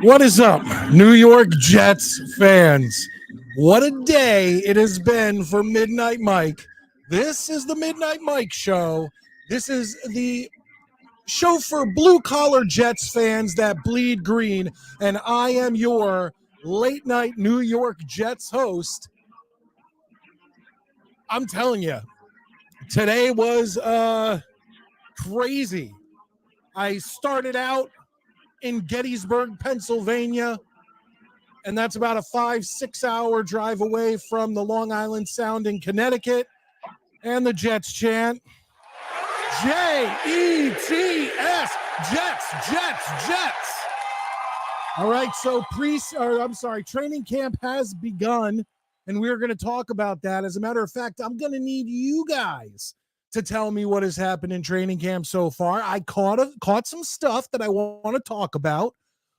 What is up, New York Jets fans? What a day it has been for Midnight Mike. This is the Midnight Mike show. This is the show for blue collar Jets fans that bleed green. And I am your late night New York Jets host. I'm telling you, today was crazy. I started out in Gettysburg, Pennsylvania, and that's about a 5-6 hour drive away from the Long Island Sound in Connecticut. And the Jets chant, Jets, Jets, Jets, Jets. All right, so training camp has begun, and we're going to talk about that. As a matter of fact, I'm going to need you guys to tell me what has happened in training camp so far. I caught some stuff that I want to talk about,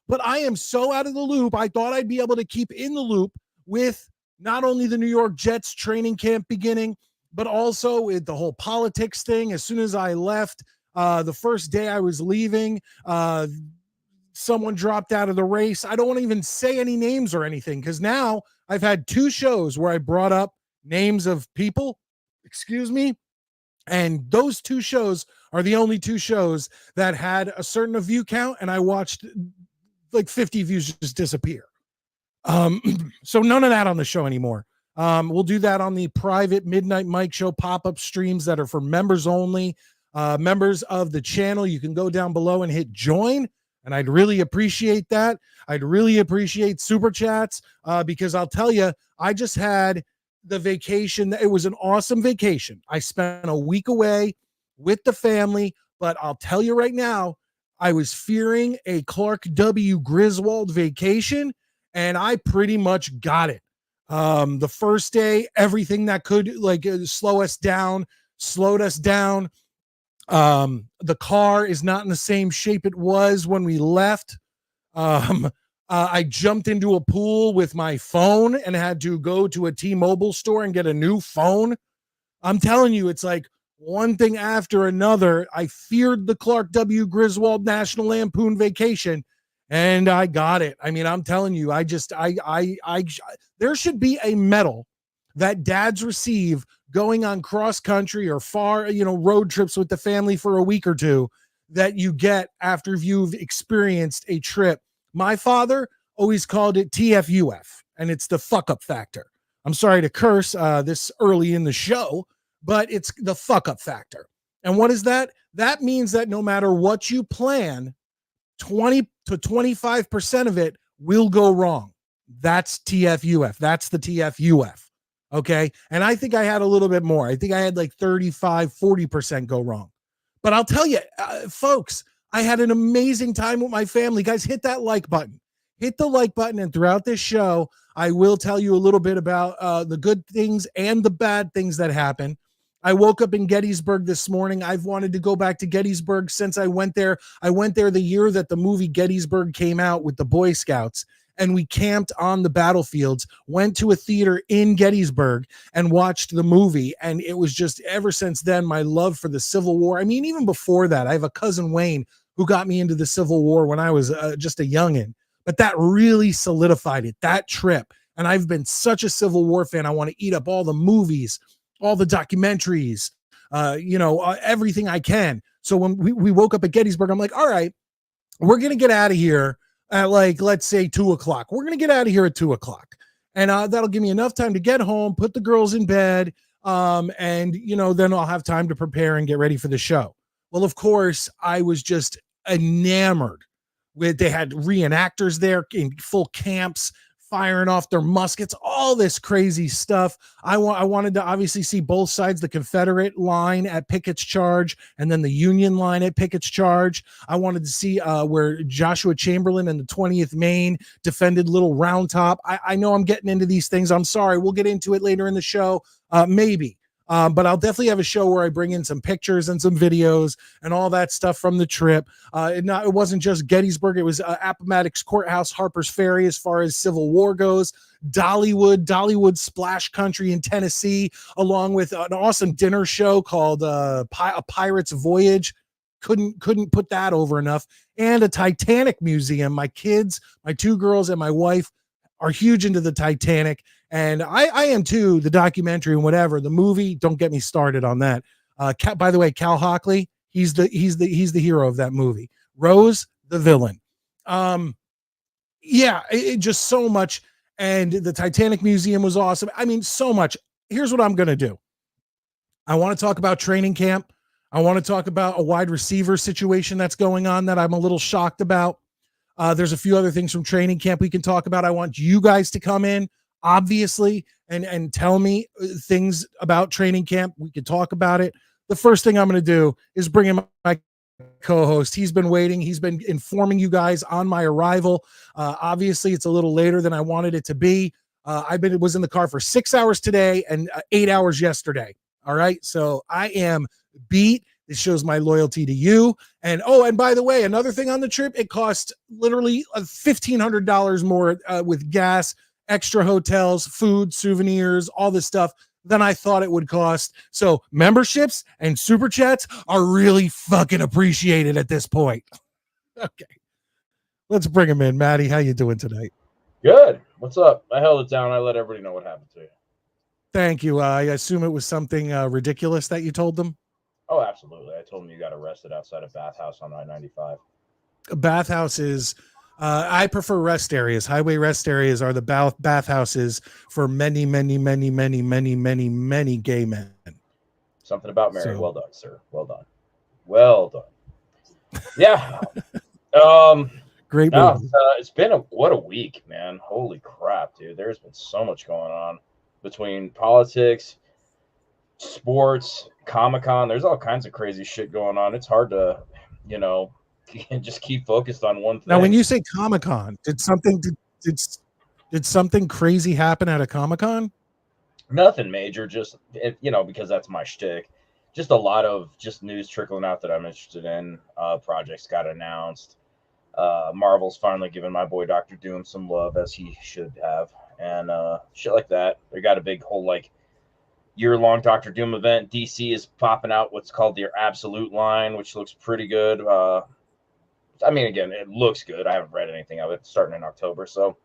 but I am so out of the loop. I thought I'd be able to keep in the loop with not only the New York Jets training camp beginning, but also with the whole politics thing. As soon as I left, the first day I was leaving, someone dropped out of the race. I don't want to even say any names or anything because now I've had two shows where I brought up names of people, and those two shows are the only two shows that had a certain view count, and I watched like 50 views just disappear. So none of that on the show anymore. We'll do that on the private Midnight Mike show pop-up streams that are for members only. Members of the channel, you can go down below and hit join, and I'd really appreciate that. I'd really appreciate super chats because I'll tell you, I just had the vacation. It was an awesome vacation. I spent a week away with the family, but I'll tell you right now, I was fearing a Clark W. Griswold vacation, and I pretty much got it. The first day, everything that could slow us down, slowed us down. The car is not in the same shape it was when we left. I jumped into a pool with my phone and had to go to a T-Mobile store and get a new phone. I'm telling you, it's like one thing after another. I feared the Clark W. Griswold National Lampoon vacation, and I got it. I mean, I'm telling you, there should be a medal that dads receive going on cross country or far, road trips with the family for a week or two that you get after you've experienced a trip. My father always called it TFUF, and it's the fuck up factor. I'm sorry to curse this early in the show, but it's the fuck up factor. And what is that? That means that no matter what you plan, 20 to 25% of it will go wrong. That's TFUF. That's the TFUF. Okay. And I think I had a little bit more. I think I had like 35, 40% go wrong. But I'll tell you, folks, I had an amazing time with my family. Guys, hit that like button. Hit the like button. And throughout this show, I will tell you a little bit about the good things and the bad things that happen. I woke up in Gettysburg this morning. I've wanted to go back to Gettysburg since I went there. I went there the year that the movie Gettysburg came out with the Boy Scouts, and we camped on the battlefields, went to a theater in Gettysburg and watched the movie. And it was just, ever since then, my love for the Civil War. I mean, even before that, I have a cousin Wayne who got me into the Civil War when I was just a youngin', but that really solidified it, that trip. And I've been such a Civil War fan. I want to eat up all the movies, all the documentaries, everything I can. So when we woke up at Gettysburg, I'm like, all right, we're going to get out of here at let's say 2:00. We're going to get out of here at 2:00. And that'll give me enough time to get home, put the girls in bed. And then I'll have time to prepare and get ready for the show. Well, of course, I was just enamored with, they had reenactors there in full camps, firing off their muskets, all this crazy stuff. I wanted to obviously see both sides, the Confederate line at Pickett's Charge and then the Union line at Pickett's Charge. I wanted to see where Joshua Chamberlain and the 20th Maine defended Little Round Top. I know I'm getting into these things. I'm sorry. We'll get into it later in the show. Maybe. But I'll definitely have a show where I bring in some pictures and some videos and all that stuff from the trip. It wasn't just Gettysburg. It was Appomattox Courthouse, Harper's Ferry, as far as Civil War goes, Dollywood Splash Country in Tennessee, along with an awesome dinner show called A Pirate's Voyage. couldn't put that over enough. And a Titanic museum. My kids, my 2 girls and my wife are huge into the Titanic, and I am too. The documentary and whatever, the movie, don't get me started on that. By the way, Cal Hockley, he's the hero of that movie. Rose, the villain. Yeah, it just so much. And the Titanic Museum was awesome. I mean, so much. Here's what I'm going to do. I want to talk about training camp. I want to talk about a wide receiver situation that's going on that I'm a little shocked about. There's a few other things from training camp we can talk about. I want you guys to come in, obviously, and tell me things about training camp. We can talk about it. The first thing I'm going to do is bring in my co-host. He's been waiting. He's been informing you guys on my arrival. Obviously, it's a little later than I wanted it to be. Was in the car for 6 hours today and 8 hours yesterday. All right. So I am beat. It shows my loyalty to you. And by the way, another thing on the trip, it cost literally $1,500 more with gas, extra hotels, food, souvenirs, all this stuff than I thought it would cost. So memberships and super chats are really fucking appreciated at this point. Okay. Let's bring him in. Maddie, how you doing tonight? Good. What's up? I held it down. I let everybody know what happened to you. Thank you. I assume it was something ridiculous that you told them? Oh, absolutely. I told him you got arrested outside a bathhouse on I-95. Bathhouse is, I prefer rest areas. Highway rest areas are the bathhouses for many, many, many, many, many, many, many gay men. Something about Mary. So, well done, sir. Well done. Well done. Yeah. Great movie. It's been what a week, man. Holy crap, dude. There's been so much going on between politics, sports, Comic-Con. There's all kinds of crazy shit going on. It's hard to, just keep focused on one thing. Now, when you say Comic-Con, did something crazy happen at a Comic-Con? Nothing major, just because that's my shtick. Just a lot of just news trickling out that I'm interested in. Projects got announced. Marvel's finally giving my boy Dr. Doom some love, as he should have, and shit like that. They got a big whole year-long Dr. Doom event. DC is popping out what's called their Absolute line, which looks pretty good. Again, it looks good. I haven't read anything of it. It's starting in October, so.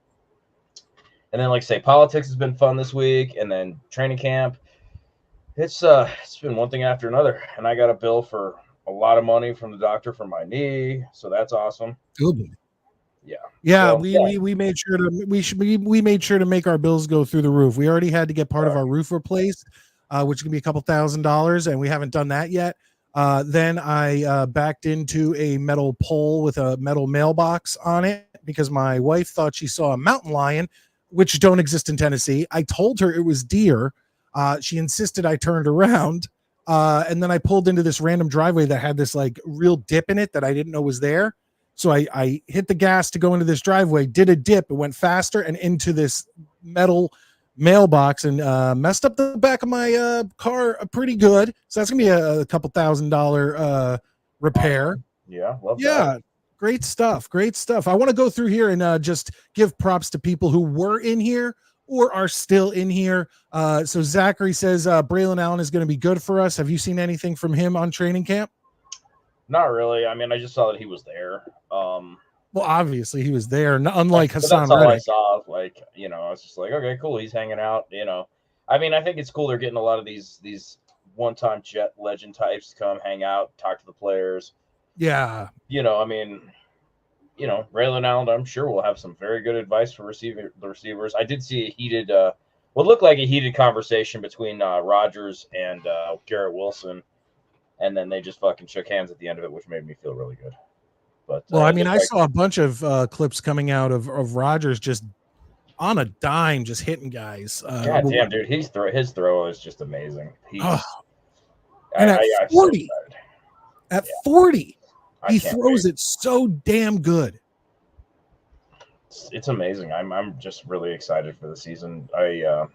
And then, politics has been fun this week, and then training camp. It's been one thing after another, and I got a bill for a lot of money from the doctor for my knee, so that's awesome. Good. Yeah. Yeah, so, we made sure to we made sure to make our bills go through the roof. We already had to get part of our roof replaced, which can be a couple $1,000s, and we haven't done that yet. Then I backed into a metal pole with a metal mailbox on it because my wife thought she saw a mountain lion, which don't exist in Tennessee. I told her it was deer. She insisted I turned around, and then I pulled into this random driveway that had this real dip in it that I didn't know was there. So I hit the gas to go into this driveway, did a dip, it went faster and into this metal mailbox and messed up the back of my car pretty good. So that's gonna be a couple $1,000 repair. Yeah, love that. Great stuff. I want to go through here and just give props to people who were in here or are still in here. So Zachary says Braylon Allen is going to be good for us. Have you seen anything from him on training camp? Not really. I mean, I just saw that he was there. Well, obviously he was there. Unlike Hassan Reddick. That's all Reddick. I saw. I was just like, okay, cool. He's hanging out. I mean, I think it's cool. They're getting a lot of these one-time Jet legend types to come hang out, talk to the players. Yeah. Braylon Allen, I'm sure will have some very good advice for the receivers. I did see a heated, what looked like a heated conversation between Rodgers and Garrett Wilson. And then they just fucking shook hands at the end of it, which made me feel really good. But I saw a bunch of clips coming out of Rodgers just on a dime, just hitting guys. God damn, dude, his throw is just amazing. At 40, he throws it so damn good. It's amazing. I'm just really excited for the season. And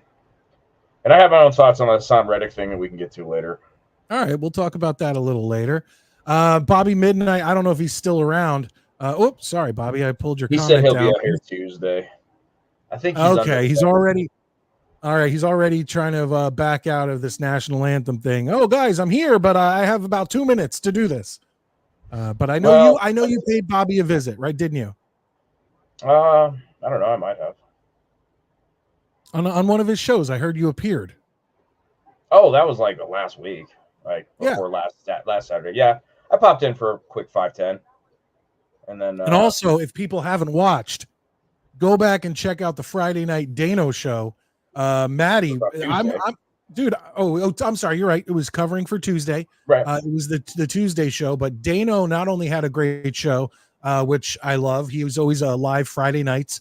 I have my own thoughts on the Hassan Reddick thing that we can get to later. All right, we'll talk about that a little later. Bobby Midnight, I don't know if he's still around. Sorry, Bobby, I pulled your comment down. He said he'll be out here Tuesday. I think he's already trying to back out of this national anthem thing. Oh, guys, I'm here, but I have about 2 minutes to do this. But I know Well, I know you paid Bobby a visit, right? Didn't you? I don't know. I might have. On one of his shows, I heard you appeared. Oh, that was like the last week, like Yeah. before last Saturday. Yeah, I popped in for a quick 5-10, and then And also, if people haven't watched, go back and check out the Friday night Dano show. Maddie, I'm dude. I'm sorry. You're right. It was covering for Tuesday. right. It was the Tuesday show, but Dano not only had a great show, which I love. He was always live Friday nights.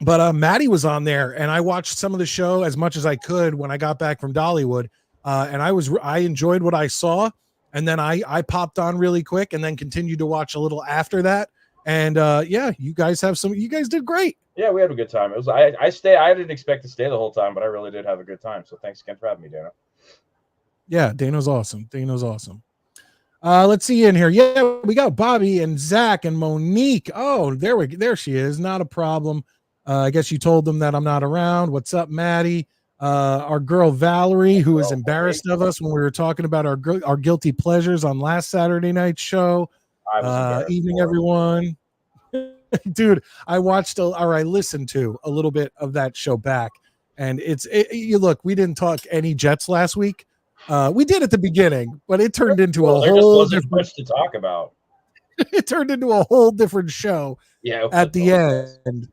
But Maddie was on there, and I watched some of the show as much as I could when I got back from Dollywood, and I enjoyed what I saw, and then I popped on really quick, and then continued to watch a little after that, and yeah, you guys did great. Yeah, we had a good time. It was I didn't expect to stay the whole time, but I really did have a good time. So thanks again for having me, Dano. Yeah, Dano's awesome. Let's see in here. Yeah, we got Bobby and Zach and Monique. Oh, there she is. Not a problem. I guess you told them that I'm not around. What's up, Maddie? Our girl Valerie, who was embarrassed of us when we were talking about our guilty pleasures on last Saturday night show. Evening, everyone. Dude, I listened to a little bit of that show back, and you look. We didn't talk any Jets last week. We did at the beginning, but it turned into a whole different much to talk about. It turned into a whole different show. Yeah, at the end.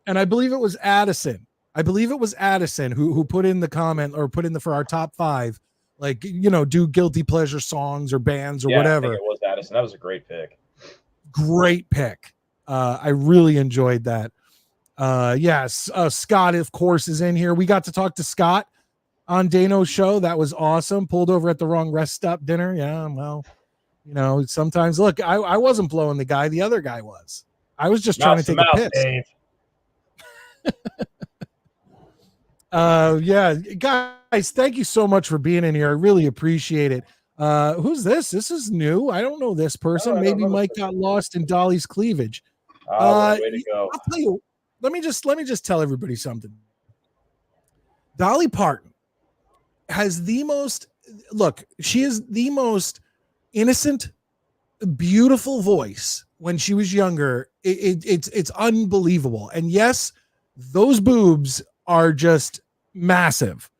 And I believe it was Addison. Who put in the comment or put in for our top 5, like, do guilty pleasure songs or bands or whatever. I think it was Addison. That was a great pick. Great pick. I really enjoyed that. Yes. Scott, of course, is in here. We got to talk to Scott on Dano's show. That was awesome. Pulled over at the wrong rest stop dinner. Yeah, well, sometimes look, I wasn't blowing the guy. The other guy was. I was just trying to take a piss. Dave. Yeah, guys, thank you so much for being in here. I really appreciate it. Who's this? This is new. I don't know this person. Maybe Mike got lost in Dolly's cleavage. Way to go. I'll tell you. Let me just tell everybody something. Dolly Parton has the most she is the most innocent, beautiful voice. When she was younger, it's unbelievable. And yes, those boobs are just massive.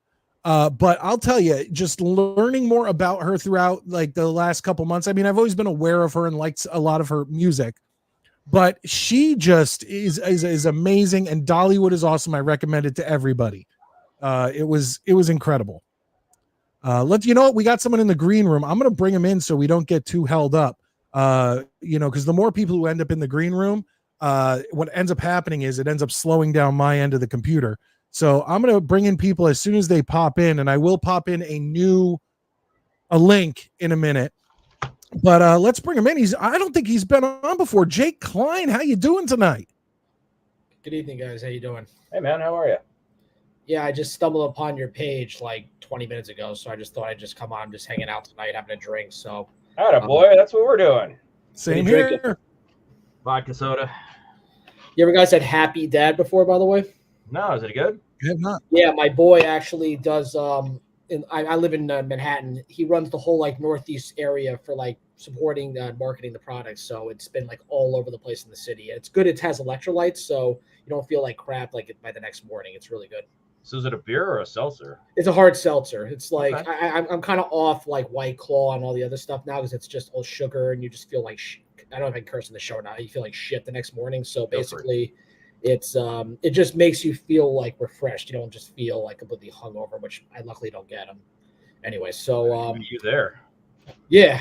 But I'll tell you, just learning more about her throughout like the last couple months. I mean, I've always been aware of her and liked a lot of her music, but she just is amazing. And Dollywood is awesome. I recommend it to everybody. It was incredible. We got someone in the green room. I'm going to bring him in so we don't get too held up. Because the more people who end up in the green room, what ends up happening is it ends up slowing down my end of the computer. So I'm going to bring in people as soon as they pop in, and I will pop in a link in a minute. But let's bring him in. I don't think he's been on before. Jake Klein, how you doing tonight? Good evening, guys. How you doing? Hey, man, how are you? Yeah, I just stumbled upon your page like 20 minutes ago, so I just thought I'd just come on, just hanging out tonight, having a drink. So, boy, that's what we're doing. Same here. Vodka soda. You ever guys had Happy Dad before, by the way? No, is it good? I have not. Yeah, my boy actually does. I live in Manhattan. He runs the whole like Northeast area for like supporting marketing the products. So it's been like all over the place in the city. It's good. It has electrolytes, so you don't feel like crap like by the next morning. It's really good. So is it a beer or a seltzer? It's a hard seltzer. It's like Okay. I'm kind of off like White Claw and all the other stuff now because it's just all sugar and you just feel like I don't know if I can curse in the show or not. You feel like shit the next morning. So basically, it just makes you feel like refreshed. You don't just feel like completely hungover, which I luckily don't get them. Anyway, so you there? Yeah.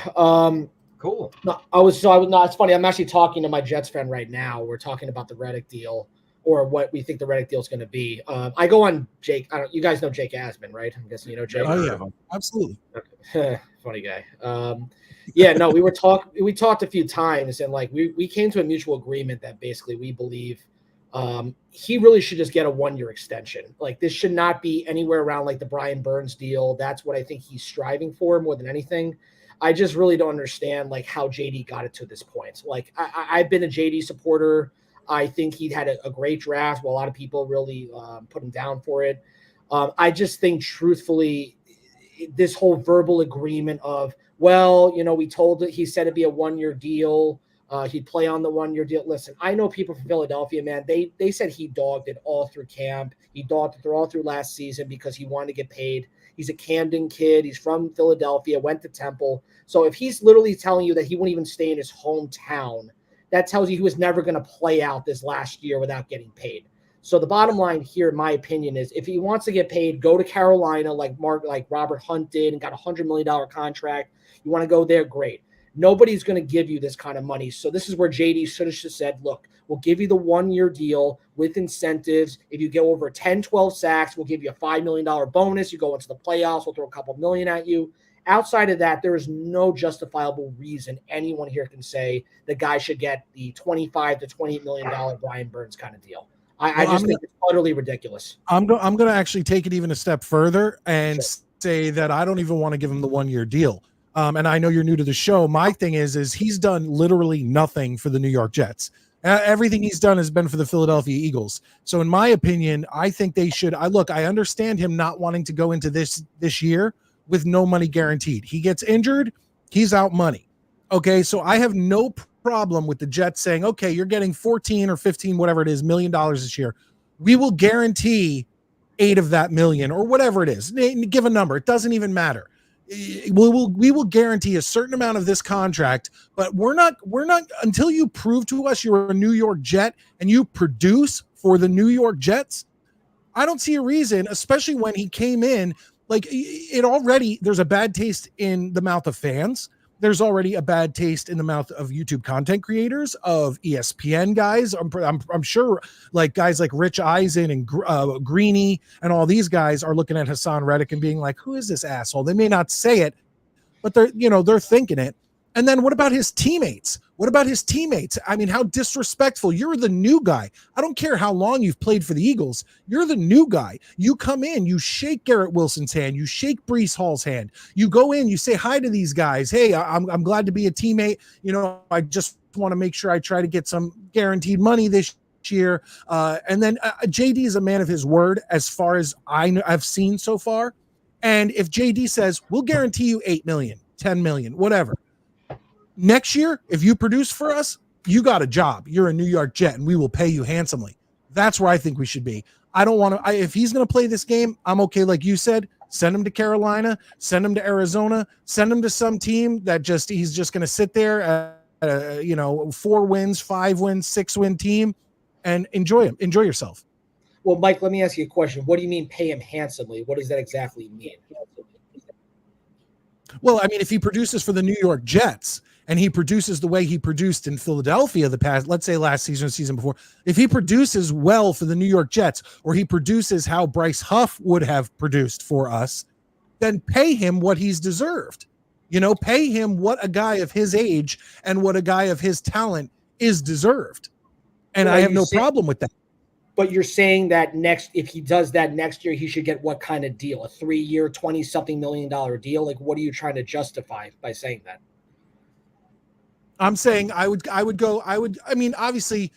Cool. No, it's funny. I'm actually talking to my Jets fan right now. We're talking about the Reddick deal. Or what we think the Reddick deal is going to be. I go on Jake. You guys know Jake Asman, right? I'm guessing you know Jake. Oh yeah, absolutely. Funny guy. Yeah, no, we talked a few times, and like we came to a mutual agreement that basically we believe he really should just get a 1-year extension. Like this should not be anywhere around like the Brian Burns deal. That's what I think he's striving for more than anything. I just really don't understand like how JD got it to this point. Like I've been a JD supporter. I think he had a great draft. Well, a lot of people really put him down for it. I just think, truthfully, this whole verbal agreement of well, we told it, he said it'd be a 1-year deal. He'd play on the 1-year deal. Listen, I know people from Philadelphia, man. They said he dogged it all through camp. He dogged it all through last season because he wanted to get paid. He's a Camden kid. He's from Philadelphia, went to Temple. So if he's literally telling you that he wouldn't even stay in his hometown, that tells you he was never going to play out this last year without getting paid. So the bottom line here, in my opinion, is if he wants to get paid, go to Carolina like Robert Hunt did and got a $100 million contract. You want to go there, great. Nobody's going to give you this kind of money. So this is where JD should have just said, look, we'll give you the 1-year deal with incentives. If you get over 10, 12 sacks, we'll give you a $5 million bonus. You go into the playoffs, we'll throw a couple million at you. Outside of that, there is no justifiable reason anyone here can say the guy should get the $25 to $28 million Brian Burns kind of deal. I just think it's utterly ridiculous. I'm going to actually take it even a step further and say that I don't even want to give him the 1-year deal. And I know you're new to the show. My thing is he's done literally nothing for the New York Jets. Everything he's done has been for the Philadelphia Eagles. So in my opinion, I think they should. I understand him not wanting to go into this year with no money guaranteed. He gets injured, he's out money. Okay, so I have no problem with the Jets saying, okay, you're getting 14 or 15, whatever it is, $1 million this year. We will guarantee 8 of that million or whatever it is. Give a number. It doesn't even matter. We will guarantee a certain amount of this contract, but we're not until you prove to us you're a New York Jet and you produce for the New York Jets. I don't see a reason, especially when he came in, like it already, there's a bad taste in the mouth of fans. There's already a bad taste in the mouth of YouTube content creators, of ESPN guys. I'm sure like guys like Rich Eisen and Greeny and all these guys are looking at Hassan Reddick and being like, who is this asshole? They may not say it, but they're thinking it. And then what about his teammates? I mean, how disrespectful. You're the new guy. I don't care how long you've played for the Eagles. You're the new guy. You come in, you shake Garrett Wilson's hand, you shake Breece Hall's hand. You go in, you say hi to these guys. Hey, I'm glad to be a teammate. I just want to make sure I try to get some guaranteed money this year. And then JD is a man of his word as far as I've seen so far. And if JD says, we'll guarantee you 8 million, 10 million, whatever. Next year, if you produce for us, you got a job. You're a New York Jet, and we will pay you handsomely. That's where I think we should be. I don't want to. If he's going to play this game, I'm okay. Like you said, send him to Carolina, send him to Arizona, send him to some team that he's just going to sit there at 4 wins, 5 wins, 6-win team, and enjoy yourself. Well, Mike, let me ask you a question. What do you mean pay him handsomely? What does that exactly mean? Well, I mean, if he produces for the New York Jets and he produces the way he produced in Philadelphia the past, let's say last season or season before, if he produces well for the New York Jets, or he produces how Bryce Huff would have produced for us, then pay him what he's deserved. Pay him what a guy of his age and what a guy of his talent is deserved. And I have no problem with that. But you're saying that if he does that next year, he should get what kind of deal? A 3-year, $20-something million deal? Like, what are you trying to justify by saying that? I'm saying I mean, obviously,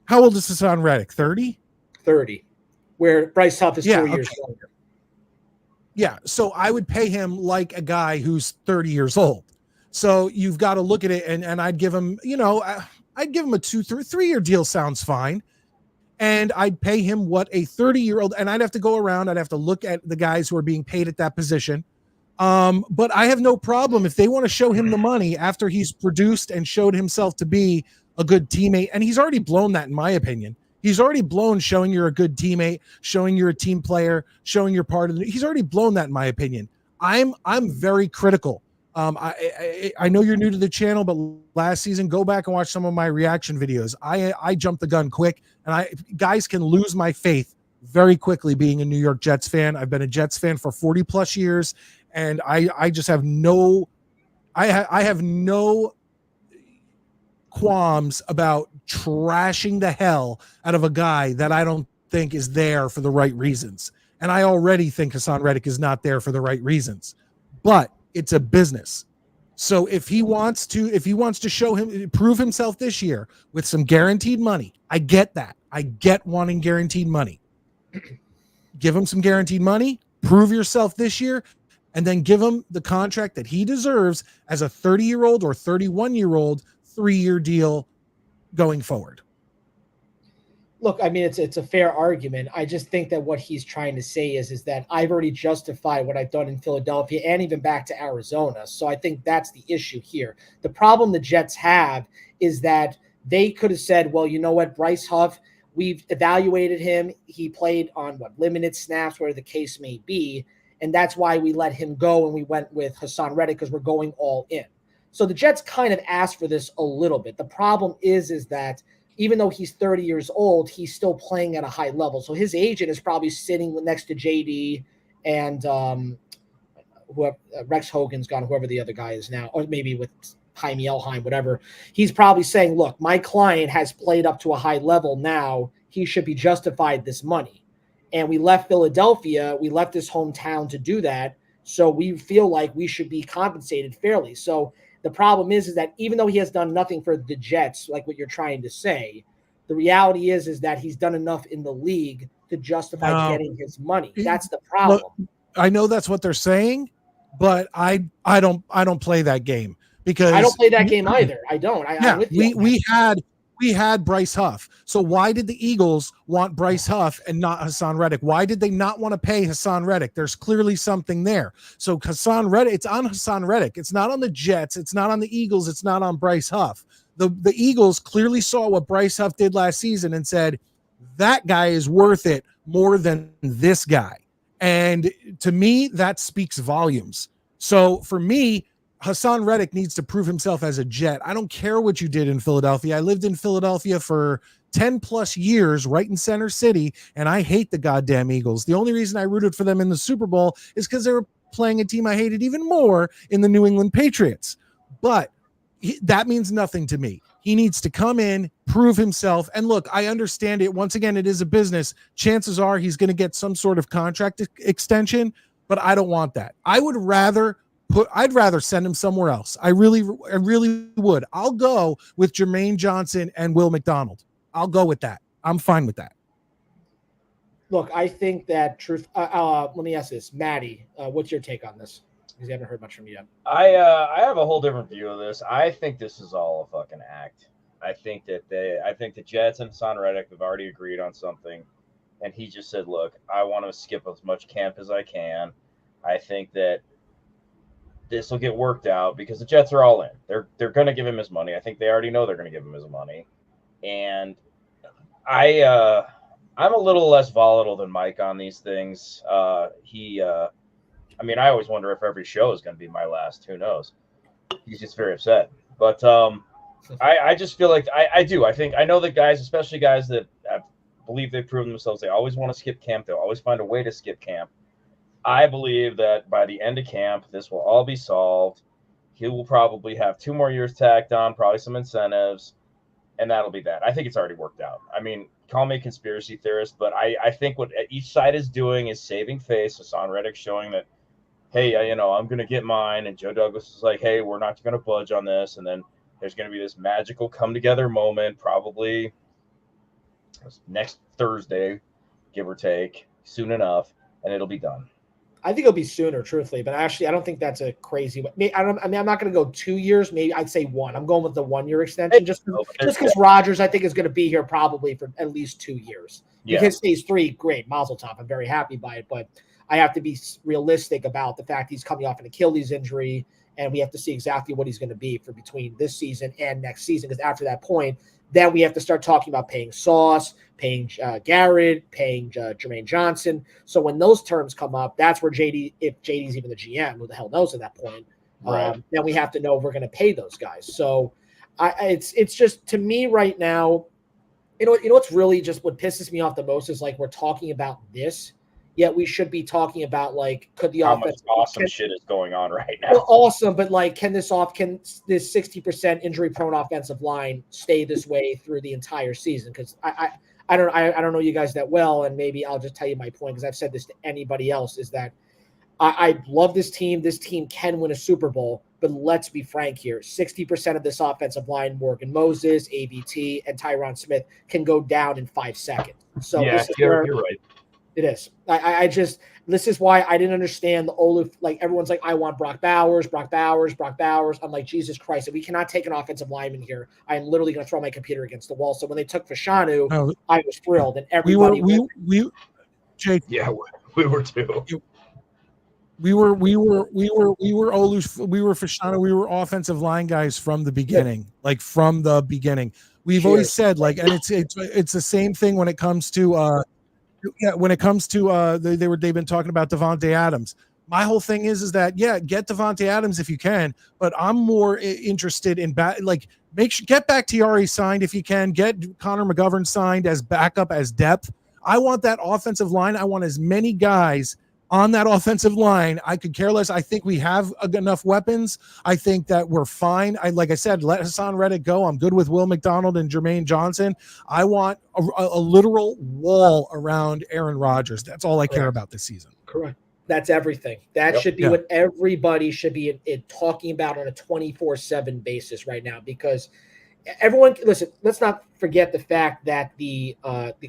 how old is Hassan Reddick? 30? 30. Where Bryce Huff is 4 years younger. Yeah. So I would pay him like a guy who's 30 years old. So you've got to look at it, and I'd give him, I'd give him a 2-3-year deal. Sounds fine. And I'd pay him what a 30-year-old, and I'd have to go around. I'd have to look at the guys who are being paid at that position. But I have no problem if they want to show him the money after he's produced and showed himself to be a good teammate. And he's already blown that, in my opinion. He's already blown showing you're a good teammate, showing you're a team player, showing you're part of he's already blown that, in my opinion. I'm very critical. I know you're new to the channel, but last season, go back and watch some of my reaction videos. I jumped the gun quick, and guys can lose my faith very quickly being a New York Jets fan. I've been a Jets fan for 40 plus years, and I just have I have no qualms about trashing the hell out of a guy that I don't think is there for the right reasons. And I already think Hassan Reddick is not there for the right reasons, but it's a business. So if he wants to prove himself this year with some guaranteed money, I get that. I get wanting guaranteed money. Give him some guaranteed money, prove yourself this year, and then give him the contract that he deserves as a 30-year-old or 31-year-old 3-year deal going forward. Look, I mean, it's a fair argument. I just think that what he's trying to say is that I've already justified what I've done in Philadelphia and even back to Arizona. So I think that's the issue here. The problem the Jets have is that they could have said, well, you know what, Bryce Huff, we've evaluated him. He played on limited snaps, whatever the case may be. And that's why we let him go and we went with Hassan Reddick because we're going all in. So the Jets kind of asked for this a little bit. The problem is that even though he's 30 years old, he's still playing at a high level. So his agent is probably sitting next to JD and whoever Rex Hogan's gone, whoever the other guy is now, or maybe with Jaime Elheim, whatever. He's probably saying, look, my client has played up to a high level now. He should be justified this money. And we left Philadelphia. We left his hometown to do that. So we feel like we should be compensated fairly. So the problem is that even though he has done nothing for the Jets, like what you're trying to say, the reality is that he's done enough in the league to justify getting his money. That's the problem. Look, I know that's what they're saying, but I don't play that game because I don't play that game either. I don't. We had Bryce Huff. So why did the Eagles want Bryce Huff and not Hassan Reddick? Why did they not want to pay Hassan Reddick? There's clearly something there. So Hassan Reddick, it's on Hassan Reddick. It's not on the Jets. It's not on the Eagles. It's not on Bryce Huff. The Eagles clearly saw what Bryce Huff did last season and said, that guy is worth it more than this guy. And to me, that speaks volumes. So for me, Hassan Reddick needs to prove himself as a Jet. I don't care what you did in Philadelphia. I lived in Philadelphia for 10 plus years, right in Center City, and I hate the goddamn Eagles. The only reason I rooted for them in the Super Bowl is because they were playing a team I hated even more in the New England Patriots. But that means nothing to me. He needs to come in, prove himself. And look, I understand it. Once again, it is a business. Chances are he's going to get some sort of contract extension, but I don't want that. I'd rather send him somewhere else. I really would. I'll go with Jermaine Johnson and Will McDonald. I'll go with that. I'm fine with that. Look, I think that let me ask this, Maddie, what's your take on this? Because I haven't heard much from you yet. I have a whole different view of this. I think this is all a fucking act. I think the Jets and Hassan Reddick have already agreed on something, and he just said, "Look, I want to skip as much camp as I can." I think that this will get worked out because the Jets are all in. They're going to give him his money. I think they already know they're going to give him his money, and I'm a little less volatile than Mike on these things. I mean, I always wonder if every show is going to be my last. Who knows? He's just very upset. But I just feel like I do. I know that guys, especially guys that believe they've proven themselves, they always want to skip camp. They'll always find a way to skip camp. I believe that by the end of camp, this will all be solved. He will probably have 2 more years tacked on, probably some incentives, and that'll be that. I think it's already worked out. I mean, call me a conspiracy theorist, but I think what each side is doing is saving face. Hassan Reddick showing that, hey, I'm going to get mine. And Joe Douglas is like, hey, we're not going to budge on this. And then there's going to be this magical come together moment, probably next Thursday, give or take, soon enough, and it'll be done. I think it'll be sooner, truthfully, but actually, I don't think that's a crazy way. I'm not going to go 2 years. Maybe I'd say 1. I'm going with the 1 year extension just because Rodgers, I think, is going to be here probably for at least 2 years. Yeah. If his stays 3, great, mazel tov. I'm very happy by it, but I have to be realistic about the fact he's coming off an Achilles injury, and we have to see exactly what he's going to be for between this season and next season. Because after that point, then we have to start talking about paying Sauce, paying Garrett, paying Jermaine Johnson. So when those terms come up, that's where JD, if JD's even the GM, who the hell knows at that point, right. Then we have to know if we're going to pay those guys. So it's just, to me right now, you know what's really just what pisses me off the most is like we're talking about this, yet we should be talking about like could the offense awesome shit is going on right now. Well, awesome, but like can this 60% injury prone offensive line stay this way through the entire season? Because I don't know you guys that well, and maybe I'll just tell you my point because I've said this to anybody else is that I love this team. This team can win a Super Bowl, but let's be frank here. 60% of this offensive line, Morgan Moses, AVT, and Tyron Smith can go down in 5 seconds. So yeah, you're right. It is. I just, this is why I didn't understand the Olaf. Like, everyone's like, I want Brock Bowers. I'm like, Jesus Christ, if we cannot take an offensive lineman here, I'm literally going to throw my computer against the wall. So when they took Fashanu, No, I was thrilled. And everybody, Jake, Yeah, we were too. we were Olu, we were Fashanu, we were offensive line guys from the beginning, like from the beginning. We've always said, like, and it's the same thing when it comes to they've been talking about Devontae Adams. My whole thing is that get Devontae Adams if you can, but I'm more interested in get Bakhtiari signed if you can, get Connor McGovern signed as backup, as depth. I want that offensive line. I want as many guys on that offensive line. I could care less. I think we have enough weapons. I think that we're fine. Like I said, let Hassan Reddick go. I'm good with Will McDonald and Jermaine Johnson. I want a literal wall around Aaron Rodgers. That's all I care about this season. Correct. That's everything. That should be what everybody should be talking about on a 24/7 basis right now, because everyone, listen, let's not forget the fact that the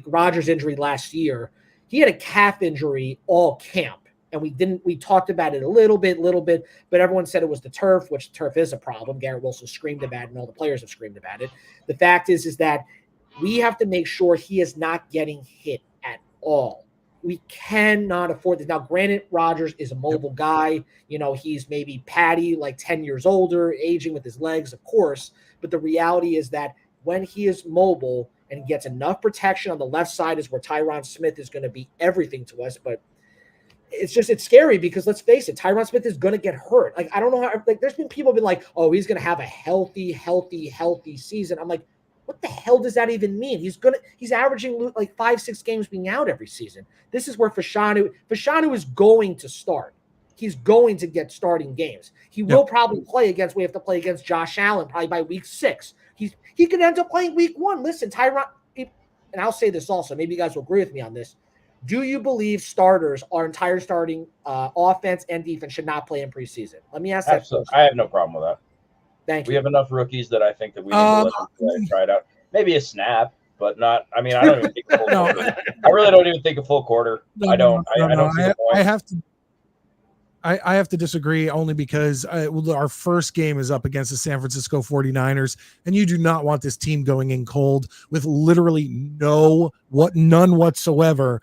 Rodgers injury last year, he had a calf injury all camp, and we talked about it a little bit, but everyone said it was the turf, which turf is a problem. Garrett Wilson screamed about it, and all the players have screamed about it. The fact is that we have to make sure he is not getting hit at all. We cannot afford this. Now, granted, Rodgers is a mobile guy. You know, he's maybe Patty, like 10 years older, aging with his legs, of course. But the reality is that when he is mobile and gets enough protection on the left side is where Tyron Smith is going to be everything to us. But it's scary because, let's face it, Tyron Smith is going to get hurt. Like, I don't know how, like, there's been people been like, oh, he's going to have a healthy season. I'm like, what the hell does that even mean? He's averaging like 5-6 games being out every season. This is where Fashanu is going to start. He's going to get starting games. He will probably we have to play against Josh Allen probably by week 6. He could end up playing week 1. Listen, Tyron, and I'll say this also, maybe you guys will agree with me on this. Do you believe our entire starting offense and defense should not play in preseason? Let me ask that question. I have no problem with that. Thank you. We have enough rookies that I think that we need to let them try it out. Maybe a snap, but not. I mean, I don't even think a full quarter. I really don't even think a full quarter. I don't see the point. I have to disagree, only because our first game is up against the San Francisco 49ers, and you do not want this team going in cold with literally none whatsoever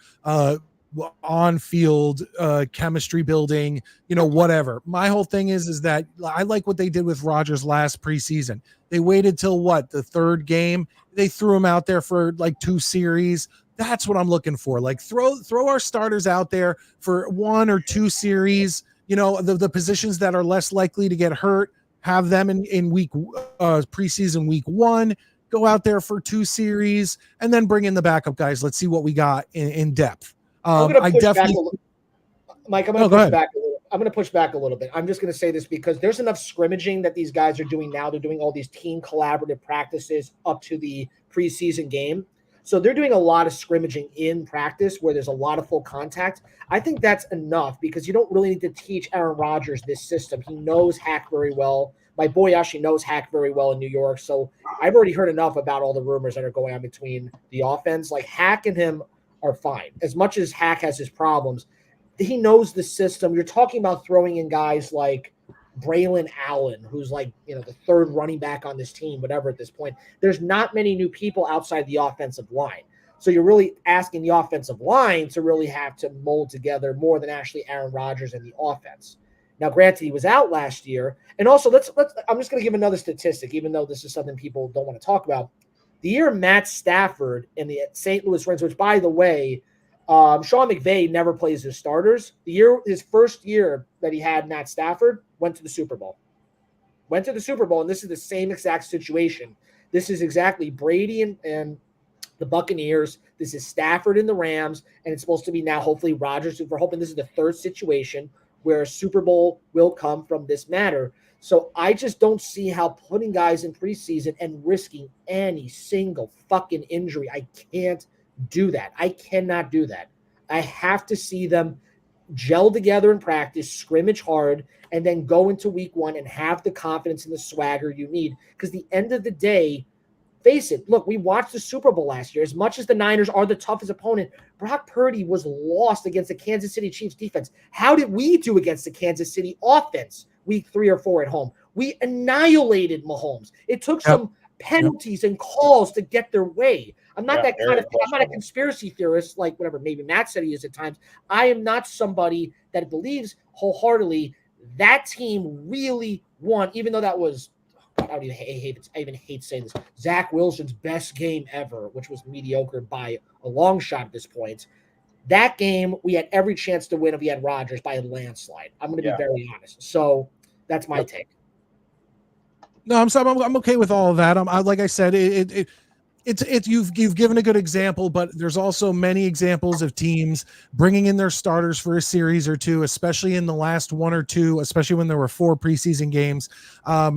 on field chemistry building, whatever. My whole thing is that I like what they did with Rodgers last preseason. They waited till the third game. They threw him out there for like 2 series. That's what I'm looking for. Like, throw our starters out there for 1 or 2 series. The positions that are less likely to get hurt, have them in preseason week 1. Go out there for 2 series, and then bring in the backup guys. Let's see what we got in depth. I'm going to push back a little. Mike, I'm going to push back a little bit. I'm just going to say this because there's enough scrimmaging that these guys are doing now. They're doing all these team collaborative practices up to the preseason game. So they're doing a lot of scrimmaging in practice where there's a lot of full contact. I think that's enough because you don't really need to teach Aaron Rodgers this system. He knows Hack very well. My boy actually knows Hack very well in New York. So I've already heard enough about all the rumors that are going on between the offense. Like, Hack and him are fine. As much as Hack has his problems, he knows the system. You're talking about throwing in guys like Braylon Allen, who's like, the third running back on this team, whatever at this point. There's not many new people outside the offensive line. So you're really asking the offensive line to really have to mold together more than actually Aaron Rodgers and the offense. Now, granted, he was out last year. And also, I'm just going to give another statistic, even though this is something people don't want to talk about. The year Matt Stafford and the St. Louis Rams, which, by the way, Sean McVay never plays his starters. His first year that he had Matt Stafford, went to the Super Bowl. And this is the same exact situation. This is exactly Brady and the Buccaneers. This is Stafford and the Rams, and it's supposed to be now hopefully Rodgers. We're hoping this is the third situation where a Super Bowl will come from this matter. So I just don't see how putting guys in preseason and risking any single fucking injury. I can't do that. I cannot do that. I have to see them gel together in practice, scrimmage hard, and then go into week 1 and have the confidence and the swagger you need. Because at the end of the day, face it. Look, we watched the Super Bowl last year. As much as the Niners are the toughest opponent, Brock Purdy was lost against the Kansas City Chiefs defense. How did we do against the Kansas City offense week 3 or 4 at home? We annihilated Mahomes. It took some penalties and calls to get their way. I'm not that kind of – I'm not a conspiracy theorist like whatever maybe Matt said he is at times. I am not somebody that believes wholeheartedly that team really won, even though that was – I even hate saying this. Zach Wilson's best game ever, which was mediocre by a long shot at this point. That game, we had every chance to win if we had Rodgers by a landslide. I'm going to be very honest. So that's my take. No, I'm okay with all of that. Like I said, it's you've given a good example, but there's also many examples of teams bringing in their starters for a series or two, especially in the last 1 or 2, especially when there were 4 preseason games,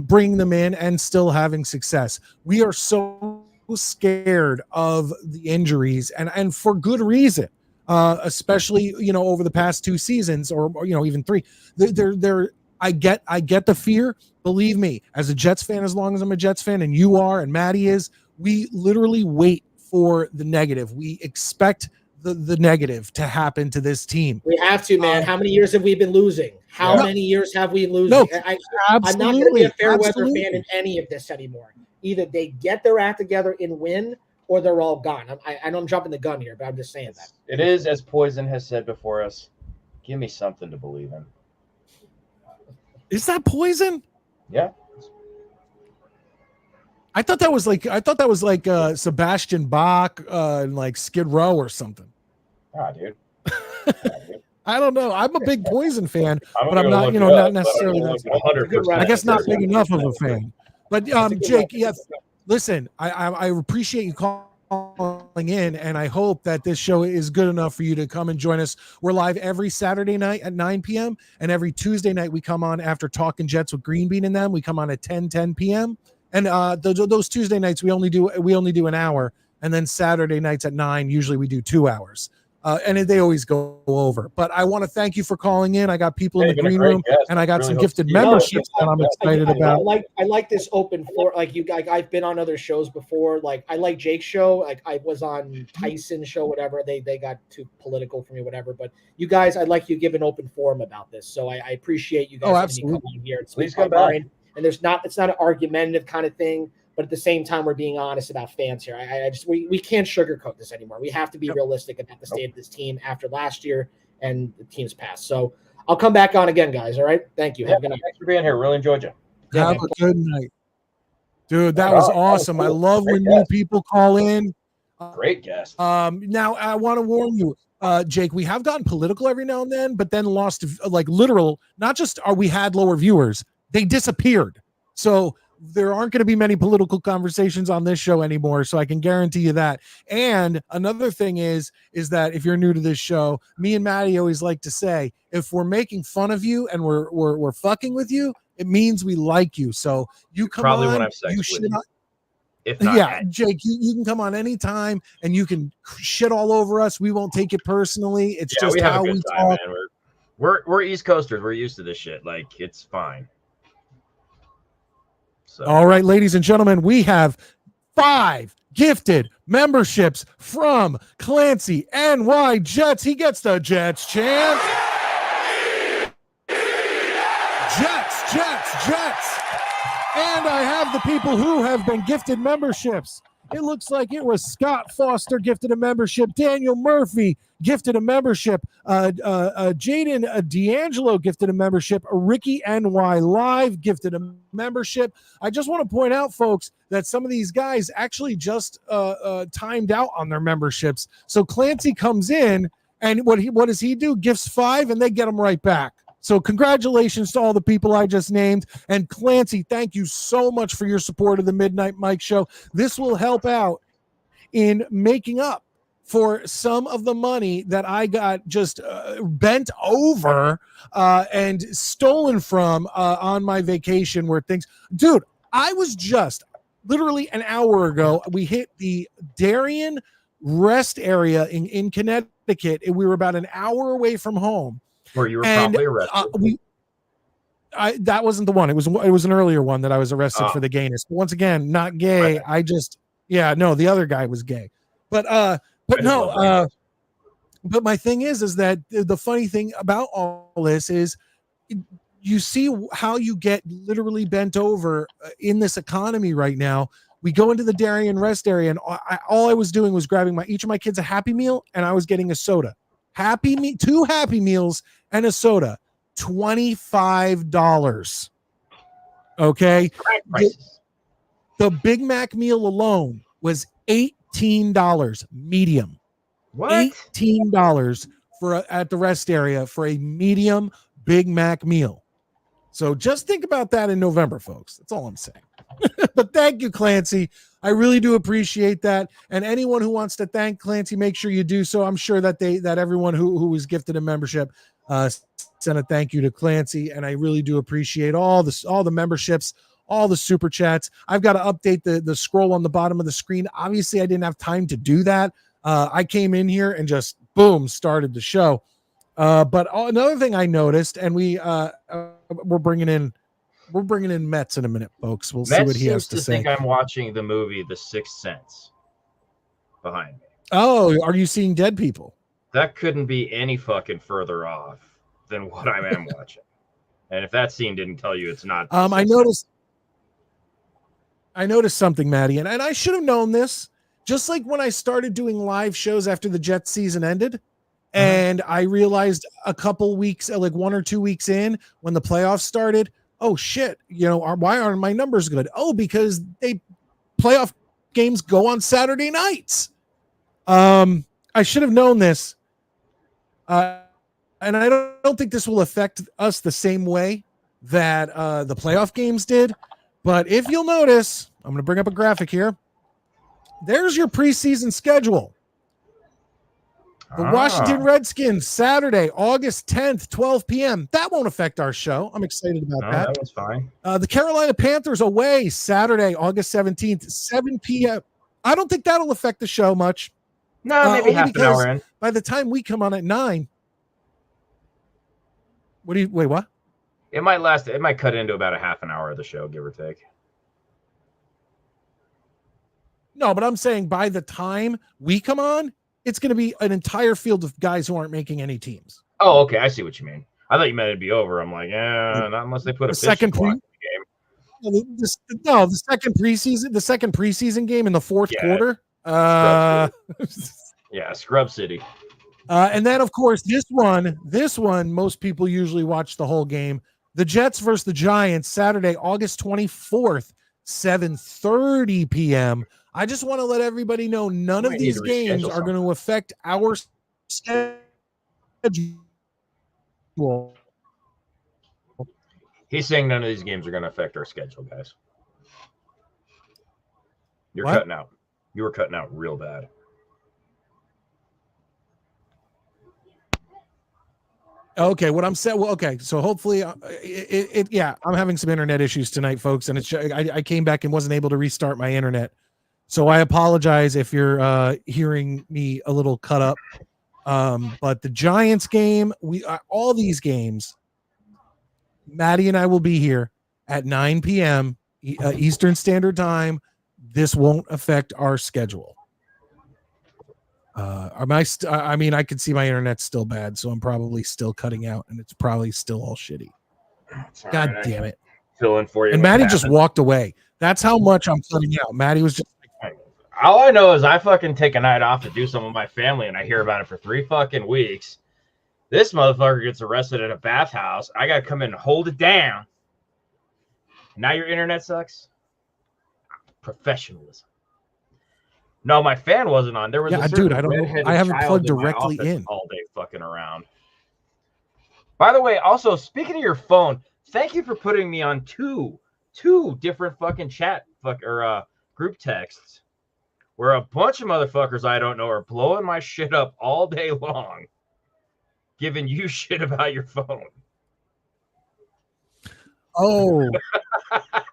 bringing them in and still having success. We are so scared of the injuries, and for good reason. Especially over the past 2 seasons, or even 3. I get the fear. Believe me, as a Jets fan, as long as I'm a Jets fan, and you are, and Maddie is, we literally wait for the negative. We expect the negative to happen to this team. We have to, man. How many years have we been losing? How many years have we been losing? No, I'm not going to be a fair weather fan in any of this anymore. Either they get their act together and win, or they're all gone. I know I'm jumping the gun here, but I'm just saying that. It is, as Poison has said before us, give me something to believe in. Is that Poison? Yeah. I thought that was like Sebastian Bach and like Skid Row or something. Ah, dude. I don't know. I'm a big Poison fan, but I'm not, not necessarily that. I guess not big enough of a fan. But Jake, listen, I appreciate you calling in, and I hope that this show is good enough for you to come and join us. We're live every Saturday night at 9 p.m. and every Tuesday night we come on after Talking Jets with Green Bean and them. We come on at 10 p.m. And those Tuesday nights we only do an hour, and then Saturday nights at 9 usually we do 2 hours. And they always go over. But I want to thank you for calling in. I got people in the green room, and I got some gifted memberships that I'm excited about. I like this open floor. Like I've been on other shows before. Like I like Jake's show. Like I was on Tyson's show, whatever. They got too political for me, whatever. But you guys, I'd like you to give an open forum about this. So I appreciate you guys letting me come on here. Please come back. And it's not an argumentative kind of thing. But at the same time, we're being honest about fans here. We can't sugarcoat this anymore. We have to be realistic about the state of this team after last year and the team's past. So I'll come back on again, guys. All right. Thank you. Have a good night. Thanks for being here. Really enjoyed you. Have a good night. Dude, that was awesome. I love when new people call in. Great guest. Now I want to warn you, Jake, we have gotten political every now and then, but then lost like literal, not just we had lower viewers, they disappeared. So there aren't going to be many political conversations on this show anymore. So I can guarantee you that. And another thing is that if you're new to this show, me and Maddie always like to say, if we're making fun of you and we're fucking with you, it means we like you. So you come probably on, want to have sex you with should you. not. If not, Yeah, Jake, you can come on anytime and you can shit all over us. We won't take it personally. It's just we have how a good we time, talk. man. We're East Coasters. We're used to this shit. Like, it's fine. So. All right, ladies and gentlemen, we have 5 gifted memberships from Clancy NY Jets. He gets the Jets chant. Jets. And I have the people who have been gifted memberships. It looks like it was Scott Foster gifted a membership. Daniel Murphy gifted a membership. Jaden D'Angelo gifted a membership. Ricky NY Live gifted a membership. I just want to point out, folks, that some of these guys actually just timed out on their memberships. So Clancy comes in, and what does he do? Gifts 5, and they get them right back. So congratulations to all the people I just named. And Clancy, thank you so much for your support of the Midnight Mike Show. This will help out in making up for some of the money that I got just bent over and stolen from on my vacation where things... Dude, I was just literally an hour ago, we hit the Darien rest area in Connecticut, and we were about an hour away from home. Where you were probably arrested. That wasn't the one. It was an earlier one that I was arrested for the gayness. But once again, not gay. Right. I just Yeah, no, the other guy was gay. But but my thing is that the funny thing about all this is you see how you get literally bent over in this economy right now. We go into the Darien rest area, and all I was doing was grabbing each of my kids a Happy Meal, and I was getting a soda. Two Happy Meals and a soda, $25. Okay, the Big Mac meal alone was $18, medium. What? $18 at the rest area for a medium Big Mac meal. So just think about that in November, folks. That's all I'm saying. But thank you, Clancy. I really do appreciate that. And anyone who wants to thank Clancy, make sure you do so. I'm sure that everyone who was gifted a membership sent a thank you to Clancy. And I really do appreciate all the memberships, all the super chats. I've got to update the scroll on the bottom of the screen. Obviously, I didn't have time to do that. I came in here and just boom, started the show. But another thing I noticed, and we're bringing in Metz in a minute, folks. We'll see what he has to say. Think I'm watching the movie The Sixth Sense behind me. Oh, are you seeing dead people? That couldn't be any fucking further off than what I am watching. And if that scene didn't tell you, it's not. I noticed something, Maddie, and I should have known this. Just like when I started doing live shows after the Jets season ended, and I realized a couple weeks, like 1 or 2 weeks in, when the playoffs started, oh shit, why aren't my numbers good? Oh, because playoff games go on Saturday nights. I should have known this. And I don't think this will affect us the same way that the playoff games did. But if you'll notice, I'm going to bring up a graphic here. There's your preseason schedule. The Washington Redskins, Saturday, August 10th, 12 p.m. That won't affect our show. I'm excited about that. That was fine. The Carolina Panthers away, Saturday, August 17th, 7 p.m. I don't think that'll affect the show much. No, maybe half an hour in. By the time we come on at 9. Wait, what? It might cut into about a half an hour of the show, give or take. No, but I'm saying by the time we come on, it's going to be an entire field of guys who aren't making any teams. Oh, okay. I see what you mean. I thought you meant it'd be over. I'm like, not unless they put a second game. The second preseason game in the fourth quarter. Scrub City. And then, of course, this one, most people usually watch the whole game. The Jets versus the Giants, Saturday, August 24th, 7:30 p.m. I just want to let everybody know none of these games are going to affect our schedule. He's saying none of these games are going to affect our schedule, guys. You're What? cutting out. You were cutting out real bad. Okay, what I'm saying. Well, okay, so hopefully, I'm having some internet issues tonight, folks, and I came back and wasn't able to restart my internet, so I apologize if you're hearing me a little cut up. But the Giants game, all these games, Maddie and I will be here at 9 p.m. Eastern Standard Time. This won't affect our schedule. I could see my internet's still bad, so I'm probably still cutting out, and it's probably still all shitty. God damn it. Fill in for you. And Maddie just walked away. That's how much I'm cutting out. Maddie was just like, all I know is I fucking take a night off to do something with my family, and I hear about it for 3 fucking weeks. This motherfucker gets arrested at a bathhouse. I gotta come in and hold it down. Now your internet sucks. Professionalism. No, my fan wasn't on. There was a dude, I don't know. I haven't plugged directly in all day fucking around. By the way, also speaking of your phone, thank you for putting me on two different fucking group texts where a bunch of motherfuckers I don't know are blowing my shit up all day long, giving you shit about your phone. Oh,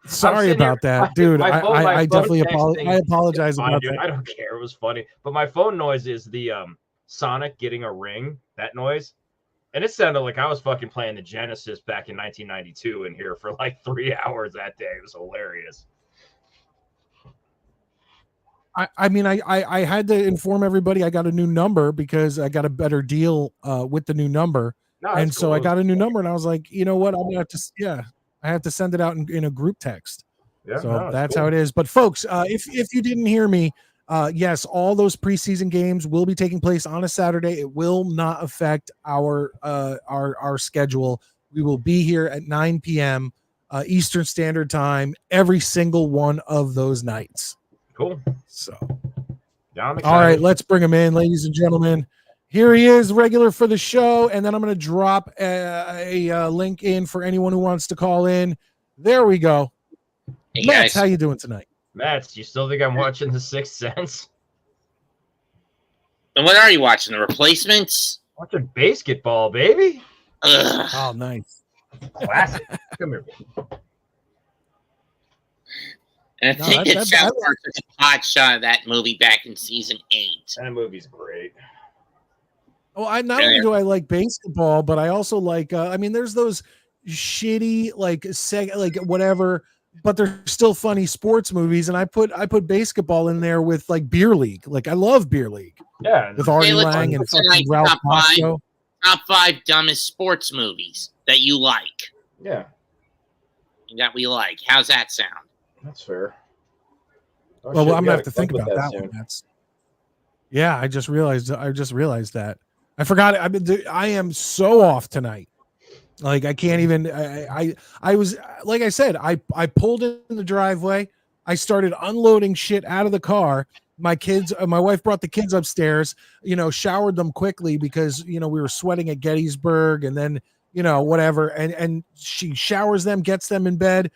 sorry about that, dude. I definitely apologize about that. I don't care. It was funny, but my phone noise is the Sonic getting a ring. That noise, and it sounded like I was fucking playing the Genesis back in 1992 in here for like 3 hours that day. It was hilarious. I mean, I had to inform everybody I got a new number because I got a better deal with the new number. No, And that's so cool. I got a new number and I was like, you know what? I'm gonna have to, I have to send it out in a group text. Yeah, So no, it's that's cool. how it is. But folks, if you didn't hear me, yes, all those preseason games will be taking place on a Saturday. It will not affect our schedule. We will be here at 9 p.m. Eastern Standard Time every single one of those nights. Cool. So, Yeah, I'm excited. all right, let's bring him in, ladies and gentlemen. Here he is, regular for the show, and then I'm going to drop a link in for anyone who wants to call in. There we go. Hey Max, guys, how you doing tonight? Matt, you still think I'm watching The Sixth Sense? and what are you watching? The Replacements? Watching basketball, baby. Ugh. Oh, nice. Classic. Come here. And I No, think that- that that- South Park took a pot shot of that movie back in season 8. That movie's great. Well, I not only do I like basketball, but I also like. I mean, there's those shitty like whatever, but they're still funny sports movies, and I put basketball in there with like Beer League. Like I love Beer League Yeah. with Artie let's Lang and put tonight fucking Ralph top five. Bosco. Top 5 dumbest sports movies that you like. Yeah, That we like. How's that sound? that's fair. Oh, Well, shit, I'm we gonna gotta have to think come up about with that one. soon. That's yeah. I just realized that. I forgot it. I am so off tonight. Like I can't even. I was like I said. I pulled in the driveway. I started unloading shit out of the car. My wife brought the kids upstairs. Showered them quickly because we were sweating at Gettysburg, and then whatever. And she showers them, gets them in bed.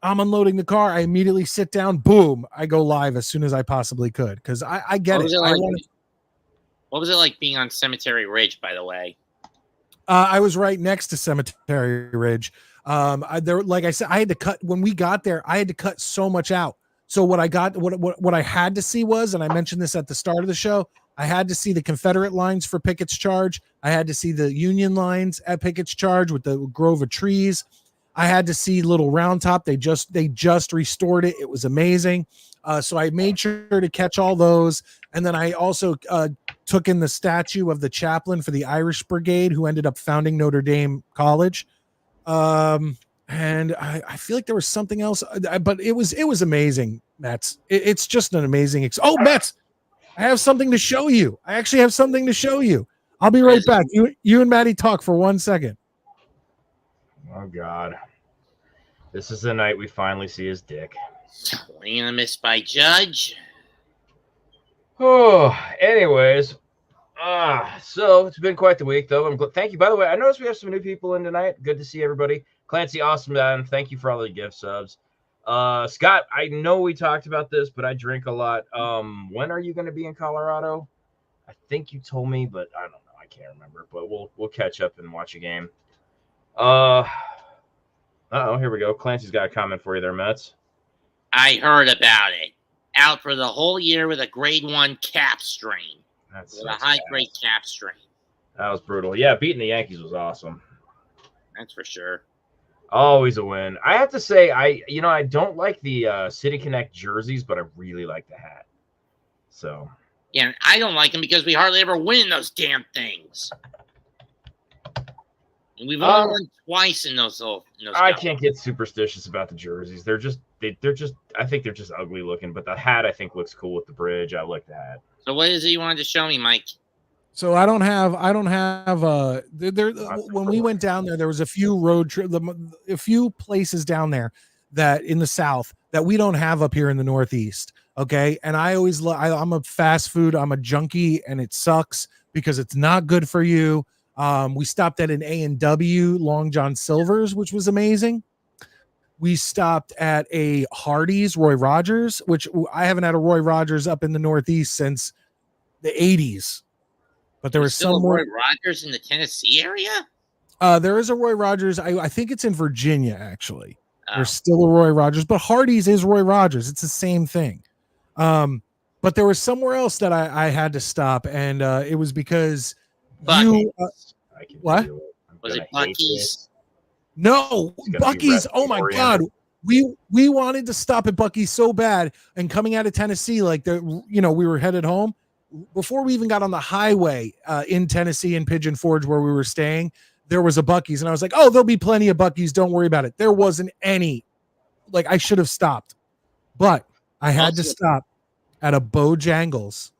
I'm unloading the car. I immediately sit down. Boom! I go live as soon as I possibly could because I get What it. was it like? What was it like being on Cemetery Ridge, by the way? I was right next to Cemetery Ridge. Like I said, I had to cut when we got there. I had to cut so much out. So what I had to see was, and I mentioned this at the start of the show, I had to see the Confederate lines for Pickett's Charge. I had to see the Union lines at Pickett's Charge with the grove of trees. I had to see Little Round Top. They just restored it. It was amazing. So I made sure to catch all those. And then I also took in the statue of the chaplain for the Irish Brigade who ended up founding Notre Dame College. And I feel like there was something else, but it was amazing, Mets. It's just an amazing. Mets, I have something to show you. I actually have something to show you. I'll be right back. You and Maddie talk for 1 second. Oh God, this is the night we finally see his dick. Swing and a miss by Judge. Oh, anyways, so it's been quite the week, though. Thank you. By the way, I noticed we have some new people in tonight. Good to see everybody. Clancy, awesome man. Thank you for all the gift subs. Scott, I know we talked about this, but I drink a lot. When are you going to be in Colorado? I think you told me, but I don't know. I can't remember. But we'll catch up and watch a game. Here we go. Clancy's got a comment for you there, Mets. I heard about it. Out for the whole year with a grade 1 calf strain. That's With a high grade calf strain. That was brutal. Yeah, beating the Yankees was awesome. That's for sure. Always a win. I have to say, I don't like the City Connect jerseys, but I really like the hat. So Yeah, and I don't like them because we hardly ever win those damn things. And we've only won twice in those. I can't get superstitious about the jerseys. They're just I think they're just ugly looking. But the hat I think looks cool with the bridge. I like the hat. So what is it you wanted to show me, Mike? So I don't have when we went down there was a few a few places down there that in the South that we don't have up here in the Northeast. Okay. And I always I'm a fast food. I'm a junkie and it sucks because it's not good for you. We stopped at an A&W Long John Silver's, which was amazing. We stopped at a Hardee's Roy Rogers, which I haven't had a Roy Rogers up in the Northeast since the 80s. But there was still some a more. Roy Rogers in the Tennessee area? There is a Roy Rogers. I think it's in Virginia, actually. Oh. There's still a Roy Rogers, but Hardee's is Roy Rogers. It's the same thing. But there was somewhere else that I had to stop, and it was because you. What? Was it Buc-ee's? No, It's gonna be Buc-ee's. Oh my Rescue God. we wanted to stop at Buc-ee's so bad, and coming out of Tennessee, like we were headed home before we even got on the highway in Tennessee in Pigeon Forge where we were staying. There was a Buc-ee's, and I was like, "Oh, there'll be plenty of Buc-ee's. Don't worry about it." There wasn't any. Like, I should have stopped, but I had to stop at a Bojangles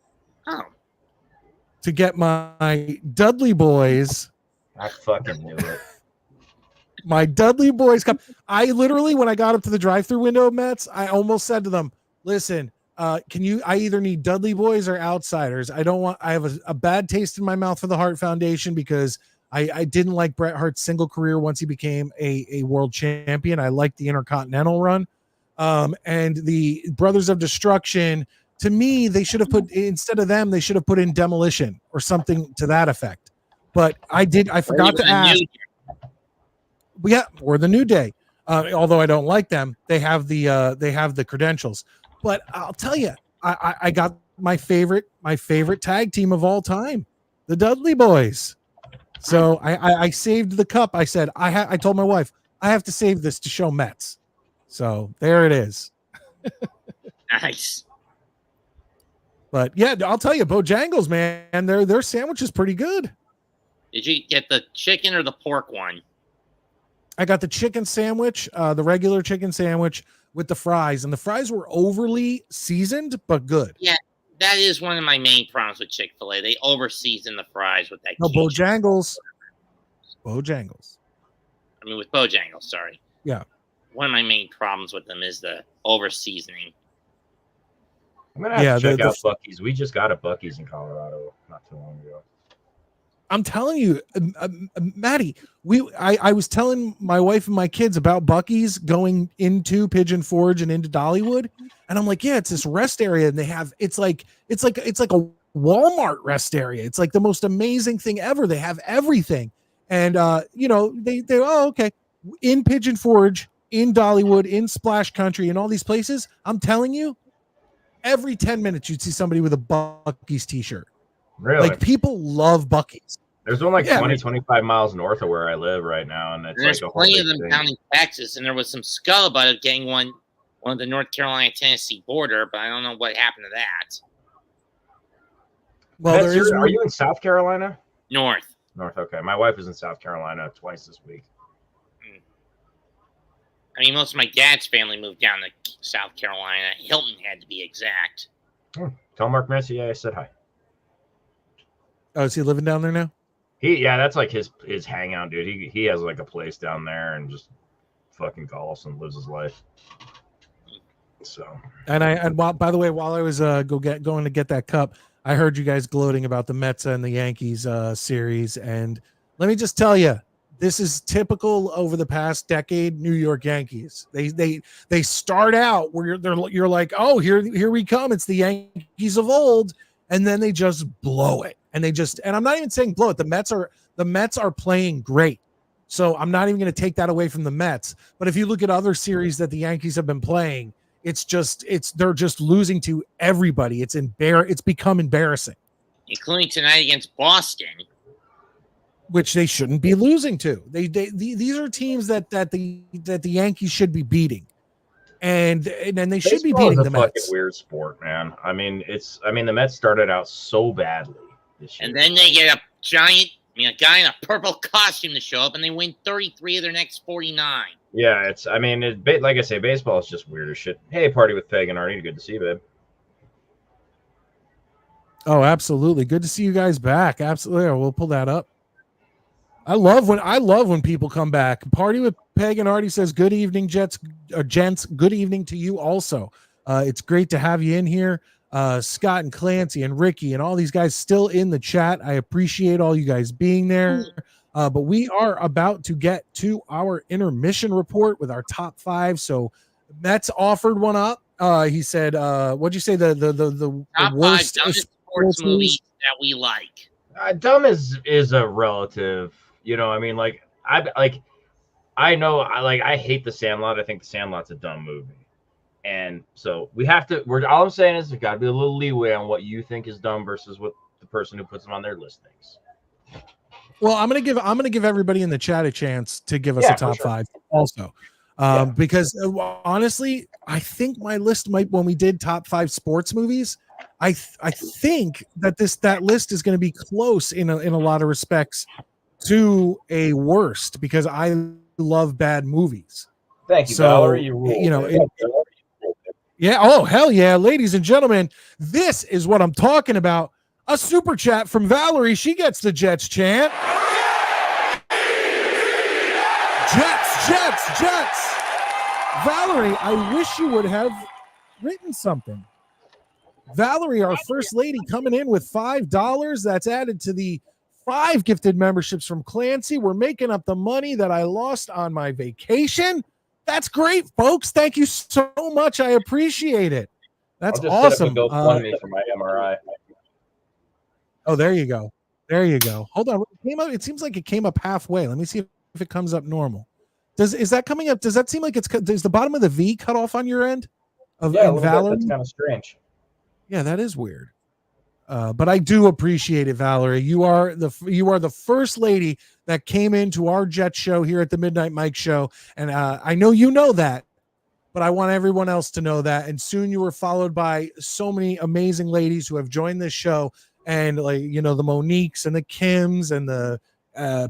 to get my Dudley Boys. I fucking knew it. My Dudley Boys cup. I literally, when I got up to the drive-through window of Mets, I almost said to them, "Listen, can you? I either need Dudley Boys or Outsiders. I have a bad taste in my mouth for the Hart Foundation because I didn't like Bret Hart's single career once he became a world champion. I liked the Intercontinental run, and the Brothers of Destruction. To me, they should have put instead of them, they should have put in Demolition or something to that effect. But I forgot to ask." Yeah, or the New Day. Although I don't like them, they have the credentials. But I'll tell you, I got my favorite tag team of all time, the Dudley Boys. So I saved the cup. I said I told my wife I have to save this to show Mets. So there it is. Nice. But yeah, I'll tell you, Bojangles, man, their sandwich is pretty good. Did you get the chicken or the pork one? I got the chicken sandwich, the regular chicken sandwich with the fries, and the fries were overly seasoned, but good. Yeah, that is one of my main problems with Chick-fil-A. They over-season the fries with that. No, Bojangles. I mean, with Bojangles, sorry. Yeah. One of my main problems with them is the over-seasoning. I'm gonna have to check out Buc-ee's. We just got a Buc-ee's in Colorado not too long ago. I'm telling you, Maddie, I was telling my wife and my kids about Buc-ee's going into Pigeon Forge and into Dollywood, and I'm like, yeah, it's this rest area, and they have it's like a Walmart rest area. It's like the most amazing thing ever. They have everything, and they okay, in Pigeon Forge, in Dollywood, in Splash Country, in all these places. I'm telling you, every 10 minutes you'd see somebody with a Buc-ee's t-shirt. Really? Like, people love Buc-ee's. There's one like 25 miles north of where I live right now, and there's like plenty of them down in Texas, and there was some scuttlebutt of getting one of the North Carolina-Tennessee border, but I don't know what happened to that. Well, are you in South Carolina? North, okay. My wife is in South Carolina twice this week. I mean, most of my dad's family moved down to South Carolina. Hilton had to be exact. Tell Mark Messier I said hi. Oh, is he living down there now? That's like his hangout, dude. He has like a place down there and just fucking calls and lives his life. So, by the way, while I was going to get that cup, I heard you guys gloating about the Mets and the Yankees series, and let me just tell you, this is typical over the past decade New York Yankees. They start out where you're like, oh, here we come. It's the Yankees of old, and then they just blow it. And I'm not even saying blow it. The Mets are playing great. So I'm not even going to take that away from the Mets. But if you look at other series that the Yankees have been playing, they're just losing to everybody. It's become embarrassing. Including tonight against Boston, which they shouldn't be losing to. These are teams that the Yankees should be beating. And they should be beating the Mets. Fucking weird sport, man. I mean, the Mets started out so badly this year. And then they get a guy in a purple costume to show up, and they win 33 of their next 49. Yeah, like I say, baseball is just weird as shit. Hey, Party with Peg and Artie, good to see you, babe. Oh, absolutely. Good to see you guys back. Absolutely. We'll pull that up. I love when people come back. Party with Peg and Artie says, good evening, gents. Good evening to you also. It's great to have you in here. Scott and Clancy and Ricky and all these guys still in the chat. I appreciate all you guys being there. But we are about to get to our intermission report with our top 5. So Mets offered one up. He said, what'd you say? The top worst 5 dumbest sports movies that we like. Dumb is a relative. You know, I mean, I hate The Sandlot. I think The Sandlot's a dumb movie. And so all I'm saying is there's got to be a little leeway on what you think is dumb versus what the person who puts them on their list thinks. Well, I'm gonna give everybody in the chat a chance to give us a top 5 also. Because honestly, I think my list might, when we did top 5 sports movies, I think that list is going to be close in a lot of respects to a worst, because I love bad movies. Thank you, So, Valerie. You rule. you know, man. Yeah. Oh, hell yeah. Ladies and gentlemen, this is what I'm talking about. A super chat from Valerie. She gets the Jets chant. Jets, Jets, Jets. Valerie, I wish you would have written something. Valerie, our first lady, coming in with $5. That's added to the 5 gifted memberships from Clancy. We're making up the money that I lost on my vacation. That's great, folks. Thank you so much. I appreciate it. That's I'll just awesome. Set up a GoFundMe for my MRI. Oh, there you go. There you go. Hold on. It seems like it came up halfway. Let me see if it comes up normal. Is that coming up? Does that seem like is the bottom of the V cut off on your end? Yeah, a little Valerie? bit. That's kind of strange. Yeah, that is weird. But I do appreciate it, Valerie. You are the first lady that came into our Jet show here at the Midnight Mike Show, and I know you know that, but I want everyone else to know that. And soon you were followed by so many amazing ladies who have joined this show, and the Moniques and the Kims and the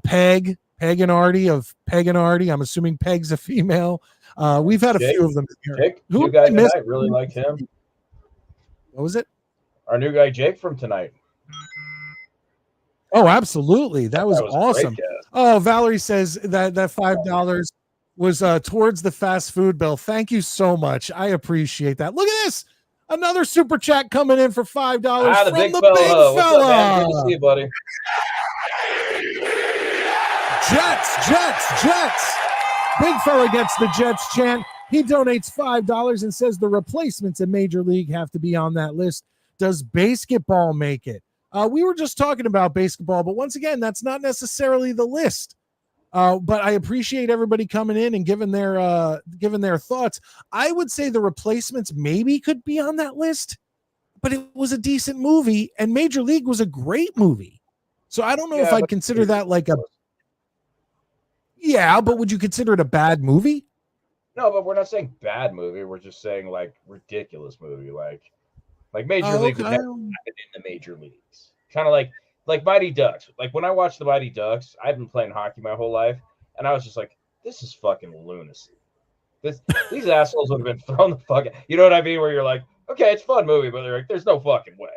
Peg and Artie of Peg and Artie. I'm assuming Peg's a female. We've had a few of them here. Jake, Who new guy did I miss? tonight. Really liked him. What was it? Our new guy Jake from tonight. Oh, absolutely. That was awesome. Great, Oh, Valerie says that $5 was towards the fast food bill. Thank you so much. I appreciate that. Look at this. Another super chat coming in for $5 the from big the fella. big What's fella. up, man? Good to see you, buddy. Jets. Big fella gets the Jets chant. He donates $5 and says the replacements in Major League have to be on that list. Does basketball make it? We were just talking about basketball, but once again, that's not necessarily the list. But I appreciate everybody coming in and giving their thoughts. I would say the replacements maybe could be on that list, but it was a decent movie, and Major League was a great movie. So I don't know if I'd consider that like a. Yeah, but would you consider it a bad movie? No, but we're not saying bad movie. We're just saying like ridiculous movie, like Major League would never happen in the major leagues. Kind of like Mighty Ducks. Like when I watched the Mighty Ducks, I've been playing hockey my whole life, and I was just like, this is fucking lunacy. These assholes would have been thrown the fuck out. You know what I mean? Where you're like, okay, it's a fun movie, but they're like, there's no fucking way.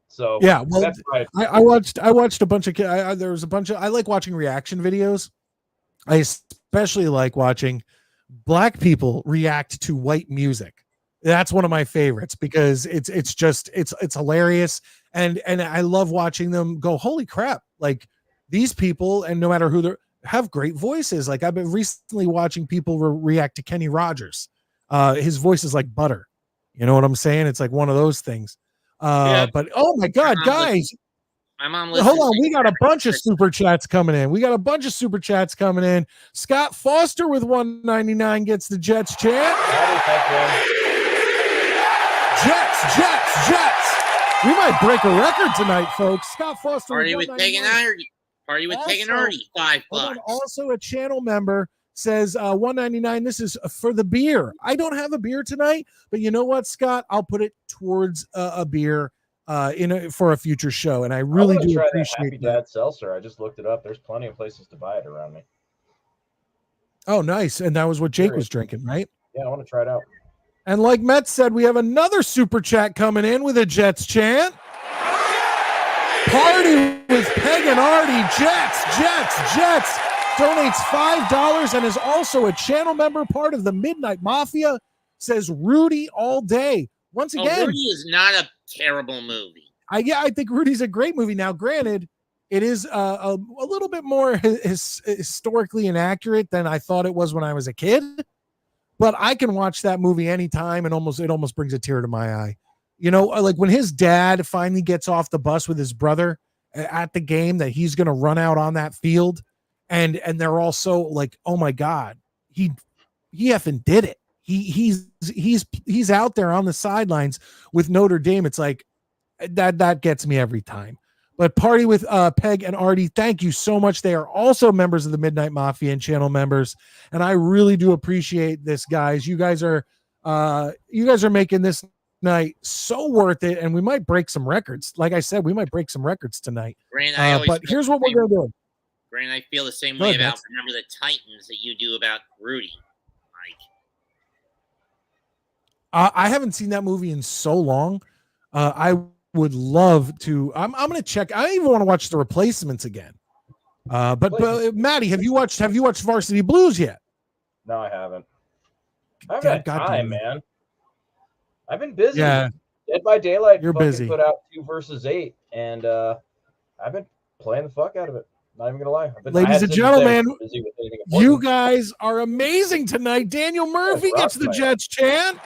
So yeah, well, that's I watched a bunch of there was a bunch of I like watching reaction videos. I especially like watching black people react to white music. That's one of my favorites because it's hilarious, and I love watching them go, holy crap, like these people, and no matter who they have great voices. Like I've been recently watching people react to Kenny Rogers. His voice is like butter. You know what I'm saying? It's like one of those things. But oh my God, guys. My mom Hold on, we got a bunch of super chats coming in. Scott Foster with $1.99 gets the Jets chant. Jets. We might break a record tonight, folks. Scott Foster. Party with Pagan Artie. $5. Also, a channel member says $1.99. This is for the beer. I don't have a beer tonight, but you know what, Scott? I'll put it towards a beer. For a future show, and I really do appreciate that. Dad seltzer. I just looked it up. There's plenty of places to buy it around me. Oh, nice. And that was what Jake was drinking, right? Yeah, I want to try it out. And like Matt said, we have another super chat coming in with a Jets chant. Party with Peg and Artie. Jets. Donates $5 and is also a channel member, part of the Midnight Mafia. Says Rudy all day. Once again, Rudy is not a terrible movie. I think Rudy's a great movie. Now, granted, it is a little bit more historically inaccurate than I thought it was when I was a kid. But I can watch that movie anytime, and it almost brings a tear to my eye. You know, like when his dad finally gets off the bus with his brother at the game that he's going to run out on that field, and they're all so like, oh my God, he effing did it. He's out there on the sidelines with Notre Dame. It's like that gets me every time. But Party with Peg and Artie, thank you so much. They are also members of the Midnight Mafia and channel members, and I really do appreciate this, guys. You guys are making this night so worth it, and we might break some records. Like I said, we might break some records tonight. Brandon, I always But feel here's the what we're same- gonna do. Brandon, I feel the same Go way ahead, about Max. Remember the Titans that you do about Rudy. Like, I haven't seen that movie in so long. I would love to. I'm gonna check. I even want to watch The Replacements again. But Maddie, have you watched Varsity Blues yet? No, I haven't. I haven't had God time, damn it. man. I've been busy. Yeah, Dead by Daylight. You're fucking busy. Put out 2 versus 8, and I've been playing the fuck out of it. Not even gonna lie. I Ladies had and to gentlemen, stay busy with anything you important. guys are amazing tonight. Daniel Murphy rock gets the player. Jets chant.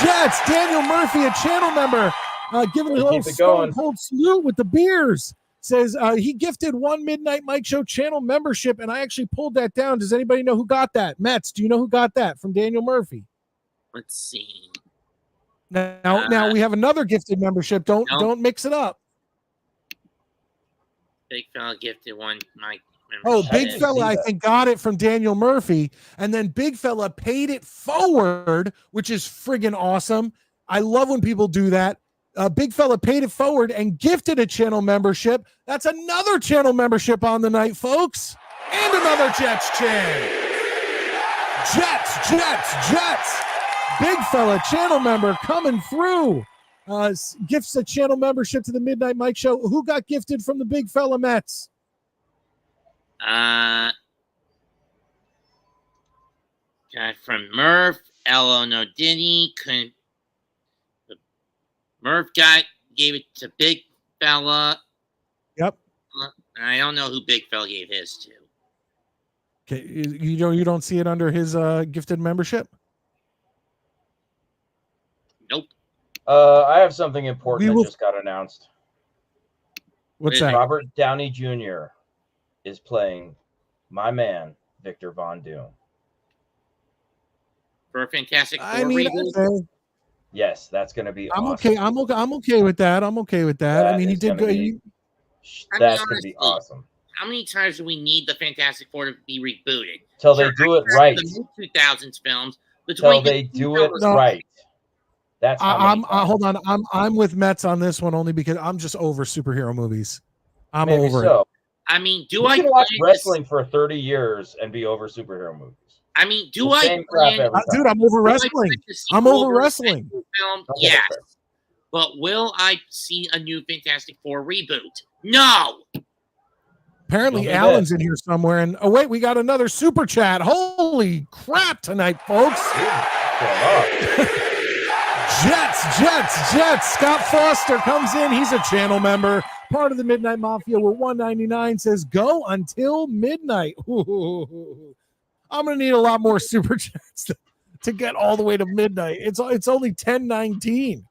Jets. Daniel Murphy, a channel member, giving a Keep little it stone going. cold salute with the beers. Says he gifted 1 Midnight Mike Show channel membership, and I actually pulled that down. Does anybody know who got that? Mets, do you know who got that from Daniel Murphy? let's see. Now we have another gifted membership. No. Don't mix it up. Big fella gifted one. Mike. Oh, I Big didn't Fella, see I that. think, got it from Daniel Murphy. And then Big Fella paid it forward, which is friggin' awesome. I love when people do that. Big Fella paid it forward and gifted a channel membership. That's another channel membership on the night, folks. And another Jets chant. Jets. Big Fella, channel member coming through. Gifts a channel membership to the Midnight Mike Show. Who got gifted from the Big Fella Mets? Got from Murph, Elo Nodini, couldn't. Murph gave it to Big Fella. Yep. I don't know who Big Fella gave his to. Okay, you don't see it under his gifted membership? Nope. I have something important We will- that just got announced. What's Is that? Robert Downey Jr. is playing my man Victor Von Doom. For a Fantastic Four I mean, reboot. okay. Yes, that's going to be I'm awesome. okay. I'm okay with that. I That mean, he is did gonna good. be- I mean, That's going to be honestly, awesome. How many times do we need the Fantastic Four to be rebooted? Till they do it right. The 2000s films. The Till 20 they do it No. right. That's how many times. Hold on. I'm with Mets on this one only because I'm just over superhero movies. I'm Maybe over it. so. I mean, do You I can watch plan to- wrestling for 30 years and be over superhero movies. I mean, do The I same crap plan every Dude, time. I'm over do I wrestling. plan to see I'm over Wolverine wrestling. Film? Okay, Yes. that's fair. But will I see a new Fantastic Four reboot? No. Apparently, Don't be Alan's in here somewhere. And oh wait, we got another super chat. Holy crap tonight, folks! What's going on? Jets. Scott Foster comes in. He's a channel member, part of the Midnight Mafia. With 199 says go until midnight. Ooh. I'm gonna need a lot more super chats to get all the way to midnight. It's only 10:19.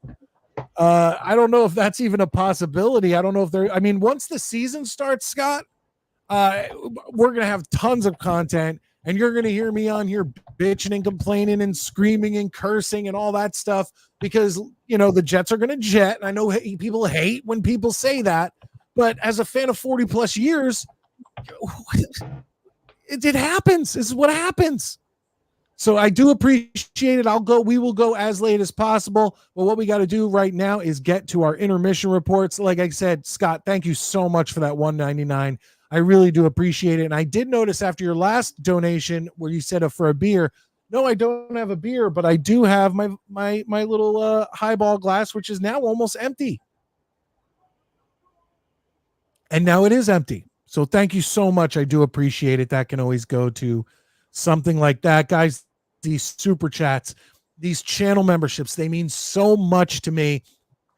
I don't know if that's even a possibility. I don't know if there. I mean, once the season starts, Scott, we're gonna have tons of content, and you're gonna hear me on here bitching and complaining and screaming and cursing and all that stuff because the Jets are gonna jet. And I know people hate when people say that, but as a fan of 40 plus years, it happens. This is what happens. So I do appreciate it. We will go as late as possible. But what we got to do right now is get to our intermission reports. Like I said, Scott, thank you so much for that $1.99. I really do appreciate it. And I did notice after your last donation where you said for a beer, no, I don't have a beer, but I do have my little highball glass, which is now almost empty. And now it is empty. So thank you so much. I do appreciate it. That can always go to something like that. Guys, these super chats, these channel memberships, they mean so much to me.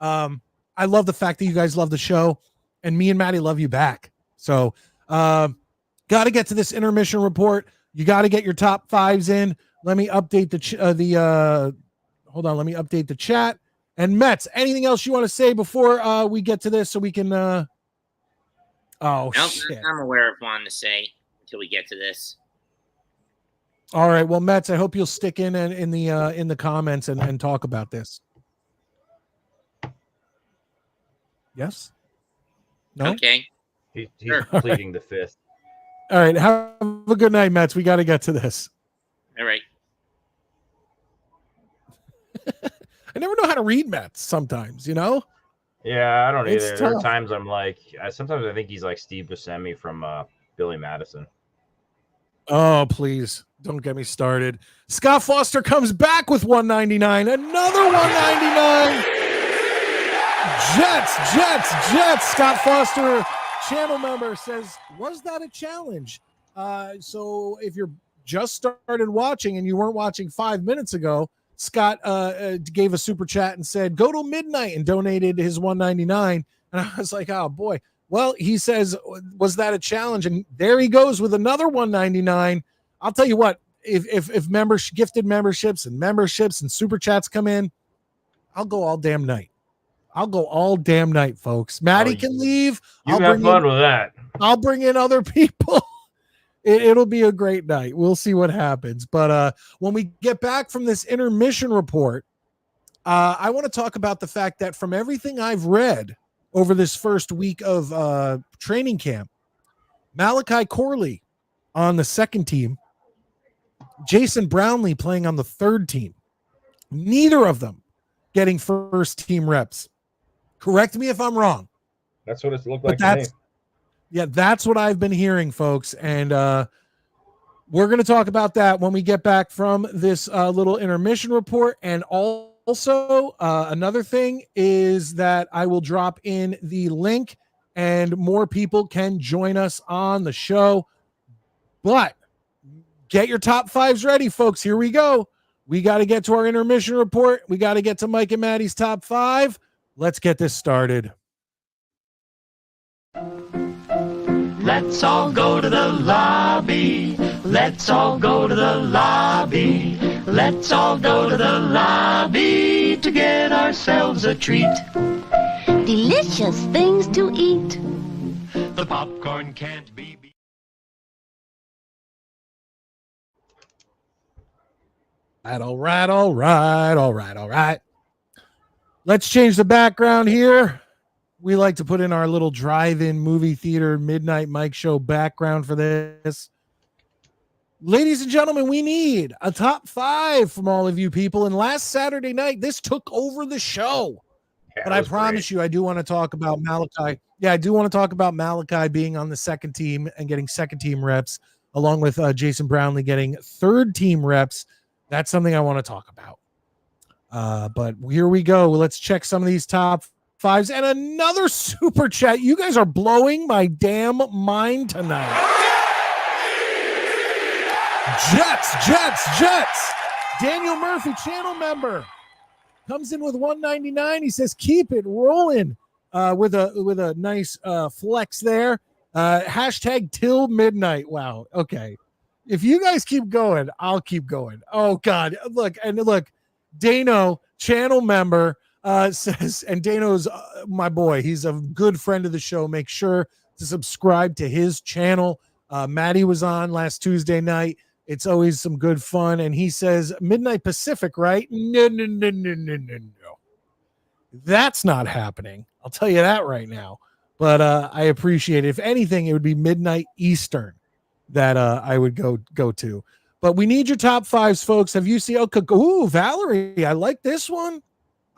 I love the fact that you guys love the show, and me and Maddie love you back. So got to get to this intermission report. You got to get your top fives in. Let me update hold on. Let me update the chat. And Mets, anything else you want to say before we get to this so we can oh Nope, shit. I'm aware of one to say until we get to this. All right. Well, Mets, I hope you'll stick in the comments and talk about this. Yes? No? Okay. He's Sure. pleading the fifth. All right. Have a good night, Mets. We got to get to this. All right. I never know how to read Mets sometimes, you know? Yeah, I don't It's either. There are tough. times I'm like, sometimes I think he's like Steve Buscemi from Billy Madison. Oh, please. Don't get me started. Scott Foster comes back with 199. Another 199. Jets. Scott Foster, channel member, says, was that a challenge? So if you're just started watching and you weren't watching 5 minutes ago, Scott gave a super chat and said, go till midnight, and donated his 199. And I was like, oh boy. Well, he says, was that a challenge? And there he goes with another 199. I'll tell you what, if members, gifted memberships and super chats come in, I'll go all damn night. Folks. Maddie can leave. You have fun with that. I'll bring in other people. It'll be a great night. We'll see what happens. But when we get back from this intermission report, I want to talk about the fact that from everything I've read over this first week of training camp, Malachi Corley on the second team, Jason Brownlee playing on the third team, neither of them getting first team reps. Correct me if I'm wrong. That's what it's looked But like to me. that's what I've been hearing, folks. And we're going to talk about that when we get back from this little intermission report. And also, another thing is that I will drop in the link and more people can join us on the show. But get your top fives ready, folks. Here we go. We got to get to our intermission report. We got to get to Mike and Maddie's top five. Let's get this started. Let's all go to the lobby. Let's all go to the lobby. Let's all go to the lobby to get ourselves a treat. Delicious things to eat. The popcorn can't be beat. All right. Let's change the background here. We like to put in our little drive-in movie theater midnight Mike show background for this. Ladies and gentlemen, we need a top five from all of you people. And last Saturday night, this took over the show. Yeah, But that I was promise you, I do want to talk about Malachi. Yeah, I do want to talk about Malachi being on the second team and getting second team reps, along with Jason Brownlee getting third team reps. That's something I want to talk about. But here we go. Let's check some of these top fives and another super chat. You guys are blowing my damn mind tonight. Jets. Daniel Murphy, channel member, comes in with 199. He says, keep it rolling with a nice flex there. Hashtag till midnight. Wow. Okay. If you guys keep going, I'll keep going. Oh, God. Look, Dano, channel member, says, and Dano's my boy. He's a good friend of the show. Make sure to subscribe to his channel. Maddie was on last Tuesday night. It's always some good fun. And he says, midnight Pacific, right? No. That's not happening. I'll tell you that right now. But I appreciate it. If anything, it would be midnight Eastern that I would go to. But we need your top fives, folks. Have you seen? Oh, Valerie, I like this one.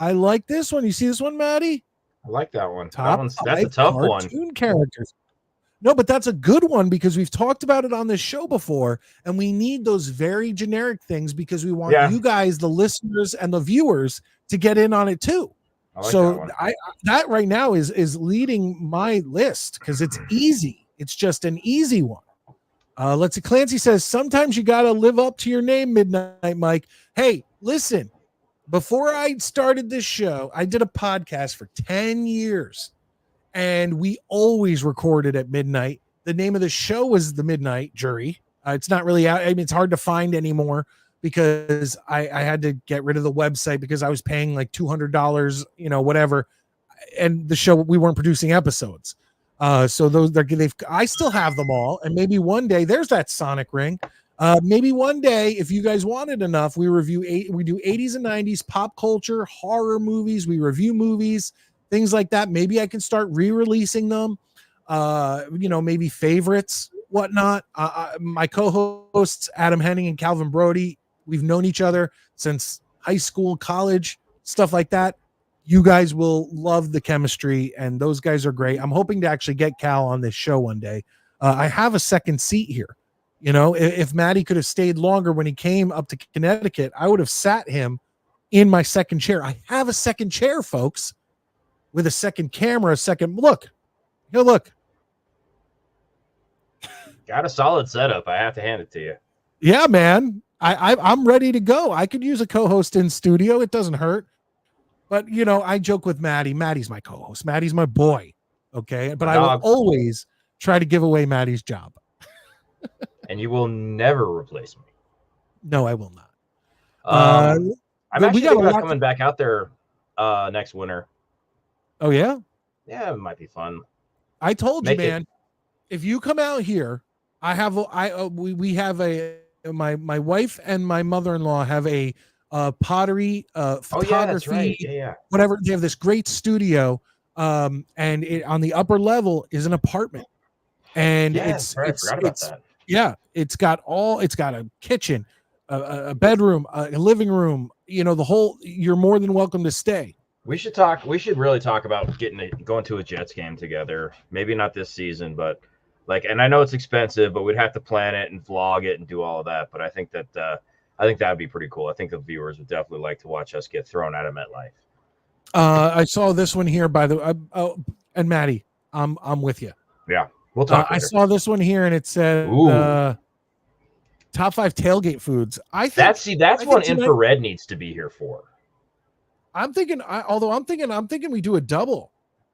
You see this one, Maddie? I like that one. Top That's a tough one. cartoon characters. No, but that's a good one because we've talked about it on this show before, and we need those very generic things because we want you guys, the listeners and the viewers, to get in on it too. I like So that one. that right now is leading my list because it's easy. It's just an easy one. Let's see. Clancy says sometimes you got to live up to your name, Midnight Mike. Hey, listen. Before I started this show, I did a podcast for 10 years, and we always recorded at midnight. The name of the show was The Midnight Jury. It's not really out. I mean, it's hard to find anymore because I had to get rid of the website because I was paying like $200, whatever. And the show, we weren't producing episodes. So I still have them all. And maybe one day, there's that Sonic ring. Maybe one day, if you guys wanted enough, we do 80s and 90s pop culture, horror movies. We review movies. things like that. Maybe I can start re-releasing them. Maybe favorites, whatnot. My co-hosts Adam Henning and Calvin Brody, we've known each other since high school, college, stuff like that. You guys will love the chemistry, and those guys are great. I'm hoping to actually get Cal on this show one day. I have a second seat here. If Maddie could have stayed longer when he came up to Connecticut, I would have sat him in my second chair. I have a second chair, folks, with a second camera, a second look. Here, look. Got a solid setup. I have to hand it to you. Yeah, man. I'm ready to go. I could use a co-host in studio. It doesn't hurt. But I joke with Maddie. Maddie's my co-host. Maddie's my boy. Okay. But I will always try to give away Maddie's job. And you will never replace me. No, I will not. I'm actually got thinking a about lot coming back out there next winter. Oh, yeah? Yeah, it might be fun. I told Make you, it- man, if you come out here, we have my wife and my mother-in-law have a pottery photography, Oh, yeah, that's right. Yeah. whatever. They have this great studio, and it, on the upper level is an apartment, and Yeah, it's that's right. I forgot about that. yeah, it's got a kitchen, a bedroom, a living room. The whole. You're more than welcome to stay. We should really talk about going to a Jets game together. Maybe not this season, but and I know it's expensive, but we'd have to plan it and vlog it and do all of that. But I think that'd be pretty cool. I think the viewers would definitely like to watch us get thrown out of MetLife. I saw this one here by the and Maddie, I'm with you. Yeah, we'll talk. I saw this one here and it said top 5 tailgate foods. I think that's I what think Infrared needs to be here for. I'm thinking we do a double.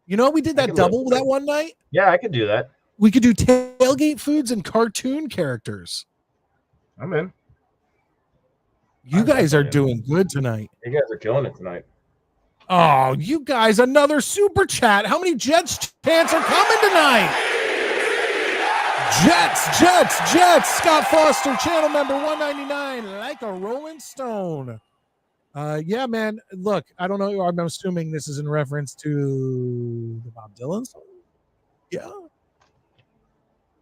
We did that double that one night. Yeah, I could do that. We could do tailgate foods and cartoon characters. I'm in. You guys are doing good tonight. You guys are killing it tonight. Oh, you guys, another super chat. How many Jets chants are coming tonight? Jets. Scott Foster, channel member 199, like a Rolling Stone. Yeah, man. Look, I don't know. I'm assuming this is in reference to the Bob Dylan song. Yeah.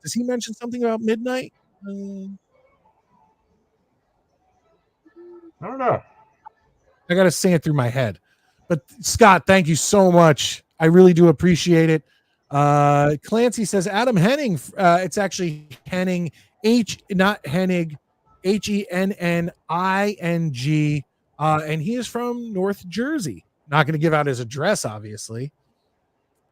Does he mention something about midnight? I don't know. I got to sing it through my head. But Scott, thank you so much. I really do appreciate it. Clancy says Adam Henning. It's actually Henning, not Hennig, Henning. And he is from North Jersey. Not going to give out his address, obviously.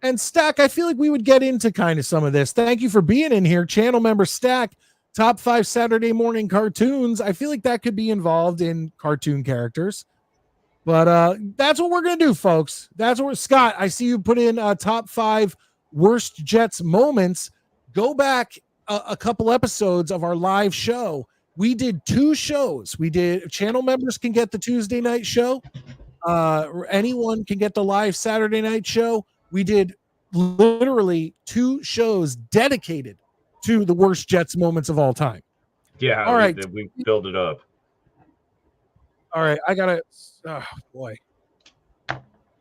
And Stack, I feel like we would get into kind of some of this. Thank you for being in here. Channel member Stack, top 5 Saturday morning cartoons. I feel like that could be involved in cartoon characters. But that's what we're going to do, folks. That's what Scott, I see you put in top 5 worst Jets moments. Go back a couple episodes of our live show. We did 2 shows. We did channel members can get the Tuesday night show. Anyone can get the live Saturday night show. We did literally 2 shows dedicated to the worst Jets moments of all time. Yeah. All right. We build it up. All right. I gotta. Oh boy.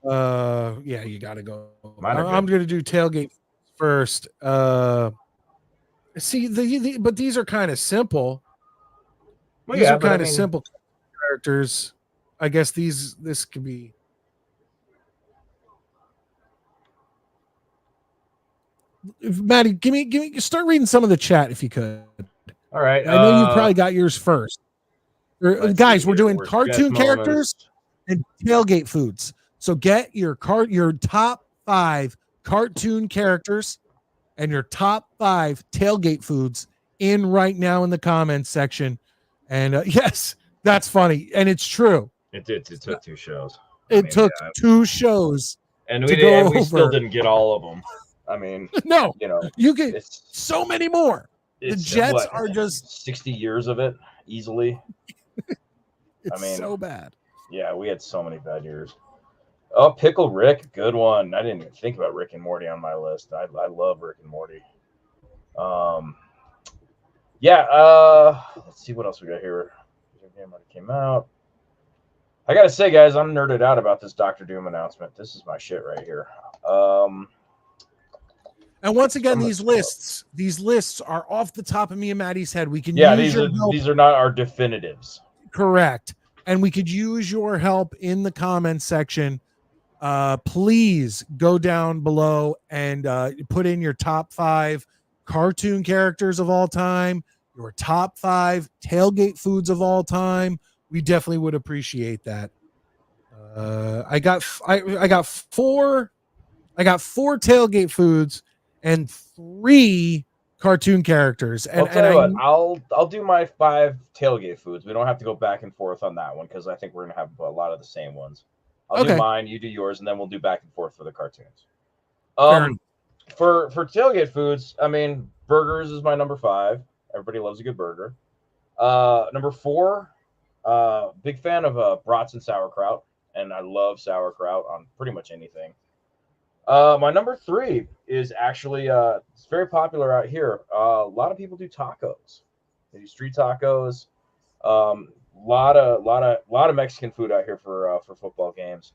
Yeah, you gotta go. I'm gonna do tailgate first. See but these are kind of simple. Well, These are kind of simple characters. I guess this could be. Maddie, give me start reading some of the chat if you could. All right. I know you probably got yours first. Guys, we're doing Worst cartoon Jets characters and tailgate foods. So get your top 5 cartoon characters and your top 5 tailgate foods in right now in the comments section. And yes, that's funny, and it's true. It took 2 shows. It took 2 shows, and we still didn't get all of them. I mean, no, you get it's so many more. The Jets are just 60 years of it easily. It's so bad. Yeah, we had so many bad years. Oh, Pickle Rick, good one. I didn't even think about Rick and Morty on my list. I love Rick and Morty. Let's see what else we got here. Game already came out. I gotta say, guys, I'm nerded out about this Doctor Doom announcement. This is my shit right here. And once again, I'm these lists are off the top of me and Maddie's head. We can Yeah, use your help. these are not our definitives. Correct. And we could use your help in the comments section. Please go down below and put in your top 5 cartoon characters of all time, your top 5 tailgate foods of all time. We definitely would appreciate that. I got 4 tailgate foods and 3 cartoon characters. And, I'll tell you what, I'll do my 5 tailgate foods. We don't have to go back and forth on that one because I think we're gonna have a lot of the same ones. I'll do mine, you do yours, and then we'll do back and forth for the cartoons. For tailgate foods, I mean, burgers is my number 5. Everybody loves a good burger. Number 4, big fan of brats and sauerkraut, and I love sauerkraut on pretty much anything. My number 3 is actually it's very popular out here. A lot of people do tacos. They do street tacos. Lot of Mexican food out here for football games.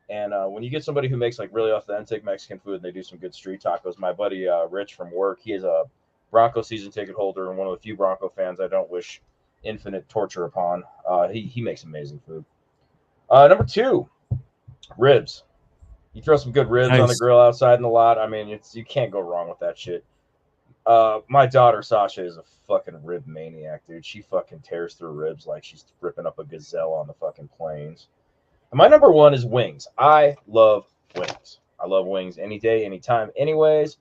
And when you get somebody who makes like really authentic Mexican food and they do some good street tacos, my buddy Rich from work, he is a Bronco season ticket holder and one of the few Bronco fans I don't wish infinite torture upon. He makes amazing food. Number 2, ribs. You throw some good ribs on the grill outside in the lot. I mean, you can't go wrong with that shit. My daughter Sasha is a fucking rib maniac, dude. She fucking tears through ribs like she's ripping up a gazelle on the fucking plains. And my number 1 is wings. I love wings. I love wings any day, anytime, anyways.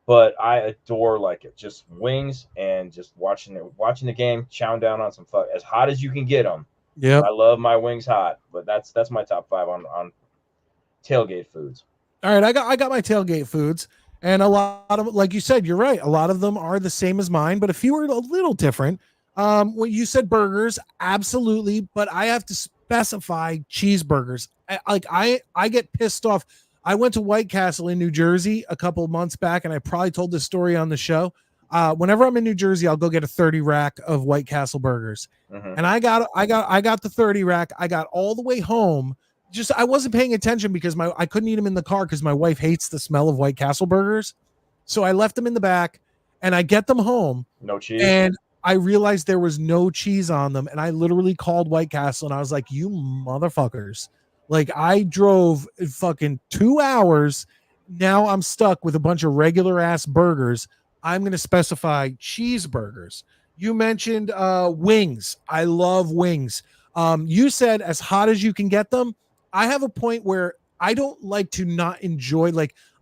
But I adore just wings and just watching the game, chowing down on some as hot as you can get them. Yeah, I love my wings hot, but that's my top 5 on tailgate foods. All right, I got my tailgate foods, and a lot of, like you said, you're right. A lot of them are the same as mine, but a few are a little different. When you said burgers, absolutely, but I have to specify cheeseburgers. I get pissed off. I went to White Castle in New Jersey a couple of months back, and I probably told this story on the show. Whenever I'm in New Jersey, I'll go get a 30 rack of White Castle burgers, and I got the 30 rack. I got all the way home. I wasn't paying attention because I couldn't eat them in the car because my wife hates the smell of White Castle burgers. So I left them in the back, and I get them home. No cheese. And I realized there was no cheese on them, and I literally called White Castle, and I was like, "You motherfuckers!" Like, I drove fucking 2 hours. Now I'm stuck with a bunch of regular ass burgers. I'm going to specify cheeseburgers. You mentioned wings. I love wings. You said as hot as you can get them. I have a point where I don't like to not enjoy,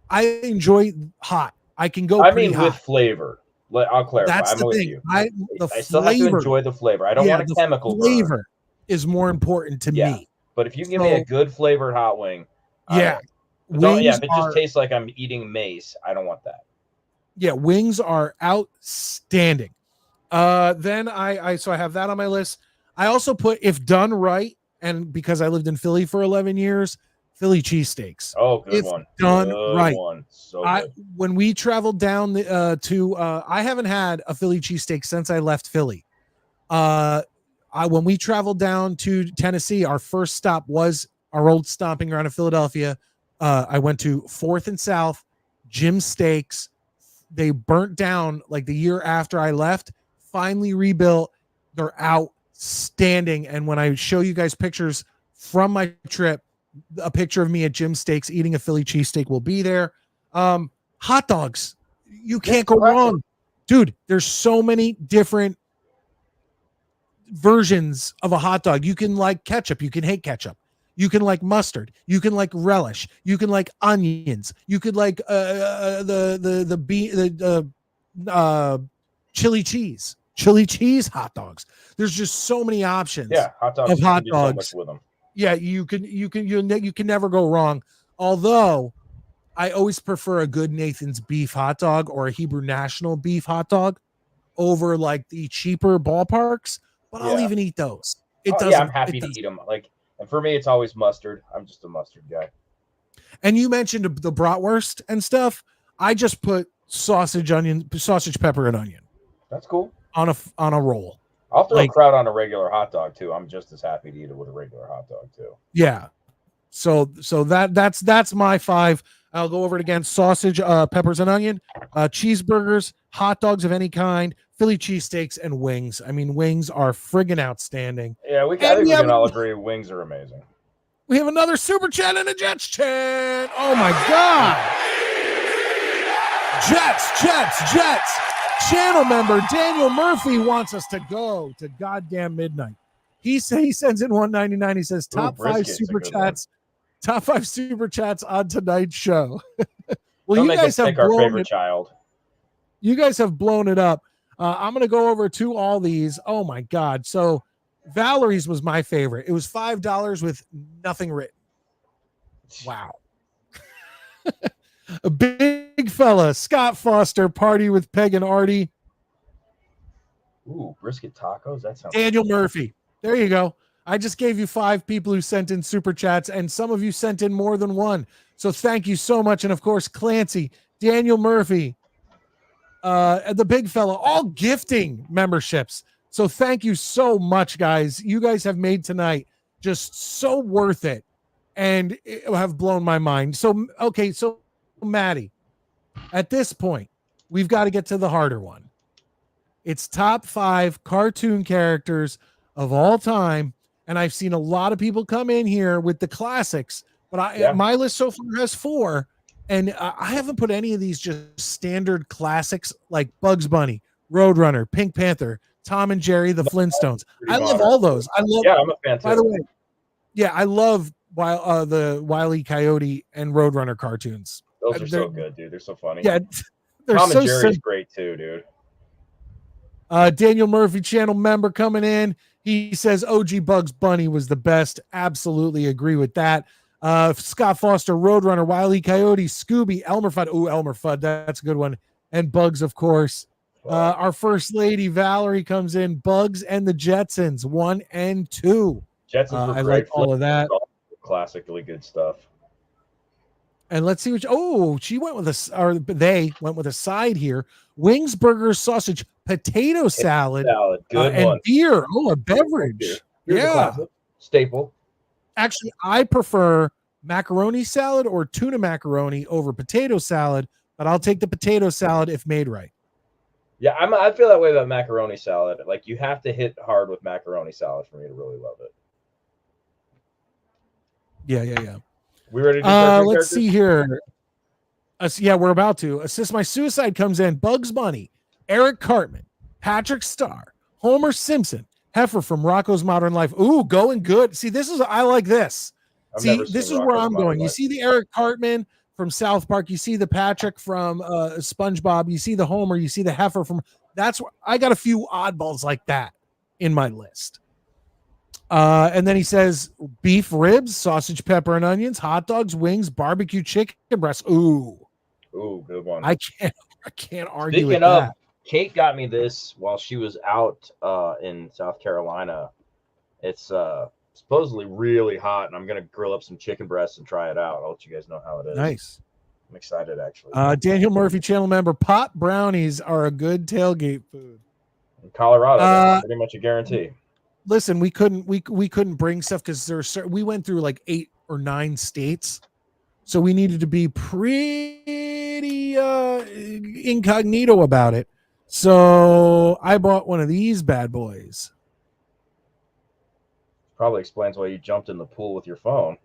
I enjoy hot. I can go pretty hot. With flavor. I'll clarify. That's I'm the with thing. you. I still have to enjoy the flavor. I don't want a chemical flavor burn. Is more important to me. But if you give me a good flavored hot wing, if it just tastes like I'm eating mace, I don't want that. Yeah, wings are outstanding. Then I have that on my list. I also put, if done right, and because I lived in Philly for 11 years, Philly cheesesteaks. Oh, good if one. Done good right. One. So good. When we traveled down I haven't had a Philly cheesesteak since I left Philly. When we traveled down to Tennessee, our first stop was our old stomping ground of Philadelphia. I went to 4th and South, Jim's Steaks. They burnt down like the year after I left, finally rebuilt. They're outstanding. And when I show you guys pictures from my trip, a picture of me at Jim's Steaks eating a Philly cheesesteak will be there. Hot dogs. You can't go wrong. Dude, there's so many different versions of a hot dog. You can like ketchup. You can hate ketchup. You can like mustard. You can like relish. You can like onions. You could like chili cheese hot dogs. There's just so many options. Yeah, hot dogs. Of hot dogs. So much with them. Yeah, you can never go wrong. Although I always prefer a good Nathan's beef hot dog or a Hebrew National beef hot dog over like the cheaper ballparks, but I'll even eat those. I'm happy to eat them. And for me, it's always mustard. I'm just a mustard guy. And you mentioned the bratwurst and stuff. I just put sausage, pepper, and onion. That's cool. On a roll. I'll throw Like- a crowd on a regular hot dog too. I'm just as happy to eat it with a regular hot dog too. Yeah. So that's my 5. I'll go over it again. Sausage, peppers and onion, cheeseburgers, hot dogs of any kind, Philly cheesesteaks, and wings. I mean, wings are friggin' outstanding. Yeah, I And think we we have can all a- agree wings are amazing. We have another super chat and a Jets chat. Oh my God. Jets. Channel member Daniel Murphy wants us to go to goddamn midnight. He sends in 199. He says top 5 brisket's a super good one. chats. Top 5 super chats on tonight's show. Well, Don't you make guys us have pick our blown favorite it. child. You guys have blown it up. I'm going to go over to all these. Oh my God. So Valerie's was my favorite. It was $5 with nothing written. Wow. A big fella, Scott Foster, party with Peg and Artie. Ooh, brisket tacos. That sounds. Daniel Murphy. There you go. I just gave you 5 people who sent in super chats, and some of you sent in more than one. So thank you so much. And of course, Clancy, Daniel Murphy, the big fella, all gifting memberships. So thank you so much, guys. You guys have made tonight just so worth it and it have blown my mind. So, okay. So Maddie, at this point, we've got to get to the harder one. It's top 5 cartoon characters of all time. And I've seen a lot of people come in here with the classics, but my list so far has 4. And I haven't put any of these just standard classics like Bugs Bunny, Roadrunner, Pink Panther, Tom and Jerry, the Flintstones. I love all those. I love. Yeah, I'm a fan too. By the way, yeah, I love the Wile E. Coyote and Roadrunner cartoons. Those are so they're- good, dude. They're so funny. Yeah, they're Tom so and Jerry's simple. great too, dude. Daniel Murphy, channel member, coming in. He says OG Bugs Bunny was the best. Absolutely agree with that. Scott Foster, Roadrunner, Wile E. Coyote, Scooby, Elmer Fudd. Ooh, Elmer Fudd, that's a good one. And Bugs, of course. Our first lady, Valerie, comes in. Bugs and the Jetsons, 1 and 2. Jetsons were I great. like all of that. Classically good stuff. And let's see which. Oh, she went with they went with a side here: wings, burgers, sausage, potato salad, Good and one. beer. Oh, a beverage. Beer's a Yeah. classic. Staple. Actually, I prefer macaroni salad or tuna macaroni over potato salad, but I'll take the potato salad if made right. Yeah, I feel that way about macaroni salad. Like you have to hit hard with macaroni salad for me to really love it. Yeah. We ready to do cartoon Let's characters? see here. Yeah, we're about to. Assist My Suicide comes in. Bugs Bunny, Eric Cartman, Patrick Starr, Homer Simpson, Heifer from Rocco's Modern Life. Ooh, going good. See, I like this. I've See, never this seen is where Rocko's I'm Modern going. You Life. see the Eric Cartman from South Park. You see the Patrick from SpongeBob. You see the Homer. You see the Heifer from. That's where I got a few oddballs like that in my list. And then he says beef ribs, sausage, pepper, and onions, hot dogs, wings, barbecue chicken breasts. Ooh, good one. I can't argue with Speaking of, that. Kate got me this while she was out in South Carolina. It's supposedly really hot, and I'm gonna grill up some chicken breasts and try it out. I'll let you guys know how it is. Nice. I'm excited actually. Daniel Murphy, channel member. Pot brownies are a good tailgate food. In Colorado, pretty much a guarantee. Listen, we couldn't bring stuff because we went through like 8 or 9 states, so we needed to be pretty incognito about it. So I bought one of these bad boys. Probably explains why you jumped in the pool with your phone.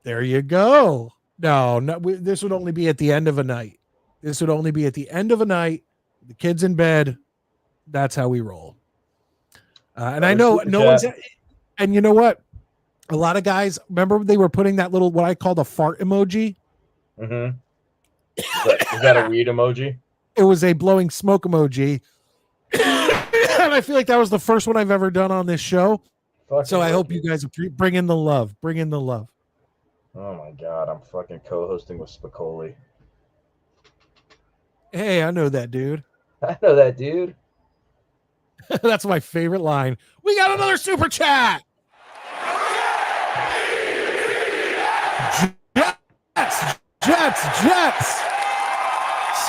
There you go. No, this would only be at the end of a night. This would only be at the end of a night. The kids in bed. That's how we roll. And I know no one's. And you know what? A lot of guys remember they were putting that little what I call the fart emoji. Mm-hmm. Is that a weed emoji? It was a blowing smoke emoji. And I feel like that was the first one I've ever done on this show. So I hope you guys bring in the love. Bring in the love. Oh my God, I'm fucking co-hosting with Spicoli. Hey, I know that dude. I know that dude. That's my favorite line. We got another super chat. Jets.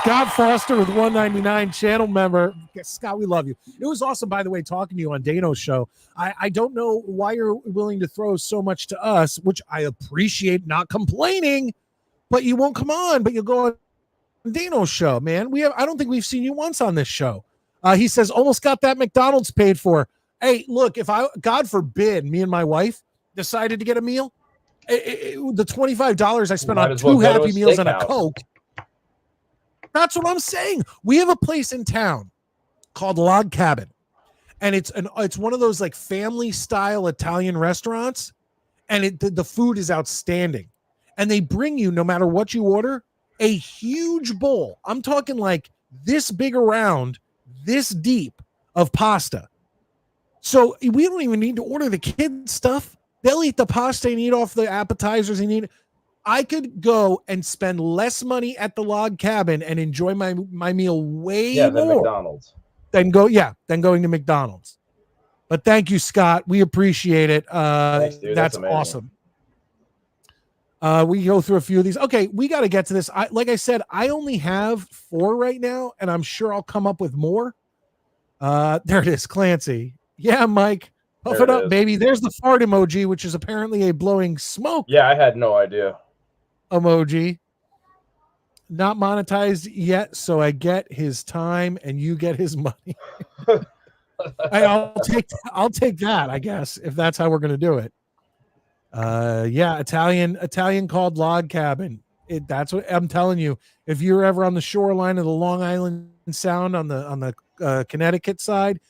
Scott Foster with 199 channel member. Scott, we love you. It was awesome, by the way, talking to you on Dano's show. I don't know why you're willing to throw so much to us, which I appreciate, not complaining, but you won't come on, but you'll go on Dano's show, man. I don't think we've seen you once on this show. He says, almost got that McDonald's paid for. Hey, look, if God forbid, me and my wife decided to get a meal, the $25 I spent on two Happy Meals and a Coke. That's what I'm saying. We have a place in town called Log Cabin, and it's one of those like family style Italian restaurants, and the food is outstanding. And they bring you, no matter what you order, a huge bowl. I'm talking like this big around, this deep of pasta. So we don't even need to order the kids stuff. They'll eat the pasta and eat off the appetizers and eat. I could go and spend less money at the Log Cabin and enjoy my meal way than more McDonald's. than going to McDonald's. But thank you, Scott. We appreciate it. Thanks, dude. That's awesome. We go through a few of these. Okay, we got to get to this. Like I said, I only have 4 right now, and I'm sure I'll come up with more. There it is, Clancy. Yeah, Mike. Puff it up, baby. There's the fart emoji, which is apparently a blowing smoke. Yeah, I had no idea. Emoji. Not monetized yet, so I get his time and you get his money. I'll take that, I guess, if that's how we're gonna do it. Yeah, Italian called Log Cabin. That's what I'm telling you. If you're ever on the shoreline of the Long Island Sound on the Connecticut side,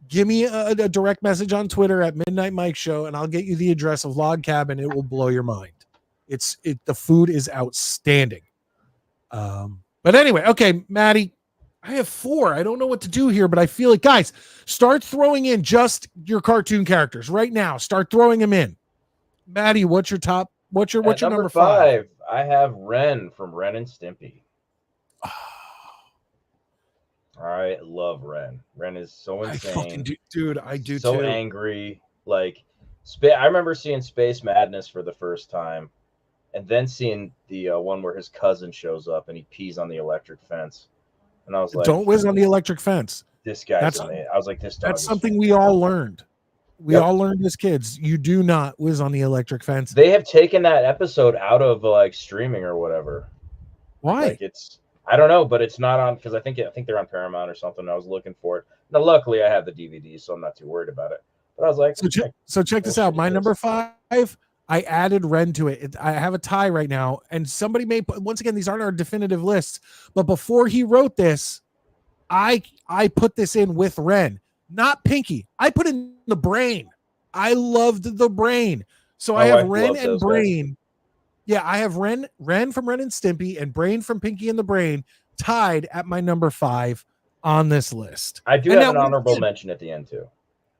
give me a direct message on Twitter at Midnight Mike Show, and I'll get you the address of Log Cabin. It will blow your mind. The food is outstanding. But anyway, okay, Maddie, I have 4. I don't know what to do here, but I feel like, guys, start throwing in just your cartoon characters right now. Start throwing them in. Maddie, what's your number 5? I have Ren from Ren and Stimpy. I love Ren. Ren is so insane. Dude, I do so too. Angry. Like, I remember seeing Space Madness for the first time, and then seeing the one where his cousin shows up and he pees on the electric fence, and I was like, "Don't whiz on the electric fence." This guy's amazing. I was like, "This." That's something we all learned. We all learned as kids. You do not whiz on the electric fence. They have taken that episode out of like streaming or whatever. Why? Like, I don't know, but it's not on, because I think they're on Paramount or something. I was looking for it. Now, luckily, I have the DVD, so I'm not too worried about it. But I was like, so check this out. My number 5, I added Ren to it. I have a tie right now, and somebody may put, once again, these aren't our definitive lists, but before he wrote this, I put this in with Ren, not Pinky. I put in the Brain. I loved the Brain, so I have Ren and Brain. Guys. Yeah, I have Ren from Ren and Stimpy and Brain from Pinky and the Brain tied at my number 5 on this list. I do have an honorable mention at the end too.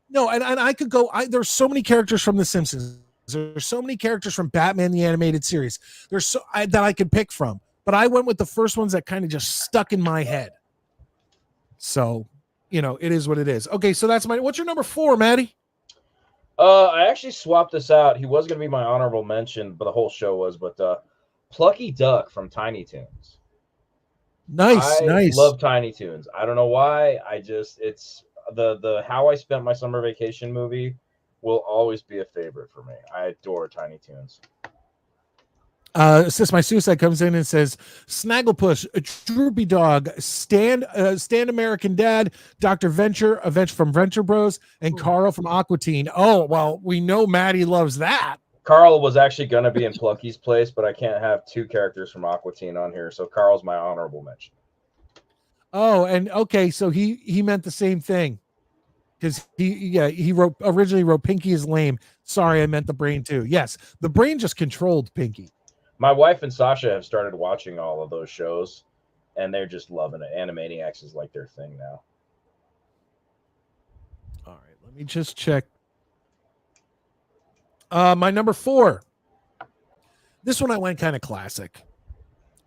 No, and I could go. There's so many characters from The Simpsons. There's so many characters from Batman the Animated Series. There's that I could pick from, but I went with the first ones that kind of just stuck in my head. So, it is what it is. Okay, so that's what's your number 4, Maddie? I actually swapped this out. He was going to be my honorable mention, but the whole show was. But Plucky Duck from Tiny Toons. Nice. I love Tiny Toons. I don't know why. It's the How I Spent My Summer Vacation movie will always be a favorite for me. I adore Tiny Toons. Sis My Suicide comes in and says, Snagglepuss, Droopy Dog, Stand American Dad, Dr. Venture, from Venture Bros, and Carl from Aqua Teen. Oh, well, we know Maddie loves that. Carl was actually going to be in Plucky's place, but I can't have 2 characters from Aqua Teen on here, so Carl's my honorable mention. Oh, and okay, so he meant the same thing. Because he originally wrote Pinky is lame. Sorry, I meant the Brain too. Yes, the Brain just controlled Pinky. My wife and Sasha have started watching all of those shows, and they're just loving it. Animaniacs is like their thing now. All right, let me just check. My number 4. This one I went kind of classic.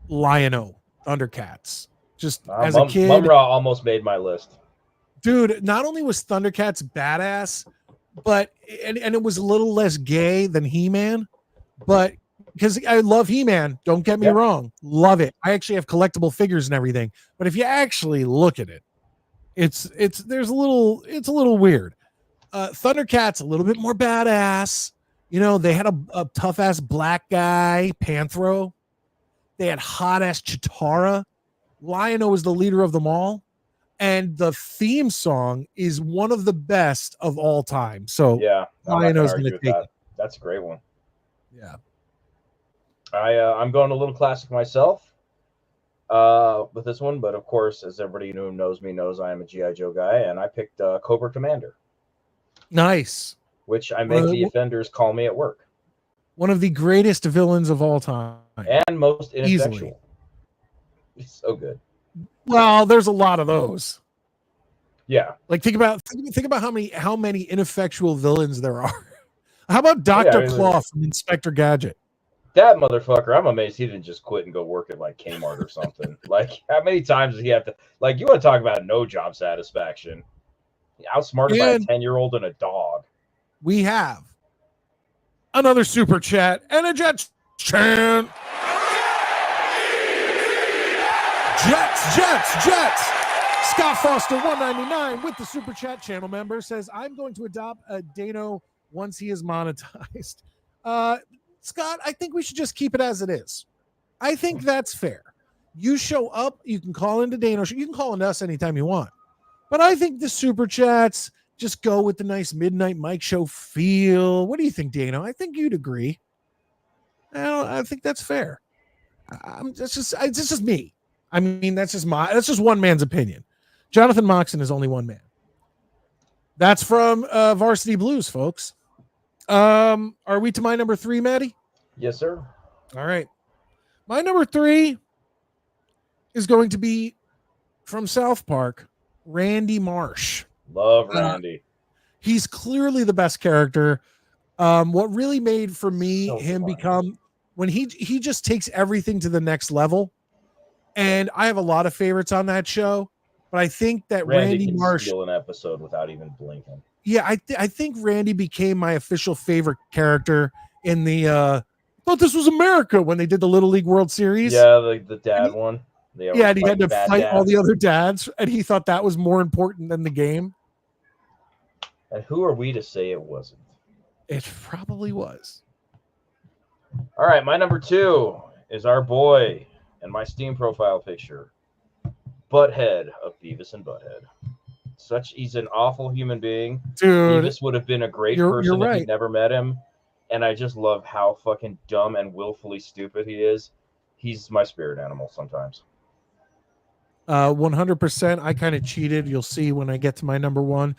Lion-O, Thundercats. Just as a kid. Mum-Ra almost made my list. Dude, not only was Thundercats badass, but and it was a little less gay than He-Man, but because I love He-Man. Don't get me Yep. wrong, love it. I actually have collectible figures and everything. But if you actually look at it, it's a little weird. Thundercats a little bit more badass. You know, they had a tough ass black guy, Panthro. They had hot ass Chitara. Lion-O was the leader of them all. And the theme song is one of the best of all time. So Yeah, I'm not gonna Lion-O's argue gonna with take that. it. That's a great one. Yeah. I'm going a little classic myself with this one, but of course, as everybody who knows me knows, I am a GI Joe guy, and I picked Cobra Commander, Nice. which I make the Well, offenders call me at work, one of the greatest villains of all time. and most Easily. ineffectual. It's so good. Well, there's a lot of those. Yeah, Like think about how many ineffectual villains there are. How about Dr. I mean, Claw from Inspector Gadget? that motherfucker. I'm amazed he didn't just quit and go work at like Kmart or something. Like, how many times does he have to? Like, you want to talk about no job satisfaction? Outsmarted by a And- 10-year-old and a dog. We have another super chat and a Jets chant. Jets. Scott Foster 199 with the super chat channel member says, I'm going to adopt a Dano once he is monetized. Scott, I think we should just keep it as it is. I think that's fair. You show up, you can call into Dano. You can call into us anytime you want. But I think the super chats just go with the nice midnight Mike show feel. What do you think, Dano? I think you'd agree. I think that's fair. It's just me. I mean, that's just one man's opinion. Jonathan Moxon is only one man. That's from Varsity Blues, folks. Are we to my number 3, Maddie? Yes, sir. All right. My number 3 is going to be from South Park, Randy Marsh. Love Randy. He's clearly the best character. What really made for me So him funny. become when he just takes everything to the next level. And I have a lot of favorites on that show, but I think that Randy can Marsh, steal an episode without even blinking. yeah, I think Randy became my official favorite character in the thought this was America when they did the Little League World Series. Yeah, the dad one. They always Yeah, and he had to bad fight all dads. the other dads, and he thought that was more important than the game. And who are we to say it wasn't? It probably was. All right, my number 2 is our boy and my Steam profile picture, Butthead of Beavis and Butthead. He's an awful human being. Dude, Beavis would have been a great you're person if right. he'd never met him. And I just love how fucking dumb and willfully stupid he is. He's my spirit animal sometimes. 100%. I kind of cheated. You'll see when I get to my number 1.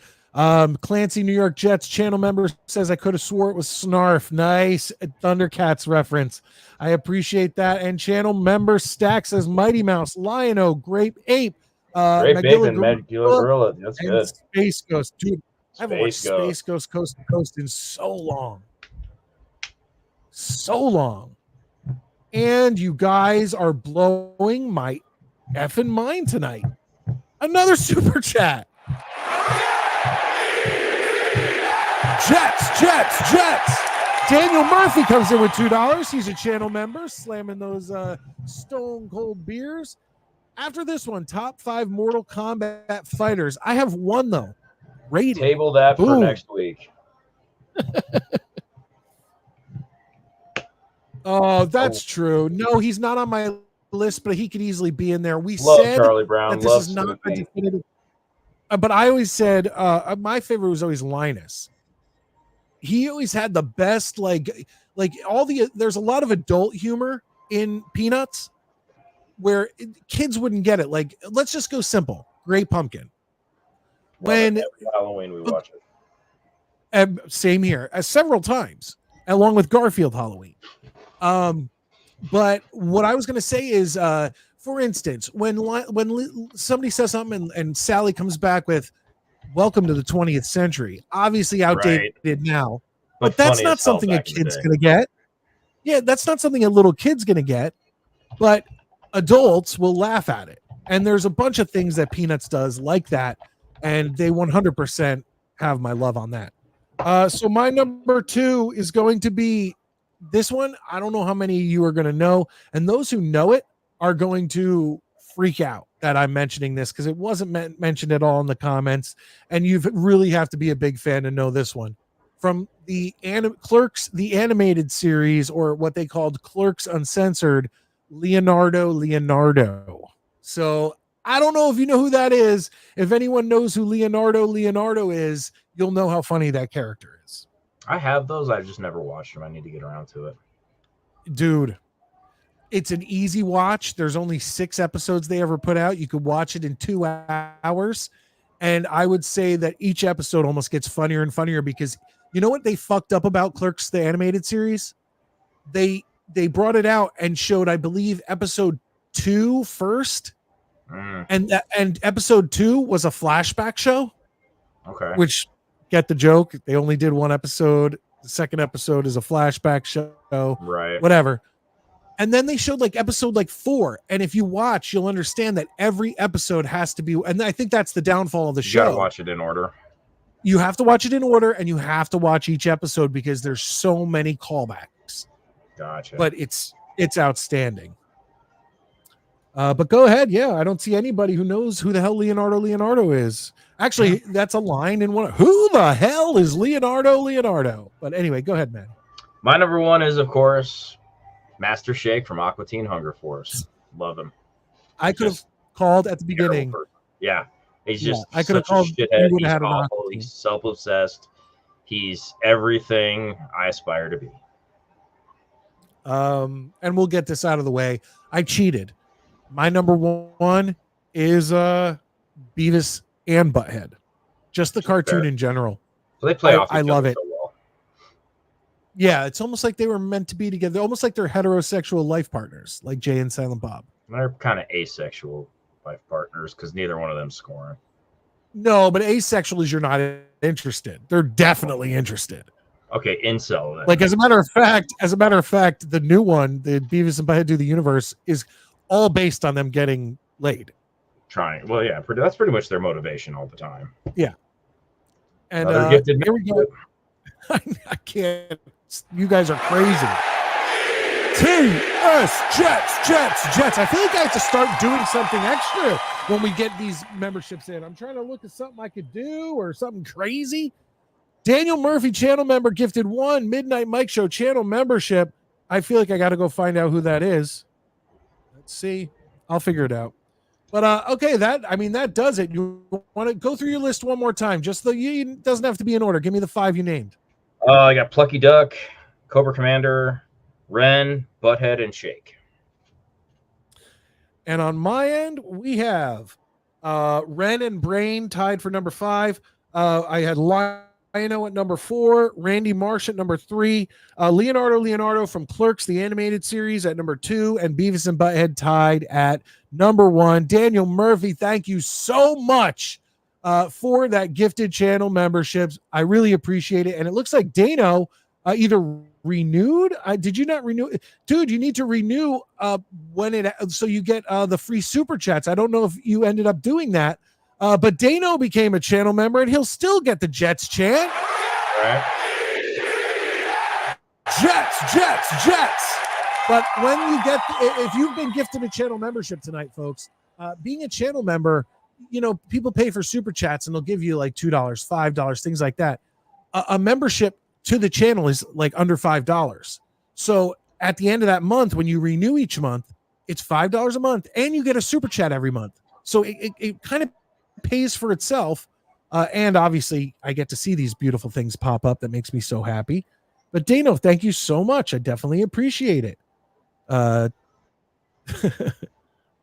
Clancy, New York Jets channel member says I could have swore it was Snarf. Nice Thundercats reference. I appreciate that. And channel member Stack says Mighty Mouse, Lion-O, Grape Ape, Great Magilla bacon, Magilla Gorilla. That's and good. Space Ghost. Dude, I haven't watched Space Ghost. Space Ghost Coast to Coast in so long. So long. And you guys are blowing my effing mind tonight. Another super chat. Jets. Daniel Murphy comes in with $2. He's a channel member, slamming those stone cold beers. After this one, top 5 Mortal Kombat fighters. I have one though. Rated. Table that for Boom. next week. Oh, that's true. No, he's not on my list, but he could easily be in there. We Love said Charlie Brown. that this Love is not a Snoopy. definitive. But I always said my favorite was always Linus. He always had the best, like all the. There's a lot of adult humor in Peanuts, where kids wouldn't get it. Like, let's just go simple. Great Pumpkin. When Every Halloween we watch it. same here, several times, along with Garfield Halloween. But what I was going to say is, for instance, when somebody says something and Sally comes back with "Welcome to the 20th century," obviously outdated now, but that's funny not as hell something a back in the kid's day. going to get. Yeah, that's not something a little kid's going to get, but adults will laugh at it. And there's a bunch of things that Peanuts does like that, and they 100% have my love on that. So my number 2 is going to be this one, I don't know how many of you are going to know, and those who know it are going to freak out that I'm mentioning this because it wasn't mentioned at all in the comments, and you really have to be a big fan to know this one. From the Clerks, the animated series, or what they called Clerks Uncensored, Leonardo. So I don't know if you know who that is. If anyone knows who Leonardo is, you'll know how funny that character is. I have those. I've just never watched them. I need to get around to it. Dude, it's an easy watch. There's only 6 episodes they ever put out. You could watch it in 2 hours. And I would say that each episode almost gets funnier and funnier because you know what they fucked up about Clerks, the animated series? They brought it out and showed, I believe, episode 2 first. And episode 2 was a flashback show. Okay. Which, get the joke, they only did 1 episode. The second episode is a flashback show. Right. Whatever. And then they showed like episode like 4. And if you watch, you'll understand that every episode has to be, and I think that's the downfall of the show. You gotta watch it in order. You have to watch it in order, and you have to watch each episode because there's so many callbacks. Gotcha. But it's outstanding. But go ahead. Yeah, I don't see anybody who knows who the hell Leonardo is. Actually, that's a line in one. Who the hell is Leonardo? But anyway, go ahead, man. My number 1 is, of course, Master Shake from Aqua Teen Hunger Force. Love him. I could have called at the beginning. Yeah. He's just I could have such a called. shithead. He's Had awful. He's self-obsessed. He's everything I aspire to be. And we'll get this out of the way. I cheated. My number 1 is Beavis and Butthead. Just the cartoon in general. So they play off. I love it. So well. Yeah, it's almost like they were meant to be together. Almost like they're heterosexual life partners, like Jay and Silent Bob. They're kind of asexual life partners because neither one of them scoring. No, but asexual is you're not interested. They're definitely interested. Okay, incel. Then. Like as a matter of fact, the new one, the Beavis and Butthead Do the Universe, is all based on them getting laid. Trying. Well, yeah, that's pretty much their motivation all the time. Yeah. And here we go. I can't. You guys are crazy. TS Jets. I feel like I have to start doing something extra when we get these memberships in. I'm trying to look at something I could do or something crazy. Daniel Murphy, channel member, gifted 1 Midnight Mike Show channel membership. I feel like I got to go find out who that is. Let's see. I'll figure it out. But okay, that does it. You want to go through your list one more time? Just it doesn't have to be in order. Give me the 5 you named. I got Plucky Duck, Cobra Commander, Ren, Butthead, and Shake. And on my end, we have Ren and Brain tied for number 5. I had Lino at number 4, Randy Marsh at number 3, Leonardo from Clerks, the animated series, at number 2, and Beavis and Butthead tied at number 1. Daniel Murphy, thank you so much for that gifted channel memberships. I really appreciate it. And it looks like Dano either renewed. Did you not renew? Dude, you need to renew so you get the free super chats. I don't know if you ended up doing that. But Dano became a channel member and he'll still get the Jets chant. All right. Jets. But when you if you've been gifted a channel membership tonight, folks, being a channel member, people pay for super chats and they'll give you like $2, $5, things like that. A membership to the channel is like under $5. So at the end of that month, when you renew each month, it's $5 a month and you get a super chat every month. So it kind of pays for itself. And obviously I get to see these beautiful things pop up. That makes me so happy. But Dano, thank you so much. I definitely appreciate it.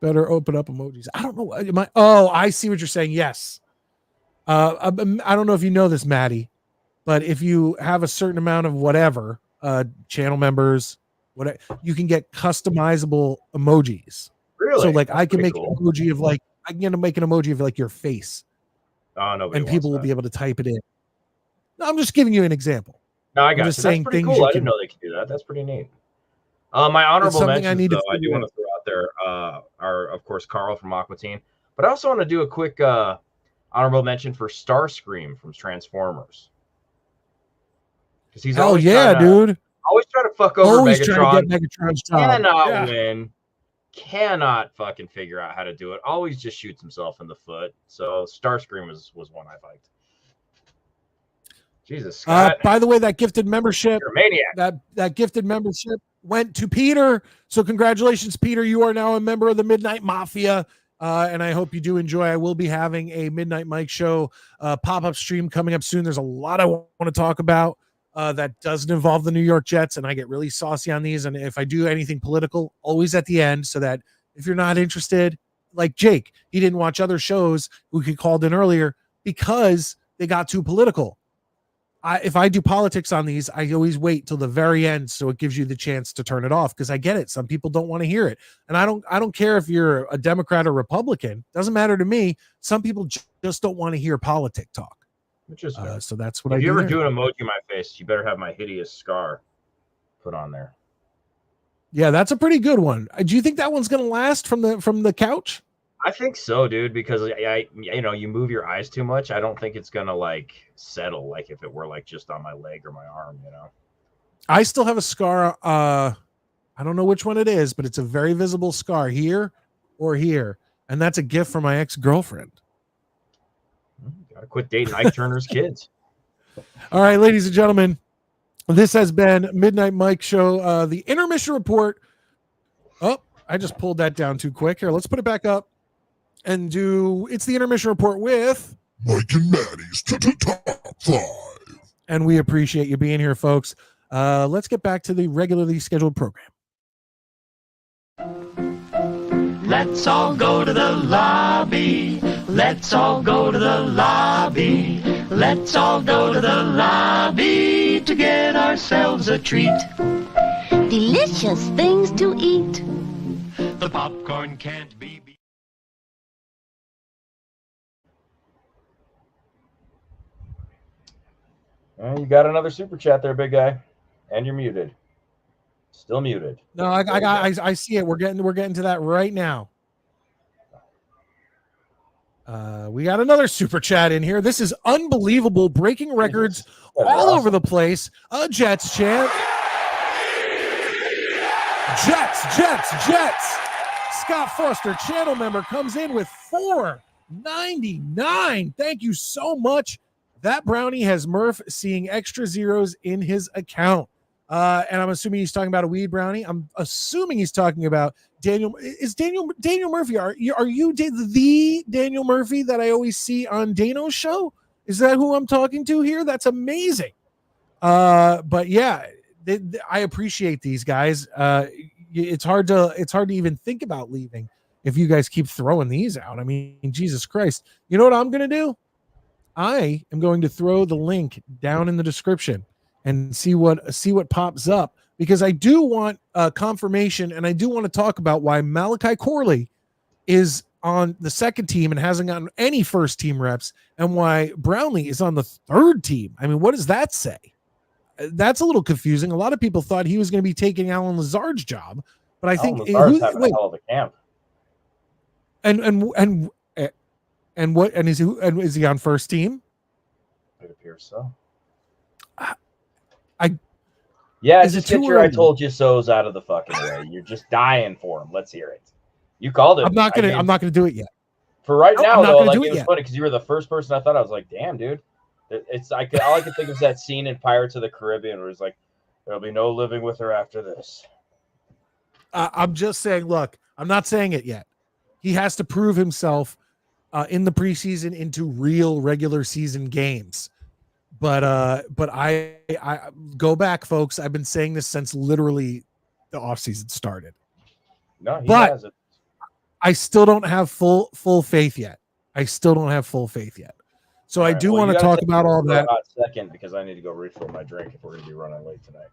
Better open up emojis. I don't know. I see what you're saying. Yes. I don't know if you know this, Maddie, but if you have a certain amount of whatever, channel members, whatever, you can get customizable emojis. Really? So like I can make cool. an emoji of like, I can make an emoji of like your face. Oh, no. And people will be able to type it in. No, I'm just giving you an example. No, I got I'm you. just saying That's pretty things cool. you I didn't can- know they could do that. That's pretty neat. My honorable mentions, I do figure want to throw out there are, of course, Carl from Aqua Teen. But I also want to do a quick honorable mention for Starscream from Transformers. Because he's Hell yeah, dude. always trying try to fuck over Always trying Megatron. to get Megatron's job. Cannot Yeah. win. Cannot fucking figure out how to do it. Always just shoots himself in the foot. So Starscream was one I liked. Jesus, Scott. By the way, that gifted membership, You're a maniac. that gifted membership went to Peter. So congratulations, Peter. You are now a member of the Midnight Mafia. And I hope you do enjoy. I will be having a Midnight Mike show pop-up stream coming up soon. There's a lot I want to talk about that doesn't involve the New York Jets, and I get really saucy on these. And if I do anything political, always at the end, so that if you're not interested, like Jake, he didn't watch other shows who he called in earlier because they got too political. If I do politics on these, I always wait till the very end so it gives you the chance to turn it off, because I get it. Some people don't want to hear it. And I don't care if you're a Democrat or Republican. Doesn't matter to me. Some people just don't want to hear politic talk. Which is fair. So that's what If I you do. ever there. do an emoji in my face, you better have my hideous scar put on there. Yeah, that's a pretty good one. Do you think that one's going to last from the couch? I think so, dude, because I you move your eyes too much. I don't think it's gonna like settle like if it were like just on my leg or my arm, you know. I still have a scar. I don't know which one it is, but it's a very visible scar here or here. And that's a gift from my ex-girlfriend. Gotta quit dating Ike Turner's kids. All right, ladies and gentlemen, this has been Midnight Mike Show, the intermission report. Oh, I just pulled that down too quick. Here, let's put it back up and do it's the intermission report with Mike and Maddie's top 5. And we appreciate you being here, folks. Let's get back to the regularly scheduled program. Let's all go to the lobby. Let's all go to the lobby. Let's all go to the lobby to get ourselves a treat. Delicious things to eat. The popcorn can't be beat. You got another super chat there, big guy, and you're muted. Still muted. No, I see it. We're getting to that right now. We got another super chat in here. This is unbelievable, breaking records all over the place. A Jets chant. Jets. Scott Foster, channel member, comes in with $4.99. Thank you so much. That brownie has Murph seeing extra zeros in his account. And I'm assuming he's talking about a weed brownie. I'm assuming he's talking about Daniel. Is Daniel Murphy? Are you the Daniel Murphy that I always see on Dano's show? Is that who I'm talking to here? That's amazing. But yeah, I appreciate these guys. It's hard to even think about leaving if you guys keep throwing these out. I mean, Jesus Christ. You know what I'm going to do? I am going to throw the link down in the description and see what pops up, because I do want confirmation, and I do want to talk about why Malachi Corley is on the second team and hasn't gotten any first team reps, and why Brownlee is on the third team. I mean, what does that say? That's a little confusing. A lot of people thought he was going to be taking Alan Lazard's job, but I think Lazard's having a hell of a camp. Is he on first team? It appears so. Is just it too get your "I early? told you so's" out of the fucking way. You're just dying for him. Let's hear it. You called it. I'm not gonna do it yet. For right No, now, I'm not though, gonna like, do it it was yet. funny because you were the first person I thought. I was like, damn, dude. All I could think of was that scene in Pirates of the Caribbean where it's like, there'll be no living with her after this. I'm just saying, look, I'm not saying it yet. He has to prove himself in the preseason into real regular season games. But I go back, folks. I've been saying this since literally the offseason started. No, he But- has it. I still don't have full faith yet. So I All right, do well, want you to gotta talk take about me all for a that. hot second, because I need to go refill my drink if we're going to be running late tonight.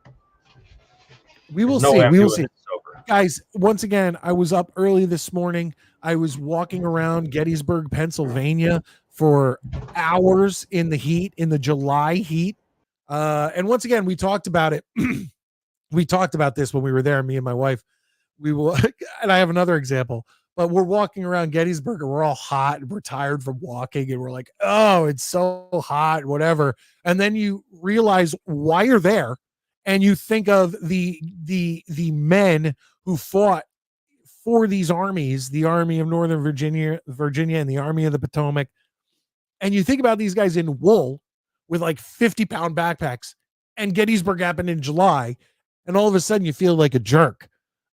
We will There's no see. way I'm We will doing see. it sober. Guys, once again, I was up early this morning. I was walking around Gettysburg, Pennsylvania for hours in the heat, in the July heat. And once again, we talked about it. We talked about this when we were there, me and my wife. We will, and I have another example, but we're walking around Gettysburg and we're all hot and we're tired from walking and we're like, oh, it's so hot, whatever. And then you realize why you're there. and you think of the men who fought for these armies, the Army of Northern Virginia, and the Army of the Potomac, and you think about these guys in wool with like 50-pound backpacks, and Gettysburg happened in July, and all of a sudden you feel like a jerk.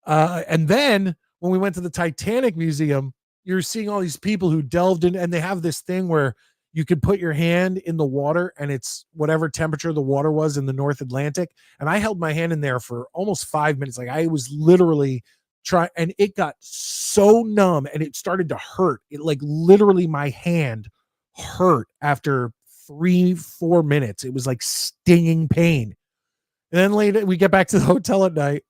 And then when we went to the Titanic Museum, you're seeing all these people who delved in, and they have this thing where you could put your hand in the water and it's whatever temperature the water was in the North Atlantic. And I held my hand in there for almost 5 minutes. Like I was literally trying, and it got so numb and it started to hurt. It like literally my hand hurt after 3-4 minutes. It was like stinging pain. And then later we get back to the hotel at night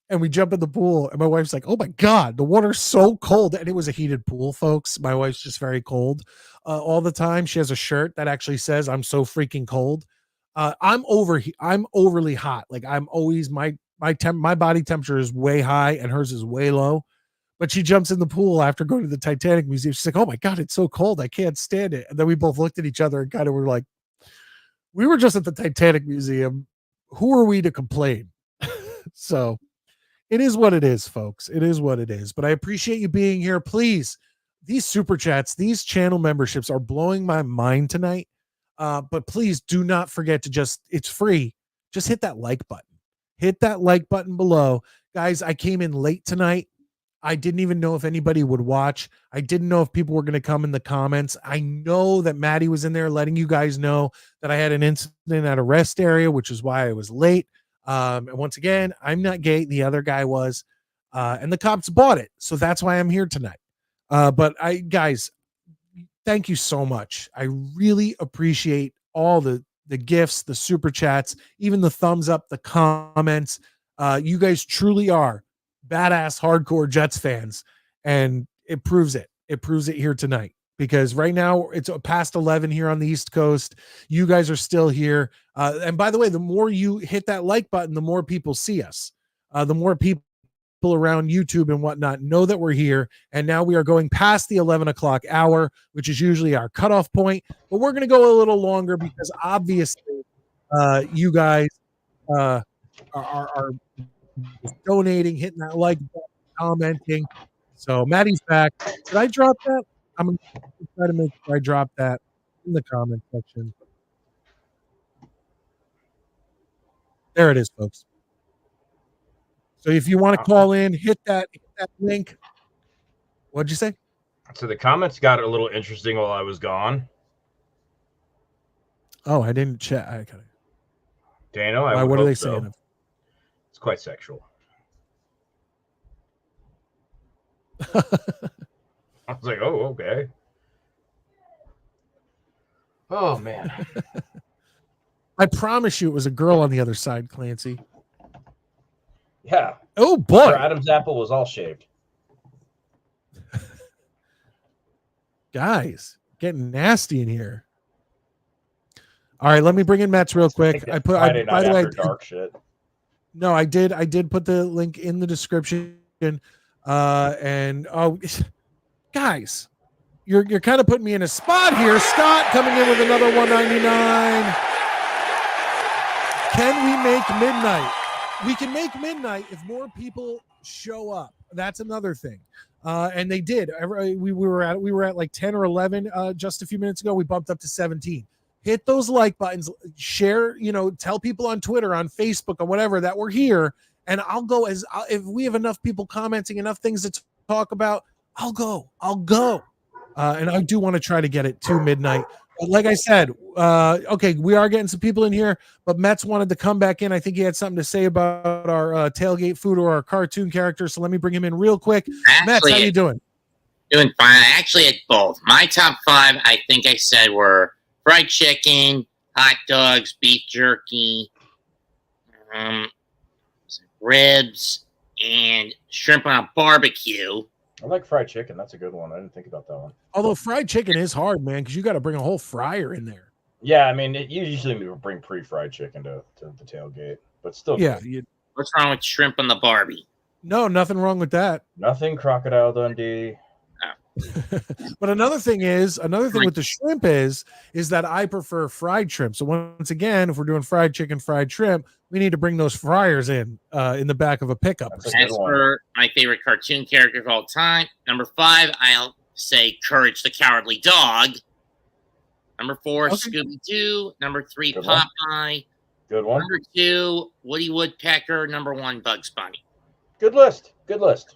and we jump in the pool, and my wife's like, "Oh my God, the water's so cold." And it was a heated pool, folks. My wife's just very cold all the time. She has a shirt that actually says, "I'm so freaking cold." I'm overly hot. Like I'm always, my body temperature is way high and hers is way low. But she jumps in the pool after going to the Titanic Museum. She's like, "Oh my God, it's so cold. I can't stand it." And then we both looked at each other and kind of were like, we were just at the Titanic Museum. Who are we to complain? So it is what it is, folks. It is what it is. But I appreciate you being here. Please, these super chats, these channel memberships are blowing my mind tonight. But please do not forget to it's free. Just hit that like button. Hit that like button below. Guys, I came in late tonight. I didn't even know if anybody would watch. I didn't know if people were going to come in the comments. I know that Maddie was in there letting you guys know that I had an incident at a rest area, which is why I was late. And once again, I'm not gay. The other guy was, and the cops bought it. So that's why I'm here tonight. But guys, thank you so much. I really appreciate all the gifts, the super chats, even the thumbs up, the comments. You guys truly are badass hardcore Jets fans. And it proves it. It proves it here tonight. Because right now it's past 11 here on the East Coast. You guys are still here. And by the way, the more you hit that like button, the more people see us. The more people around YouTube and whatnot know that we're here. And now we are going past the 11 o'clock hour, which is usually our cutoff point. But we're going to go a little longer because obviously you guys are donating, hitting that like button, commenting. So Maddie's back. Did I drop that? I'm going to try to make sure I drop that in the comment section. There it is, folks. So if you want to call in, hit that link. What'd you say? So the comments got a little interesting while I was gone. Oh, I didn't check. I gotta. Dano, What are they saying? It's quite sexual. I was like, oh, okay. Oh, man. I promise you it was a girl on the other side, Clancy. Yeah. Oh, boy. Adam's apple was all shaved. Guys, getting nasty in here. All right, let me bring in Mets real quick. By the way, dark shit. No, I did put the link in the description. Guys, you're kind of putting me in a spot here. Scott coming in with another 199. Can we make midnight? We can make midnight if more people show up. That's another thing. And they did. We were at like 10 or 11 just a few minutes ago. We bumped up to 17. Hit those like buttons, share, tell people on Twitter, on Facebook, or whatever that we're here. And I'll go if we have enough people commenting, enough things to talk about, I'll go. And I do want to try to get it to midnight. But like I said, okay, we are getting some people in here, but Mets wanted to come back in. I think he had something to say about our tailgate food or our cartoon character. So let me bring him in real quick. Mets, how you doing? Doing fine. Actually, it's both. My top 5, I think I said, were fried chicken, hot dogs, beef jerky, ribs, and shrimp on a barbecue. I like fried chicken. That's a good one. I didn't think about that one. Although fried chicken is hard, man, because you got to bring a whole fryer in there. Yeah, I mean, you usually bring pre-fried chicken to the tailgate, but still. Yeah. What's wrong with shrimp on the Barbie? No, nothing wrong with that. Nothing Crocodile Dundee. But another thing with the shrimp is that I prefer fried shrimp. So once again, if we're doing fried chicken, fried shrimp, we need to bring those fryers in the back of a pickup. That's a good As one. for my favorite cartoon character of all time, number 5, I'll say Courage the Cowardly Dog. Number 4, Okay. Scooby-Doo. Number 3, Good one. Popeye. Good one. Number 2, Woody Woodpecker. Number 1, Bugs Bunny. Good list. Good list.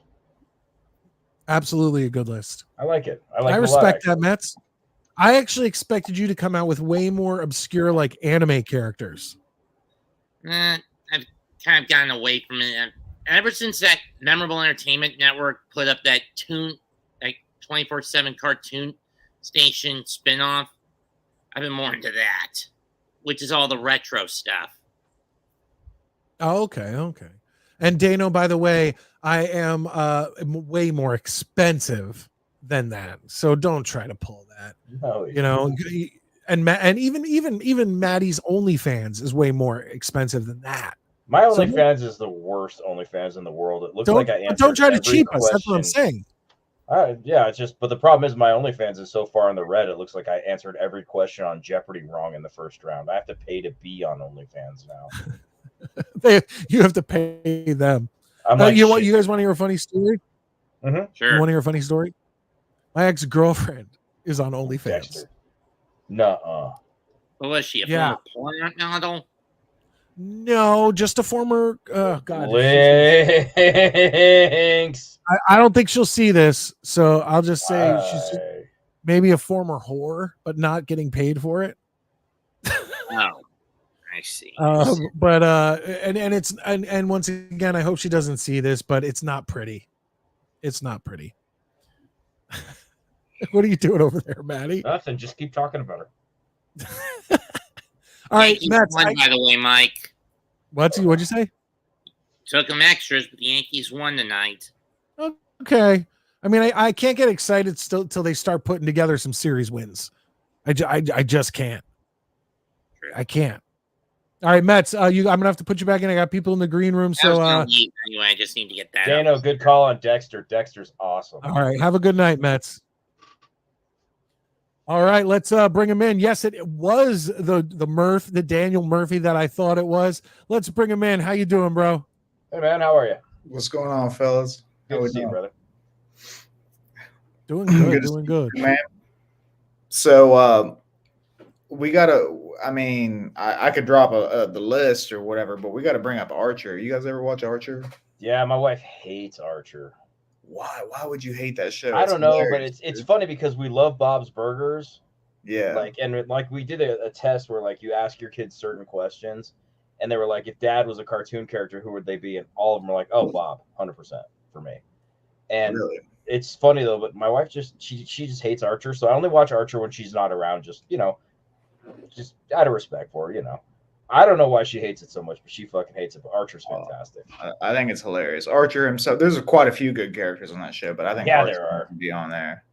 Absolutely a good list. I like it. I like I it a lot, respect that, actually. Mets. I actually expected you to come out with way more obscure like anime characters. I've kind of gotten away from it. Ever since that Memorable Entertainment Network put up that 24/7 cartoon station spinoff, I've been more into that, which is all the retro stuff. Oh, okay. And Dano, by the way, I am way more expensive than that. So don't try to pull that. No, You know, and even Maddie's OnlyFans is way more expensive than that. my So- OnlyFans is the worst OnlyFans in the world. It looks Don't like I answered don't try to every cheap us. That's what I'm question. saying. Yeah, it's just, but the problem is my OnlyFans is so far on the red. It looks like I answered every question on Jeopardy wrong in the first round. I have to pay to be on OnlyFans now. You have to pay them. I'm like, you know what? shit. You guys want to hear a funny story? You Sure. want to hear a funny story? My ex-girlfriend is on OnlyFans. Dexter. Nuh-uh. What was she? A Yeah. former porn model? No, just a former. God, Links. I don't think she'll see this, so I'll just say she's Aye. maybe a former whore, but not getting paid for it. Oh, I see. But and it's and once again, I hope she doesn't see this, but it's not pretty. It's not pretty. What are you doing over there, Maddie? Nothing. Just keep talking about her. All right, Yankees Matt. won, by the way, Mike. What'd you say? Took them extras, but the Yankees won tonight. Okay. I mean, I can't get excited still till they start putting together some series wins. I just can't. I can't. All right, Mets. I'm gonna have to put you back in. I got people in the green room, I was so gonna leave anyway. I just need to get that. Dano, up. good call on Dexter. Dexter's awesome. all right. Have a good night, Mets. All right, let's bring him in. Yes, it was the Daniel Murphy that I thought it was. Let's bring him in. How you doing, bro? Hey man, how are you? What's going on, fellas? How Good we to see you, doing? brother. Doing good. Good to Doing good. Man. So we gotta. I mean, I could drop the list or whatever, but we got to bring up Archer. You guys ever watch Archer? Yeah, my wife hates Archer. Why? Why would you hate that show? I It's don't know, but hilarious, it's dude. funny because we love Bob's Burgers. Yeah. Like we did a test where like you ask your kids certain questions, and they were like, if Dad was a cartoon character, who would they be? And all of them were like, oh, Bob, 100% for me. And Really? it's funny though, but my wife she just hates Archer, so I only watch Archer when she's not around. Just just out of respect for her. I don't know why she hates it so much, but she fucking hates it. But Archer's fantastic. I think it's hilarious. Archer himself. There's quite a few good characters on that show, but I think Yeah, Archer there are. can be on there.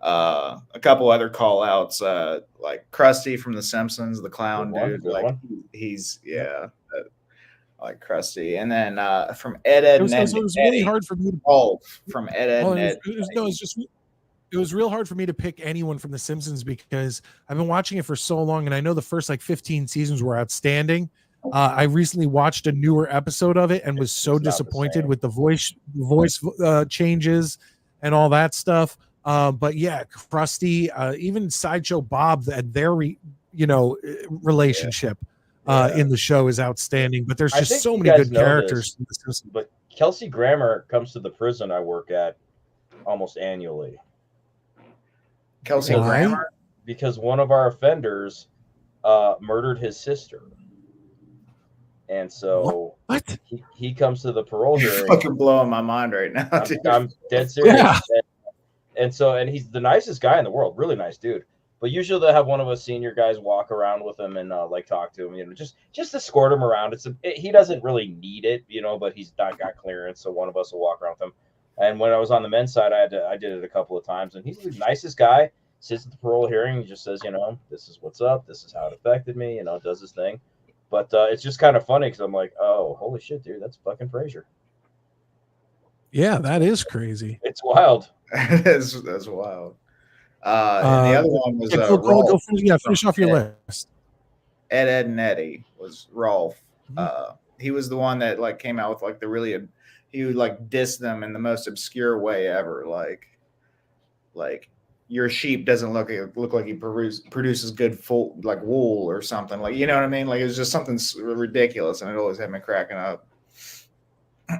A couple other call outs, like Krusty from The Simpsons, the clown Good one, dude. good Like one. he's I like Krusty, and then from Ed, Ed, It was, and Ed, it was Eddie. really hard for me to Rolf from Ed, Ed, Well, and Ed. it was real hard for me to pick anyone from The Simpsons because I've been watching it for so long, and I know the first like 15 seasons were outstanding. I recently watched a newer episode of it and was so It's not the disappointed same. with the voice changes and all that stuff. But yeah, Krusty, even Sideshow Bob, their relationship in the show is outstanding. But there's I just think so you many guys good know characters. this, in The Simpsons. But Kelsey Grammer comes to the prison I work at almost annually Kelsey Why? Grammer. because one of our offenders murdered his sister. And so What? he comes to the parole You're hearing. fucking blowing my mind right now, dude. I'm dead serious. Yeah. And he's the nicest guy in the world, really nice dude. But usually they'll have one of us senior guys walk around with him and like talk to him, just escort him around. He doesn't really need it, but he's not got clearance, so one of us will walk around with him. And when I was on the men's side, I did it a couple of times, and he's the nicest guy. Sits at the parole hearing, and just says, this is what's up, this is how it affected me, does his thing. But it's just kind of funny because I'm like, oh, holy shit, dude, that's fucking Frasier. Yeah, that is crazy. It's wild. That's wild. And the other one was yeah, go Rolf. finish off your list. Ed and Eddie was Rolf. Mhm. He was the one that like came out with like the really he would like diss them in the most obscure way ever. Like your sheep doesn't look like he produces good full like wool or something, like, you know what I mean? Like, it's just something ridiculous, and it always had me cracking up.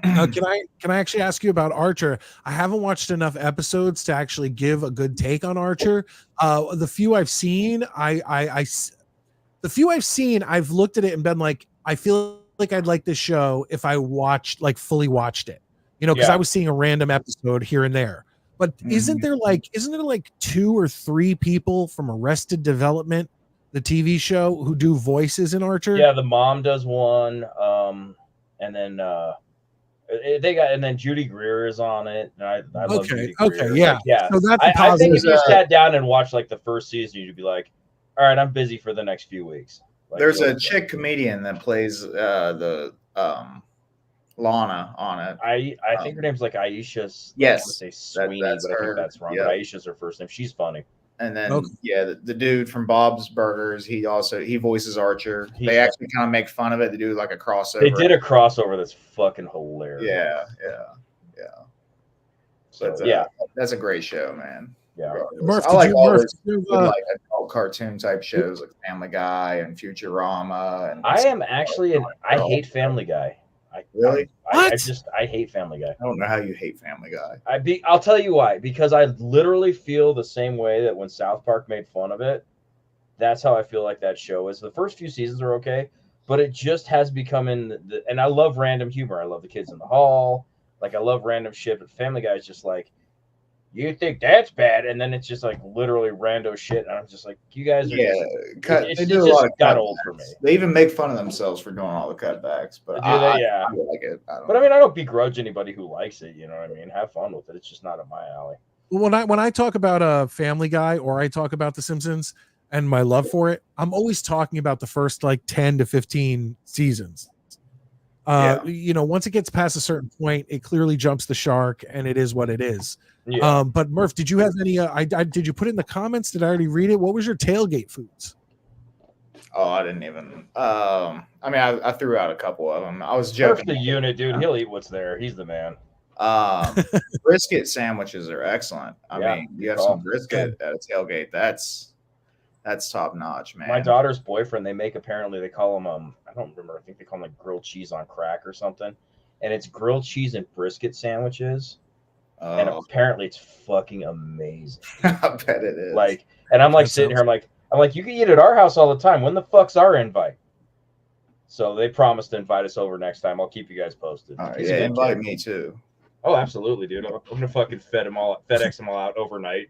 Can I actually ask you about Archer? I haven't watched enough episodes to actually give a good take on Archer. The few I've seen, the few I've seen, I've looked at it and been like, I feel like I'd like this show if I watched, like, fully watched it, you know, because Yeah. I was seeing a random episode here and there. But isn't there like 2 or 3 people from Arrested Development, the TV show, who do voices in Archer? Yeah, the mom does one, and then and then Judy Greer is on it, and I love Judy Greer. Yeah. Like, yeah. So that's a I think if positive. you sat down and watched like the first season, you'd be like, all right, I'm busy for the next few weeks. Like, There's you'll- a chick comedian that plays the Lana on it. I think her name's like Aisha. Yes, I would say Sweeney, that's but I her. think that's wrong. Yeah. But Aisha's her first name. She's funny. And then Okay. the dude from Bob's Burgers, he voices Archer. He's They actually kind of make fun of it. They do like a crossover. They did a crossover that's fucking hilarious. Yeah. So But, yeah, that's a great show, man. yeah. Murph, I like all those did you, good, like adult cartoon type shows like Family Guy and Futurama. And I am actually I hate Family Guy. Really? I hate Family Guy. I don't know how you hate Family Guy. I'll tell you why. Because I literally feel the same way that when South Park made fun of it. That's how I feel like that show is. The first few seasons are okay, but it just has become and I love random humor. I love the Kids in the Hall. Like, I love random shit, but Family Guy is just like, you think that's bad, and then it's just like literally rando shit, and I'm just like, you guys are They do a just lot of got cutbacks. old for me. They even make fun of themselves for doing all the cutbacks, but Do they? Yeah. I like it. But I mean, I don't begrudge anybody who likes it. You know what I mean? Have fun with it. It's just not up my alley. when I talk about a Family Guy or I talk about The Simpsons and my love for it, I'm always talking about the first like 10 to 15 seasons. You know, once it gets past a certain point, it clearly jumps the shark, and it is what it is. Yeah. But Murph, did you have any? Did you put it in the comments? Did I already read it? What was your tailgate foods? Oh, I didn't even. I mean, I threw out a couple of them. I was Murph's joking. the unit, dude. He'll eat what's there. He's the man. Brisket sandwiches are excellent. I Yeah, mean, you have good call. some brisket at a tailgate. That's top notch, man. My daughter's boyfriend, apparently they call him I don't remember. I think they call him like grilled cheese on crack or something. And it's grilled cheese and brisket sandwiches. And apparently it's fucking amazing. I bet it is. Like, and I'm like sitting here, I'm like, you can eat at our house all the time. When the fuck's our invite? So they promised to invite us over next time. I'll keep you guys posted. all right, He's a yeah, good invite kid. me too. Oh, absolutely, dude. I'm gonna fucking FedEx them all out overnight.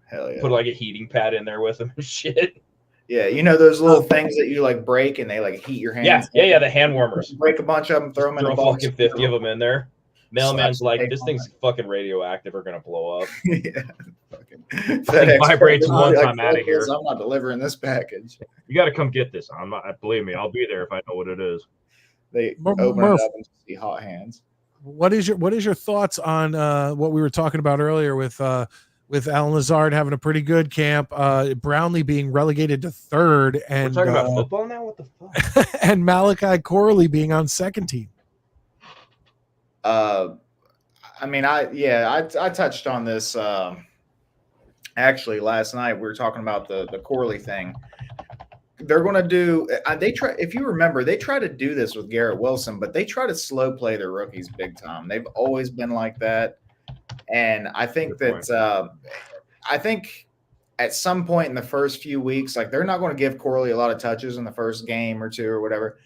Hell yeah. Put like a heating pad in there with them and shit. Yeah, you know those little things that you like break and they like heat your hands. Yeah. The hand warmers. Break a bunch of them, throw them in Throw a box. fucking 50 of them in there. Mailman's Slap like, the this tape thing's fucking radioactive. Are gonna blow up. Yeah. Thing vibrates one Like, time outta fuck here. this, I'm not delivering this package. You got to come get this. I'm not. Believe me, I'll be there if I know what it is. They Murph- open Murph. it up and see hot hands. What is your thoughts on what we were talking about earlier with Alan Lazard having a pretty good camp, Brownlee being relegated to third, and We're talking about football now. What the fuck? and Malachi Corley being on second team? I mean, I touched on this actually last night. We were talking about the Corley thing. They're going to do. They try. If you remember, they try to do this with Garrett Wilson, but they try to slow play their rookies big time. They've always been like that, and I think that I think at some point in the first few weeks, like they're not going to give Corley a lot of touches in the first game or two or whatever.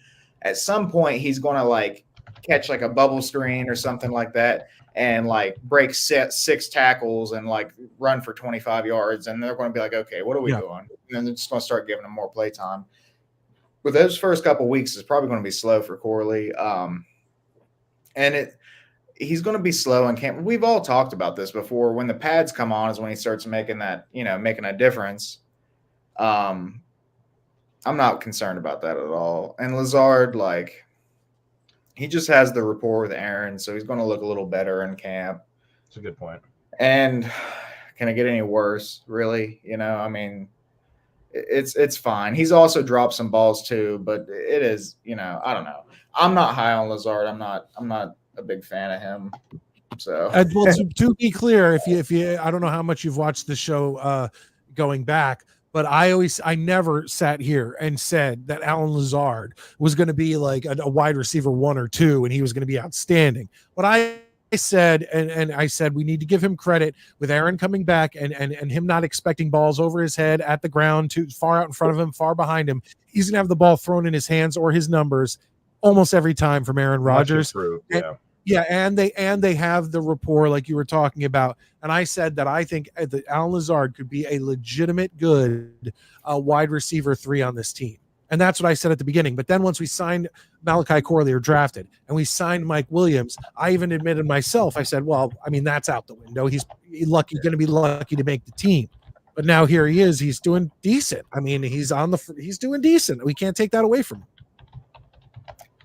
At some point, he's going to like catch like a bubble screen or something like that, and like break six tackles and like run for 25 yards. And they're going to be like, okay, what are we doing? And then they're just going to start giving him more play time. But those first couple of weeks is probably going to be slow for Corley. And he's going to be slow in camp. We've all talked about this before. When the pads come on is when he starts making that, making a difference. I'm not concerned about that at all. And Lazard, like, he just has the rapport with Aaron, so he's going to look a little better in camp. That's a good point. And can it get any worse? Really? You know, I mean, it's fine. He's also dropped some balls too, but it is, you know, I don't know. I'm not high on Lazard. I'm not a big fan of him. So Well, to be clear, if you, I don't know how much you've watched the show going back, but I never sat here and said that Alan Lazard was going to be like a wide receiver 1 or 2, and he was going to be outstanding. What I said, and I said we need to give him credit with Aaron coming back and him not expecting balls over his head at the ground, too far out in front of him, far behind him. He's going to have the ball thrown in his hands or his numbers almost every time from Aaron Rodgers. Yeah, and they have the rapport like you were talking about. And I said that I think that Alan Lazard could be a legitimate good wide receiver 3 on this team. And that's what I said at the beginning. But then once we signed Malachi Corley, or drafted, and we signed Mike Williams, I even admitted myself, I said, well, I mean, that's out the window. He's going to be lucky to make the team. But now here he is. He's doing decent. I mean, he's doing decent. We can't take that away from him.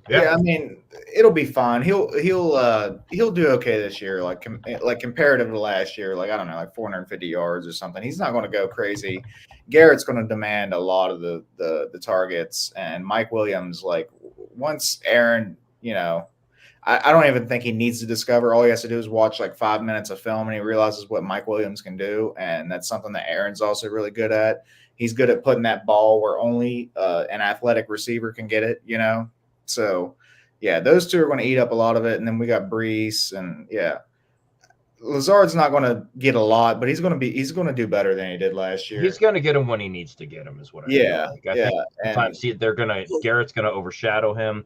Yeah, I mean, it'll be fine. He'll do okay this year, like comparative to last year, like I don't know, like 450 yards or something. He's not going to go crazy. Garrett's going to demand a lot of the targets, and Mike Williams, like once Aaron, you know, I don't even think he needs to discover. All he has to do is watch like 5 minutes of film, and he realizes what Mike Williams can do, and that's something that Aaron's also really good at. He's good at putting that ball where only an athletic receiver can get it, you know. So, yeah, those two are going to eat up a lot of it, and then we got Brees, and yeah, Lazard's not going to get a lot, but he's going to do better than he did last year. He's going to get him when he needs to get him, is what I feel like. I think sometimes Garrett's going to overshadow him,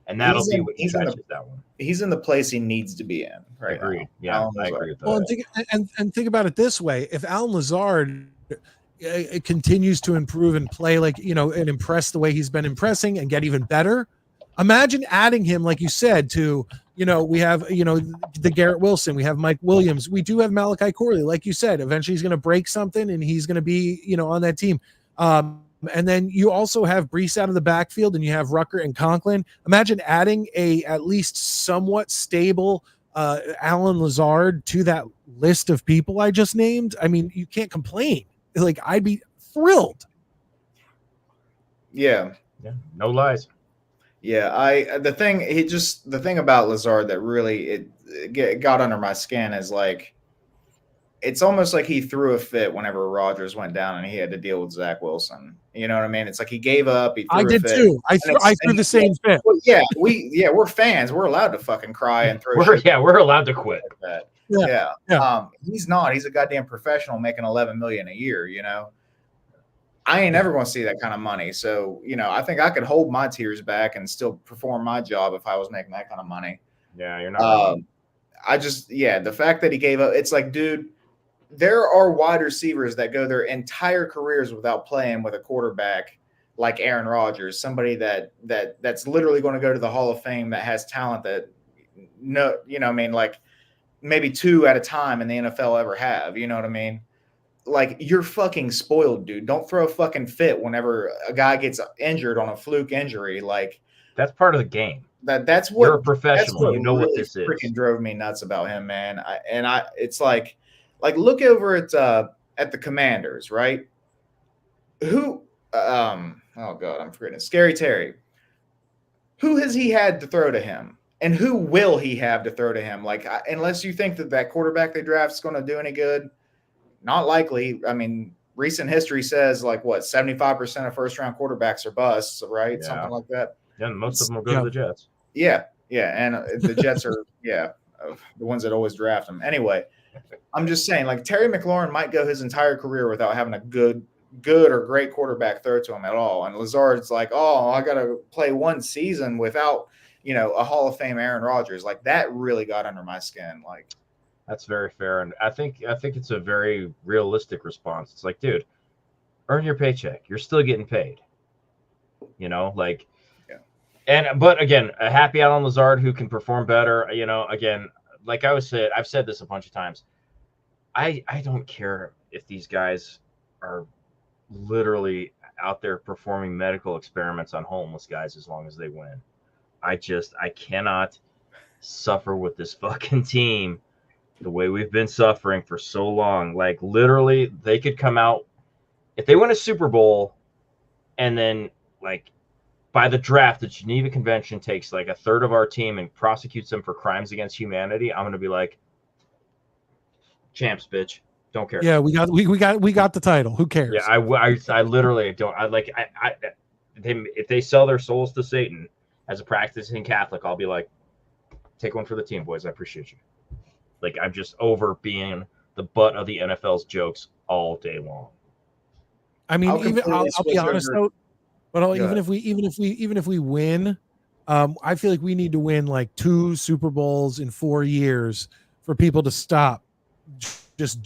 and that'll be what he catches that one. He's in the place he needs to be in right now. Agreed. Yeah, I agree with that. Well, and think about it this way: if Alan Lazard continues to improve and play like, you know, and impress the way he's been impressing and get even better. Imagine adding him, like you said, to, you know, we have, you know, the Garrett Wilson, we have Mike Williams, we do have Malachi Corley, like you said. Eventually he's going to break something and he's going to be, you know, on that team. And then you also have Brees out of the backfield, and you have Rucker and Conklin. Imagine adding a at least somewhat stable Alan Lazard to that list of people I just named. I mean, you can't complain. Like, I'd be thrilled. Yeah, no lies. Yeah, the thing about Lazard that really it got under my skin is like, it's almost like he threw a fit whenever Rodgers went down and he had to deal with Zach Wilson. You know what I mean? It's like he gave up. I did too. I threw the same fit. Well, yeah, we're fans. We're allowed to fucking cry and throw. We're allowed to quit. Like that. Yeah. He's not. He's a goddamn professional making $11 million a year. You know. I ain't never going to see that kind of money. So, you know, I think I could hold my tears back and still perform my job if I was making that kind of money. Yeah, you're not. The fact that he gave up, it's like, dude, there are wide receivers that go their entire careers without playing with a quarterback like Aaron Rodgers, somebody that's literally going to go to the Hall of Fame, that has talent that like maybe 2 at a time in the NFL ever have. You know what I mean? Like, you're fucking spoiled, dude. Don't throw a fucking fit whenever a guy gets injured on a fluke injury. Like, that's part of the game. That's what you're a professional. You know really what this is. Freaking drove me nuts about him, man. It's like look over at the Commanders, right? Who? Oh god, I'm forgetting. Scary Terry. Who has he had to throw to him? And who will he have to throw to him? Like, unless you think that quarterback they draft is going to do any good. Not likely. I mean, recent history says, like, what, 75% of first-round quarterbacks are busts, right? Yeah. Something like that. Yeah, most of them will go to the Jets. Yeah, and the Jets are, the ones that always draft them. Anyway, I'm just saying, like, Terry McLaurin might go his entire career without having a good or great quarterback throw to him at all. And Lazard's like, oh, I got to play one season without, you know, a Hall of Fame Aaron Rodgers. Like, that really got under my skin, like. That's very fair, and I think it's a very realistic response. It's like, dude, earn your paycheck. You're still getting paid. You know, like, but again, a happy Alan Lazard who can perform better. You know, again, like I've said this a bunch of times. I don't care if these guys are literally out there performing medical experiments on homeless guys as long as they win. I cannot suffer with this fucking team the way we've been suffering for so long. Like literally, they could come out if they win a Super Bowl, and then like by the draft, the Geneva Convention takes like a third of our team and prosecutes them for crimes against humanity. I'm gonna be like, champs, bitch. Don't care. Yeah, we got the title. Who cares? Yeah, I literally don't. If they sell their souls to Satan as a practicing Catholic, I'll be like, take one for the team, boys. I appreciate you. Like I'm just over being the butt of the NFL's jokes all day long. I mean, I'll I'll be honest though, but Go even if we win, I feel like we need to win like 2 Super Bowls in 4 years for people to stop just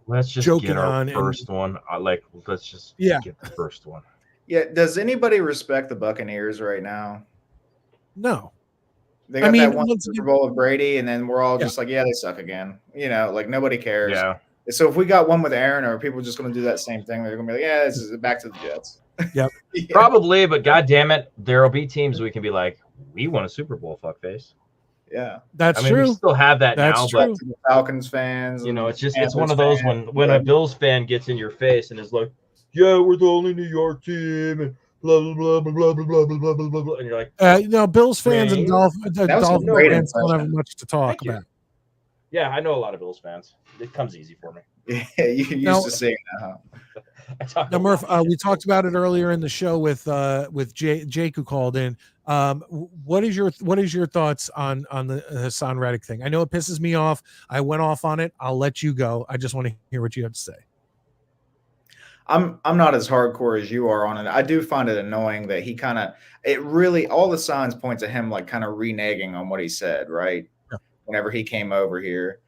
Let's just joking get our on first one. Let's just get the first one. Yeah. Does anybody respect the Buccaneers right now? No. They got I mean, that one Super Bowl with Brady, and then we're all just like, yeah, they suck again. You know, like nobody cares. Yeah. So if we got one with Aaron, are people just going to do that same thing? They're going to be like, yeah, this is back to the Jets. Yep. Yeah. Probably, but God damn it, there'll be teams we can be like, we won a Super Bowl, fuckface. Yeah. That's I mean, true. we still have that That's now, true. but The Falcons fans, you know, it's just Panthers it's one of those fans, when a Bills fan gets in your face and is like, yeah, we're the only New York team and blah blah blah blah blah blah blah blah blah blah, and you're like, Bills fans and Rain? Dolphins That was a great fans don't have impression. much to talk Thank you. about. yeah, I know a lot of Bills fans. It comes easy for me. Yeah, you used Now- to saying that, huh? I talk Now, a Murph, lot. we talked about it earlier in the show with Jake who called in. What is your thoughts on the Hassan Reddick thing? I know it pisses me off. I went off on it. I'll let you go. I just want to hear what you have to say. I'm not as hardcore as you are on it. I do find it annoying that he all the signs point to him like kind of reneging on what he said, right? Yeah. Whenever he came over here.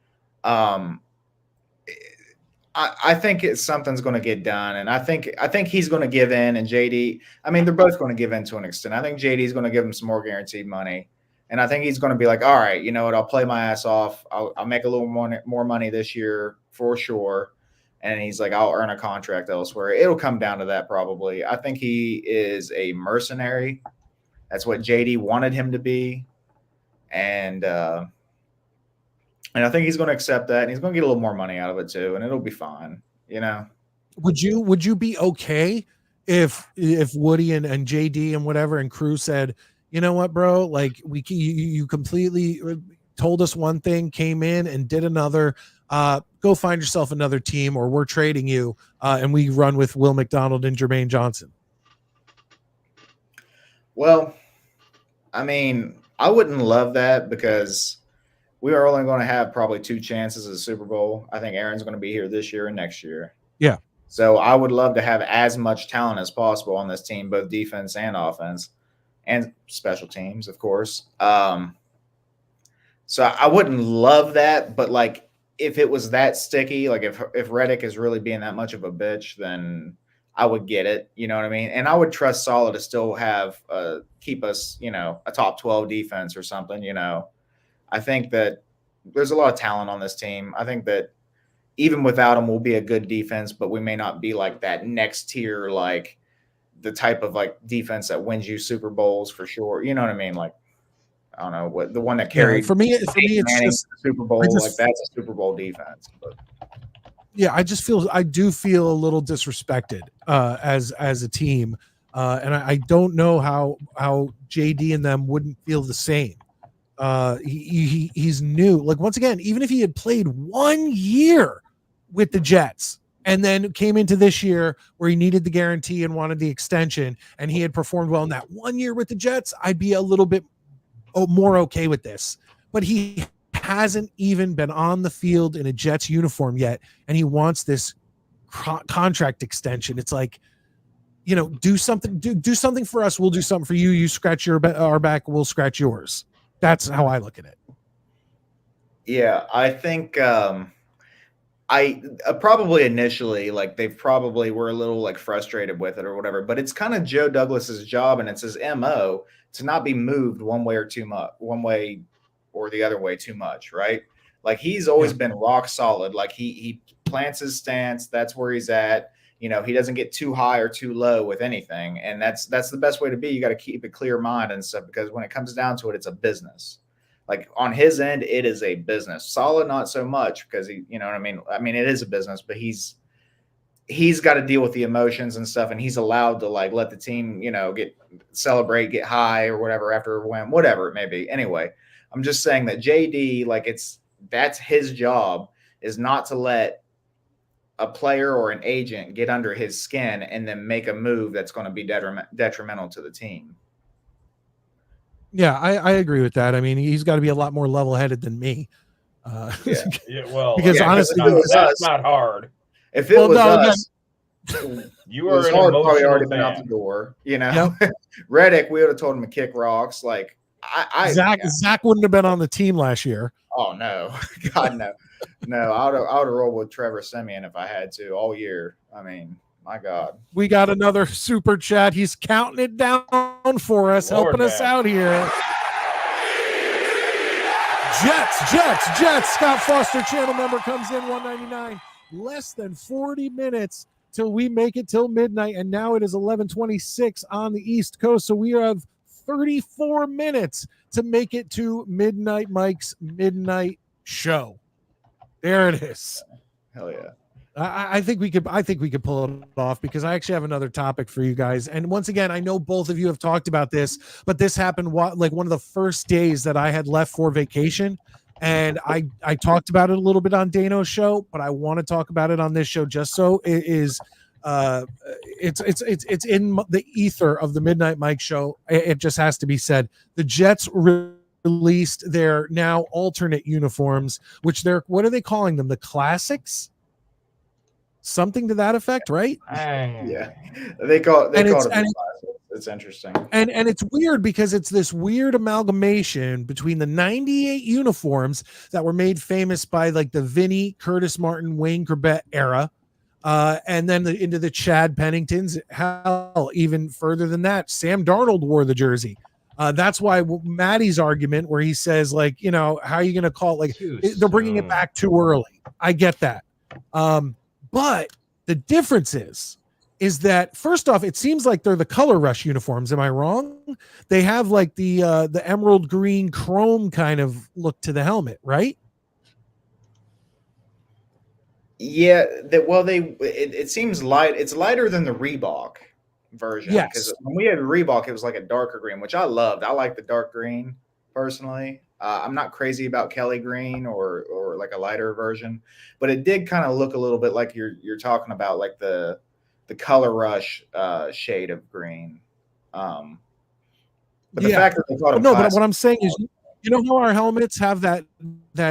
I think something's going to get done, and I think he's going to give in, and JD. I mean, they're both going to give in to an extent. I think JD is going to give him some more guaranteed money, and I think he's going to be like, all right, you know what? I'll play my ass off. I'll make a little more money this year for sure. And he's like, I'll earn a contract elsewhere. It'll come down to that probably. I think he is a mercenary. That's what JD wanted him to be, and I think he's going to accept that, and he's going to get a little more money out of it too, and it'll be fine. You know, Would you be okay if Woody and JD and whatever and crew said, you know what, bro, like you completely told us one thing, came in and did another, go find yourself another team, or we're trading you, and we run with Will McDonald and Jermaine Johnson? well, I mean, I wouldn't love that because we are only going to have probably 2 chances at the Super Bowl. I think Aaron's going to be here this year and next year. Yeah. So I would love to have as much talent as possible on this team, both defense and offense, and special teams, of course. So I wouldn't love that, but like if it was that sticky, like if Reddick is really being that much of a bitch, then I would get it. You know what I mean? And I would trust Saleh to still have keep us, you know, a top 12 defense or something. You know, I think that there's a lot of talent on this team. I think that even without him, we'll be a good defense, but we may not be like that next tier, like the type of like defense that wins you Super Bowls for sure. You know what I mean? Like, I don't know what the one that carried For me, it's Manning just to the Super Bowl. I just- Like that's a Super Bowl defense. But yeah, I do feel a little disrespected as a team, and I don't know how JD and them wouldn't feel the same. He's new. Like once again, even if he had played 1 year with the Jets and then came into this year where he needed the guarantee and wanted the extension, and he had performed well in that 1 year with the Jets, I'd be a little bit more okay with this. But he hasn't even been on the field in a Jets uniform yet, and he wants this contract extension. It's like, you know, do something for us, we'll do something for you. You scratch our back, we'll scratch yours. That's how I look at it. yeah, I think I probably initially like they probably were a little like frustrated with it or whatever, but it's kind of Joe Douglas's job and it's his MO to not be moved one way or the other way too much, right? Like he's always been rock solid. Like he plants his stance. That's where he's at. You know, he doesn't get too high or too low with anything. And that's the best way to be. You got to keep a clear mind and stuff, because when it comes down to it, it's a business. Like on his end, it is a business. Saleh, not so much because he, you know what I mean? I mean, it is a business, but he's got to deal with the emotions and stuff, and he's allowed to like let the team, you know, celebrate, get high or whatever after a win, whatever it may be. Anyway, I'm just saying that JD, like that's his job, is not to let a player or an agent get under his skin and then make a move that's going to be detrimental to the team. Yeah, I agree with that. I mean, he's got to be a lot more level-headed than me. Yeah, well, because honestly, that's not hard. If it was us, you are probably already been out the door. You know, Yep. Reddick, we would have told him to kick rocks. Like Zach wouldn't have been on the team last year. Oh no, God no, no. I would have rolled with Trevor Siemian if I had to all year. I mean, my God. We got another super chat. He's counting it down for us, helping us out here. Jets. Scott Foster, channel member, comes in $1.99. Less than 40 minutes till we make it till midnight, and now it is 11:26 on the East Coast. So we have 34 minutes to make it to Midnight Mike's midnight show. There it is. Hell yeah. I think we could pull it off because I actually have another topic for you guys. And once again, I know both of you have talked about this, but this happened like one of the first days that I had left for vacation. And I talked about it a little bit on Dano's show, but I want to talk about it on this show just so it is it's in the ether of the Midnight Mike show. It just has to be said. The Jets released their now alternate uniforms, which what are they calling them? The Classics? Something to that effect, right? Yeah, they call it. It's interesting, and it's weird because it's this weird amalgamation between the '98 uniforms that were made famous by like the Vinny, Curtis Martin, Wayne Corbett era, and then into the Chad Penningtons. Hell, even further than that, Sam Darnold wore the jersey. That's why Maddie's argument, where he says, like, you know, how are you going to call it? Like they're bringing it back too early. I get that. But the difference is that first off, it seems like they're the Color Rush uniforms. Am I wrong? They have like the emerald green chrome kind of look to the helmet, right? Yeah. It seems light. It's lighter than the Reebok version. Yes. Because when we had Reebok, it was like a darker green, which I loved. I like the dark green personally. I'm not crazy about Kelly green or like a lighter version, but it did kind of look a little bit like you're talking about, like the Color Rush shade of green. But the fact that they called it but what I'm saying is, you know how our helmets have that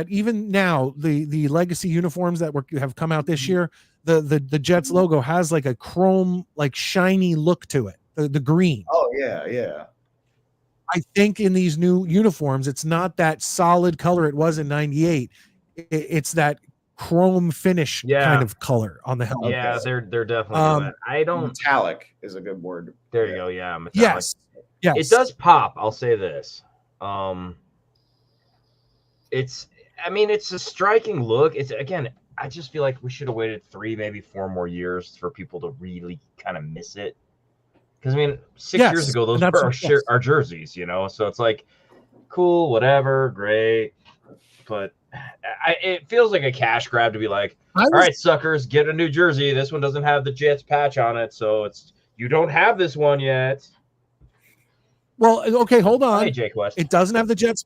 even now the legacy uniforms that have come out this year, the Jets logo has like a chrome, like shiny look to it. The green. Oh yeah. I think in these new uniforms, it's not that solid color it was in '98. It's that chrome finish kind of color on the helmet. Yeah, they're definitely doing it. I don't. Metallic is a good word. There you go. Yeah, metallic. Yes. It does pop. I'll say this. It's a striking look. It's, again, I just feel like we should have waited 3, maybe 4 more years for people to really kind of miss it. Because, I mean, 6 years ago, those were our jerseys, you know? So it's like, cool, whatever, great. But it feels like a cash grab to be like, all right, suckers, get a new jersey. This one doesn't have the Jets patch on it, so you don't have this one yet. Well, okay, hold on. Hey, Jake West. It doesn't have the Jets.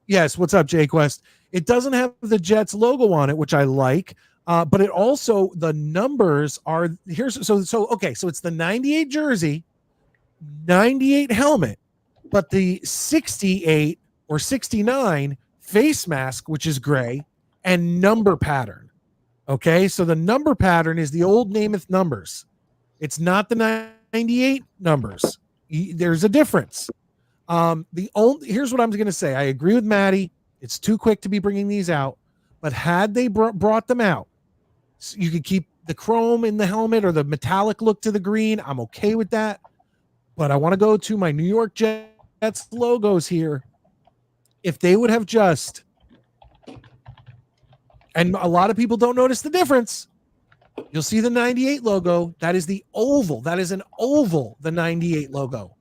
Yes, what's up, Jake West? It doesn't have the Jets logo on it, which I like. But it also, the numbers are so it's the 98 jersey, 98 helmet, but the 68 or 69 face mask, which is gray, and number pattern. Okay, so the number pattern is the old Namath numbers. It's not the 98 numbers. There's a difference. Here's what I'm going to say. I agree with Maddie. It's too quick to be bringing these out, but had they brought them out, so you could keep the chrome in the helmet or the metallic look to the green. I'm okay with that. But I want to go to my New York Jets logos here. If they would have just, and a lot of people don't notice the difference. You'll see the 98 logo. That is the oval. That is an oval, the 98 logo.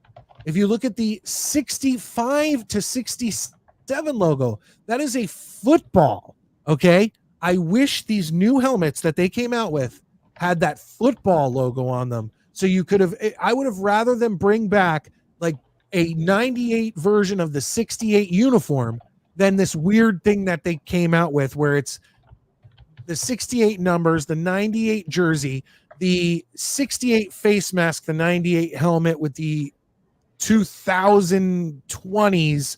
If you look at the 65 to 67 7 logo. That is a football. Okay. I wish these new helmets that they came out with had that football logo on them. So you could have, I would have rather them bring back like a 98 version of the 68 uniform than this weird thing that they came out with where it's the 68 numbers, the 98 jersey, the 68 face mask, the 98 helmet with the 2020s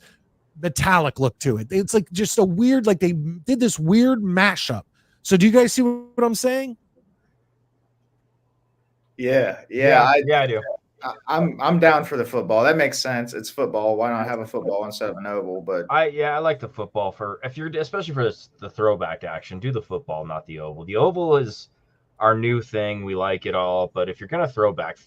metallic look to it. It's like just a weird, like they did this weird mashup. So do you guys see what I'm saying? Yeah, I do. I'm down for the football. That makes sense. It's football. Why not have a football instead of an oval? But I like the football for if you're especially for the throwback action. Do the football, not the oval. The oval is our new thing. We like it all, but if you're gonna throw back.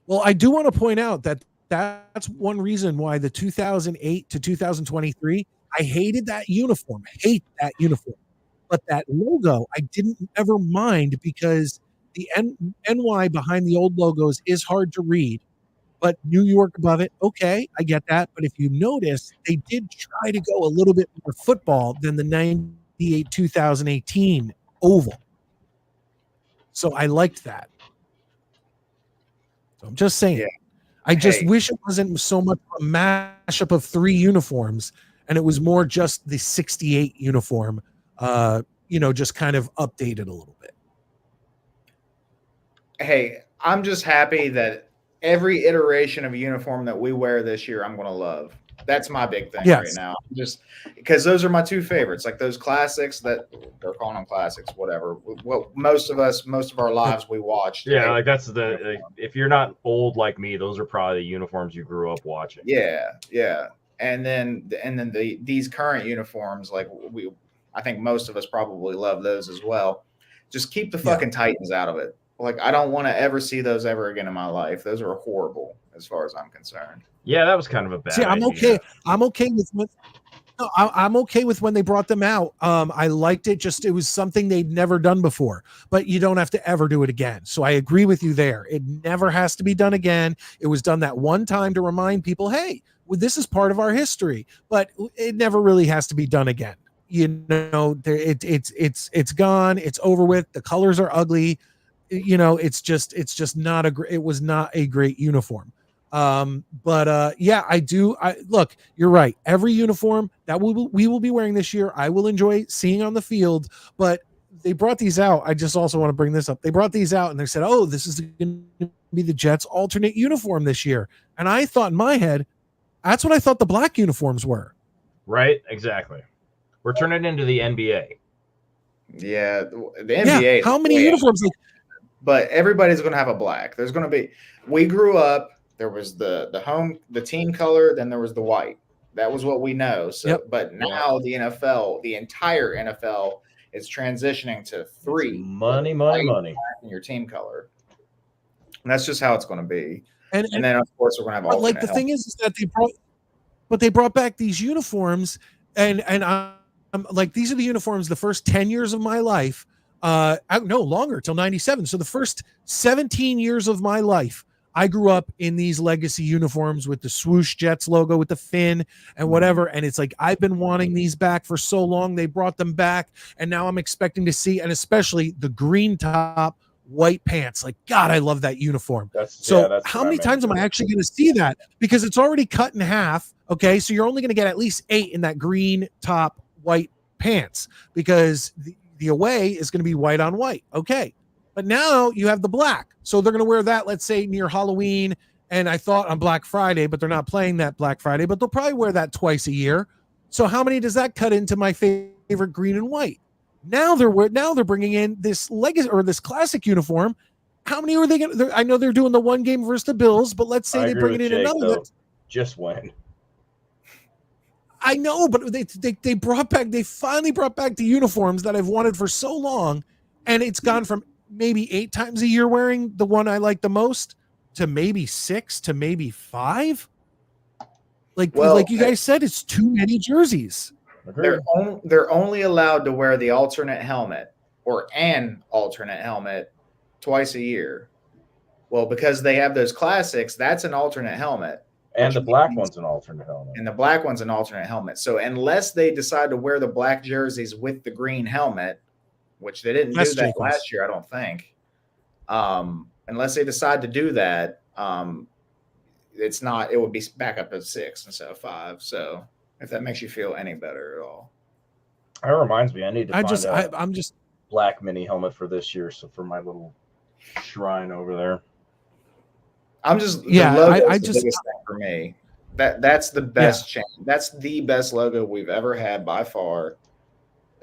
Well, I do want to point out that that's one reason why the 2008 to 2023, I hated that uniform. But that logo, I didn't ever mind because the NY behind the old logos is hard to read, but New York above it, okay, I get that. But if you notice, they did try to go a little bit more football than the 98 2018 oval. So I liked that. So I'm just saying. Yeah. I just wish it wasn't so much a mashup of 3 uniforms and it was more just the 68 uniform, just kind of updated a little bit. Hey, I'm just happy that every iteration of a uniform that we wear this year, I'm going to love. That's my big thing right now. Just because those are my 2 favorites, like those classics that they're calling them classics, whatever. What most of our lives we watched. Yeah, like that's if you're not old like me, those are probably the uniforms you grew up watching. Yeah. And then these current uniforms, like I think most of us probably love those as well. Just keep the fucking Titans out of it. Like I don't want to ever see those ever again in my life. Those are horrible as far as I'm concerned. Yeah, that was kind of a bad. See, I'm idea. okay. I'm okay with I'm okay with when they brought them out. I liked it. Just it was something they'd never done before. But you don't have to ever do it again. So I agree with you there. It never has to be done again. It was done that one time to remind people, hey, this is part of our history. But it never really has to be done again. It's gone. It's over with. The colors are ugly. It's just not it was not a great uniform. I look, you're right. Every uniform that we will be wearing this year, I will enjoy seeing on the field, but they brought these out. I just also want to bring this up. They brought these out and they said, oh, this is going to be the Jets alternate uniform this year. And I thought in my head, that's what I thought the black uniforms were. Right. Exactly. We're turning into the NBA. Yeah. The NBA. Yeah, how many uniforms? But everybody's going to have a black. There's going to be, we grew up, there was the team color, then there was the white. That was what we know. So, but now the NFL, the entire NFL is transitioning to 3 money in your team color. And that's just how it's going to be. And then of course we're going to have like the thing is that they brought back these uniforms and I'm like, these are the uniforms the first 10 years of my life. No longer till 97. So the first 17 years of my life, I grew up in these legacy uniforms with the swoosh Jets logo with the fin and whatever. And it's like, I've been wanting these back for so long. They brought them back. And now I'm expecting to see, and especially the green top, white pants. Like, God, I love that uniform. How many times am I actually going to see that? Because it's already cut in half. Okay. So you're only going to get at least 8 in that green top, white pants because the away is going to be white on white. Okay. But now you have the black. So they're going to wear that, let's say, near Halloween. And I thought on Black Friday, but they're not playing that Black Friday, but they'll probably wear that twice a year. So how many does that cut into my favorite green and white? Now they're bringing in this legacy or this classic uniform. How many are they going to? I know they're doing the one game versus the Bills, but let's say they bring it in another. Just win. I know, but they finally brought back the uniforms that I've wanted for so long. And it's gone from maybe 8 times a year wearing the one I like the most to maybe 6 to maybe 5. Like you guys said, it's too many jerseys. They're only allowed to wear the alternate helmet or an alternate helmet twice a year. Well, because they have those classics, that's an alternate helmet. And which the black means- one's an alternate helmet. and the black one's an alternate helmet. So unless they decide to wear the black jerseys with the green helmet, which they didn't That's do that Jacobs. last year, I don't think. Unless they decide to do that, it's not. It would be back up at 6 instead of 5. So if that makes you feel any better at all, That reminds me, I need to find I'm just black mini helmet for this year. So for my little shrine over there. I'm just Yeah, The logo's I the just- biggest thing for me. That's the best change. That's the best logo we've ever had by far.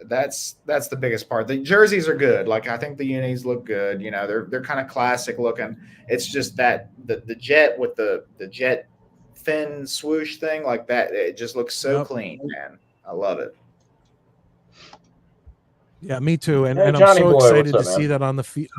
That's the biggest part. The jerseys are good. Like I think the unis look good. You know, they're kind of classic looking. It's just that the jet with the jet fin swoosh thing like that. It just looks so Yep. clean, man. I love it. Yeah, me too. And, Hey, and I'm Johnny so boy, excited what's to up, see man? that on the field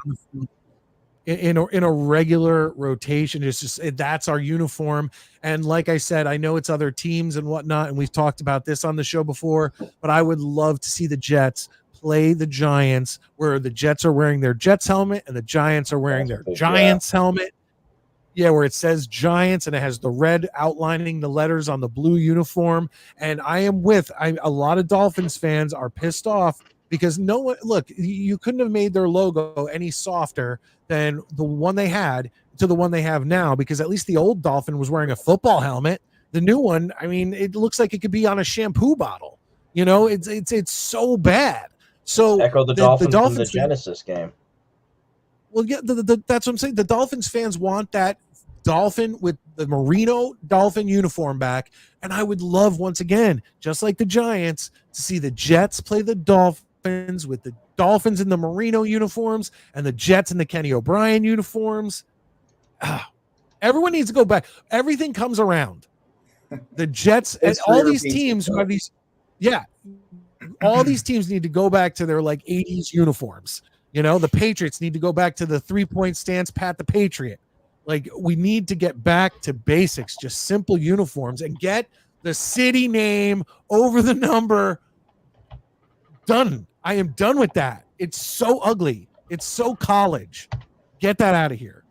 in a regular rotation. It's just that's our uniform. And like I said, I know it's other teams and whatnot, and we've talked about this on the show before, but I would love to see the Jets play the Giants, where the Jets are wearing their Jets helmet and the Giants are wearing That's their what they- Giants helmet. Yeah, where it says Giants and it has the red outlining the letters on the blue uniform. And I am a lot of Dolphins fans are pissed off because no one, look, you couldn't have made their logo any softer than the one they had to the one they have now, because at least the old Dolphin was wearing a football helmet. The new one, I mean, it looks like it could be on a shampoo bottle. You know, it's so bad. So Echo the Dolphins, from the Dolphins fan- Genesis game. well, yeah, that's what I'm saying. The Dolphins fans want that Dolphin with the Merino Dolphin uniform back. And I would love, once again, just like the Giants, to see the Jets play the Dolphins with the Dolphins in the Merino uniforms and the Jets in the Kenny O'Brien uniforms. Everyone needs to go back. Everything comes around. The Jets and History all these repeats teams who itself. have these, yeah, all these teams need to go back to their like 80s uniforms. You know, the Patriots need to go back to the 3-point stance, Pat the Patriot. Like, we need to get back to basics, just simple uniforms, and get the city name over the number done. I am done with that. It's so ugly. It's so college. Get that out of here.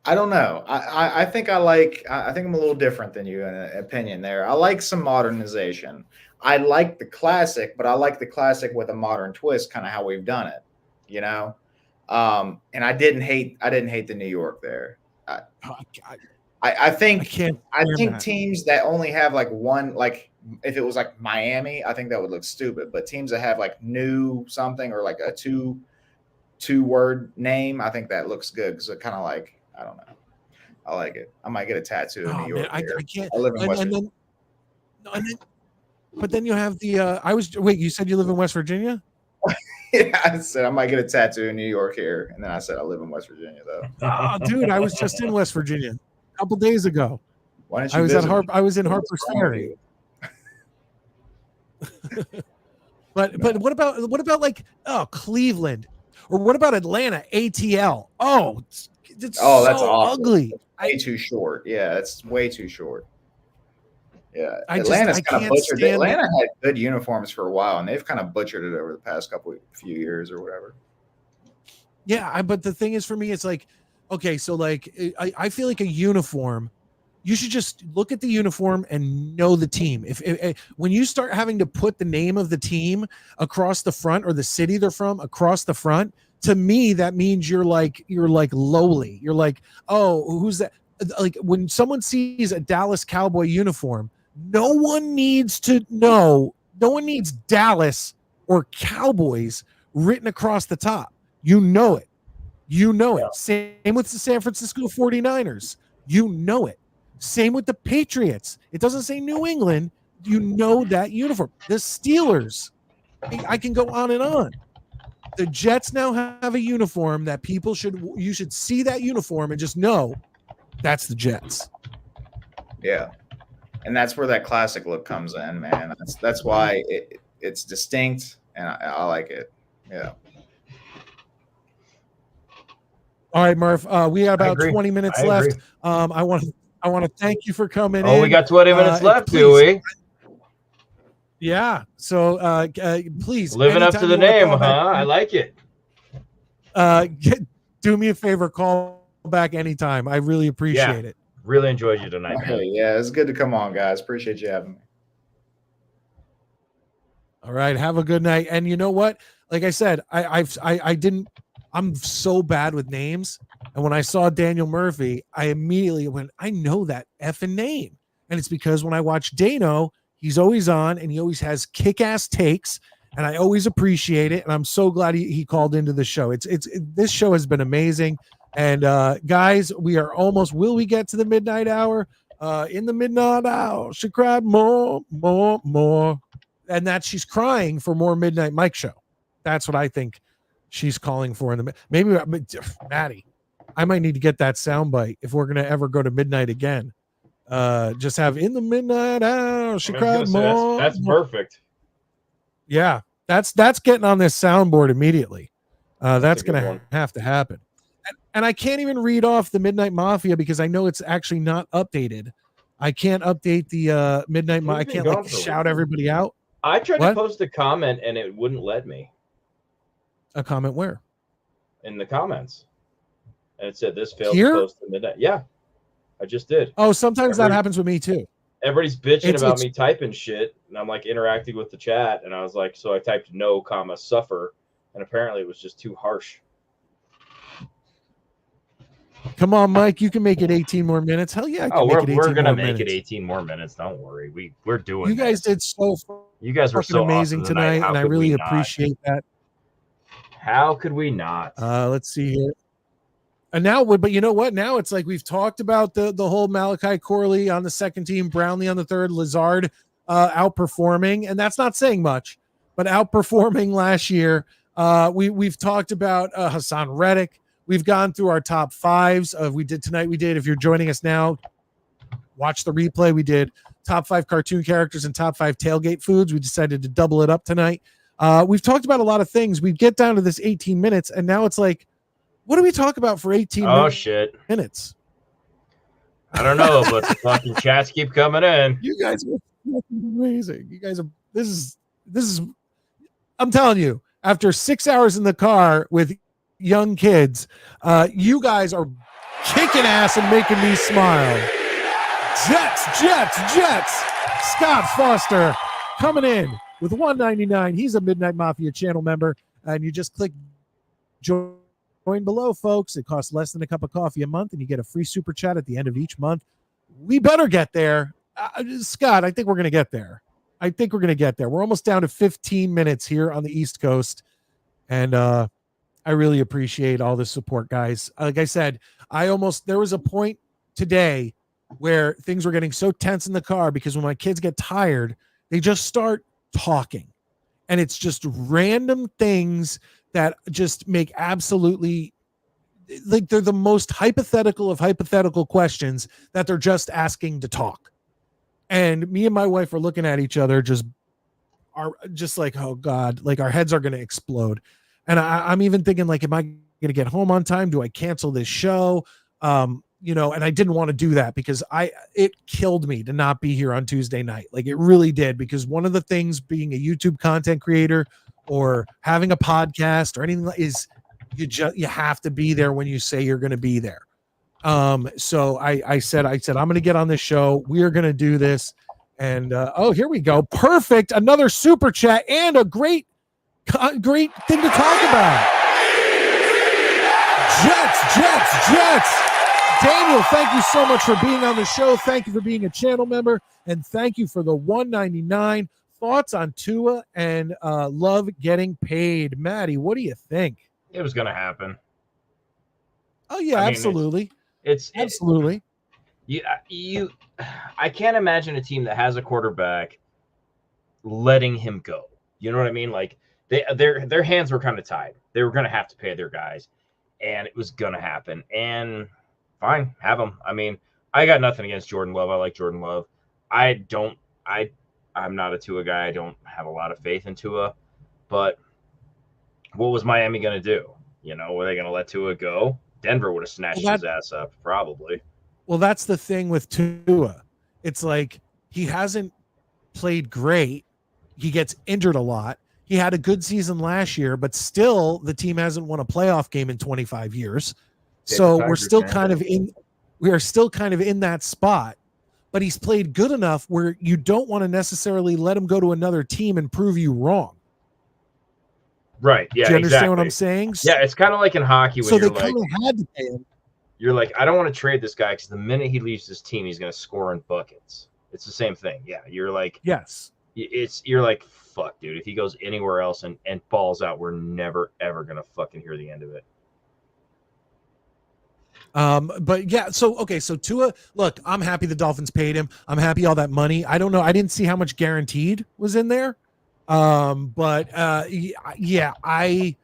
I don't know. I think I think I'm a little different than you in an opinion there. I like some modernization. I like the classic, but I like the classic with a modern twist, kind of how we've done it, you know. And I didn't hate the New York there. I think that. teams that only have like one, like if it was like Miami, I think that would look stupid. But teams that have like new something or like a two-word name, I think that looks good because it kind of like, I don't know. I like it. I might get a tattoo in Oh, New York. man, I here. can't. I live in West And Virginia. then, but then you have the. Wait, you said you live in West Virginia? Yeah, I said I might get a tattoo in New York here, and then I said I live in West Virginia though. Oh, dude, I was just in West Virginia a couple days ago. Why don't you? I was at visit me? I was in What's Harper's wrong with Ferry. you? But what about like Cleveland, or what about Atlanta ATL? Oh, it's Oh, that's so awful. ugly. Way too short. Yeah, it's way too short. Yeah, I Atlanta's kind of can't butchered. stand Atlanta had good uniforms for a while, and they've kind of butchered it over the past few years or whatever. Yeah, but the thing is, for me, it's like, okay, so like I feel like a uniform, you should just look at the uniform and know the team. If when you start having to put the name of the team across the front or the city they're from across the front, to me that means you're like lowly. You're like, oh, who's that? Like when someone sees a Dallas Cowboy uniform, no one needs Dallas or Cowboys written across the top. You know it. Same with the San Francisco 49ers. You know it. Same with the Patriots. It doesn't say New England. You know that uniform. The Steelers. I can go on and on. The Jets now have a uniform that you should see that uniform and just know that's the Jets. Yeah, and that's where that classic look comes in, man. That's why it's distinct, and I like it. Yeah. All right, Murph. We got about agree. 20 minutes I left. agree. I want to thank you for coming in. Oh, we got 20 minutes left, do please. we? Yeah. So please, Living up to anytime the you wanna name, call huh? back, I like it. do me a favor, call back anytime. I really appreciate it. Really enjoyed you tonight, man. Hey, yeah, it's good to come on, guys. Appreciate you having me. All right, have a good night. And you know what? Like I said, I'm so bad with names. And when I saw Daniel Murphy, I immediately went, I know that effing name. And it's because when I watch Dano, he's always on and he always has kick-ass takes. And I always appreciate it. And I'm so glad he called into the show. This show has been amazing. And guys, we are almost, will we get to the midnight hour? In the midnight hour, she cried more. And that she's crying for more Midnight Mike show. That's what I think she's calling for in the maybe Maddie. I might need to get that soundbite if we're gonna ever go to midnight again. Just have in the midnight hour, she cried more. That's perfect. Yeah, that's getting on this soundboard immediately. That's a good gonna one. have to happen. And I can't even read off the Midnight Mafia because I know it's actually not updated. I can't update the Midnight Mafia. I Who's can't been like gone for a shout while? everybody out. I tried What? to post a comment and it wouldn't let me A comment where? in the comments. And it said this failed Here? to post at midnight. Yeah, I just did. Oh, sometimes that Every- happens with me too. Everybody's bitching It's- about it's- me typing shit, and I'm like interacting with the chat, and I was like, so I typed no comma suffer, and apparently it was just too harsh. Come on, Mike. You can make it 18 more minutes. Hell yeah. I can Oh, make we're it 18 gonna more make it minutes. 18 more minutes. Don't worry, we're doing. You guys this. did so You guys were fucking so amazing awesome tonight, How and I could we really not? appreciate that. How could we not? Let's see here. And now, but you know what? Now it's like we've talked about the whole Malachi Corley on the second team, Brownlee on the third, Lazard outperforming, and that's not saying much, but outperforming last year. We've talked about Hassan Reddick. We've gone through our top fives. We did tonight. We did. If you're joining us now, watch the replay. We did top 5 cartoon characters and top 5 tailgate foods. We decided to double it up tonight. We've talked about a lot of things. We get down to this 18 minutes, and now it's like, what do we talk about for 18 Oh shit! minutes? I don't know, but the fucking chats keep coming in. You guys are fucking amazing. You guys are. This is. I'm telling you, after 6 hours in the car with young kids, you guys are kicking ass and making me smile. Jets. Scott Foster coming in with $1.99. He's a Midnight Mafia channel member, and you just click join below, folks. It costs less than a cup of coffee a month, and you get a free super chat at the end of each month. We better get there. Scott, I think we're going to get there. We're almost down to 15 minutes here on the East Coast, and I really appreciate all the support, guys. Like I said, there was a point today where things were getting so tense in the car because when my kids get tired, they just start talking, and it's just random things that just make absolutely, like, they're the most hypothetical of hypothetical questions that they're just asking to talk. And me and my wife are looking at each other, just like, oh God, like our heads are going to explode. And I'm even thinking, like, am I going to get home on time? Do I cancel this show? And I didn't want to do that because it killed me to not be here on Tuesday night. Like, it really did, because one of the things being a YouTube content creator or having a podcast or anything is you have to be there when you say you're going to be there. So I said, I'm going to get on this show. We are going to do this. And, here we go. Perfect. Another super chat and a great thing to talk about. Jets. Daniel, thank you so much for being on the show. Thank you for being a channel member. And thank you for the $1.99. Thoughts on Tua and Love getting paid. Maddie, what do you think? It was gonna happen. Oh, yeah, I mean, absolutely. It's Absolutely. I can't imagine a team that has a quarterback letting him go. You know what I mean? Like, their hands were kind of tied. They were going to have to pay their guys, and it was going to happen. And fine, have them. I mean, I got nothing against Jordan Love. I like Jordan Love. I'm not a Tua guy. I don't have a lot of faith in Tua. But what was Miami going to do? You know, were they going to let Tua go? Denver would have snatched his ass up, probably. Well, that's the thing with Tua. It's like he hasn't played great. He gets injured a lot. He had a good season last year, but still the team hasn't won a playoff game in 25 years. So we're still kind of in we are still kind of in that spot, but he's played good enough where you don't want to necessarily let him go to another team and prove you wrong. Right. Yeah. Do you understand exactly. what I'm saying? Yeah, it's kind of like in hockey when So they you're like, kind of had to pay him. you're like, I don't want to trade this guy because the minute he leaves this team, he's going to score in buckets. It's the same thing. Yeah. You're like, Yes. you're like, fuck, dude. If he goes anywhere else and balls out, we're never ever gonna fucking hear the end of it. But yeah, so okay, so Tua, look, I'm happy the Dolphins paid him. I'm happy all that money. I don't know, I didn't see how much guaranteed was in there. But yeah, I'm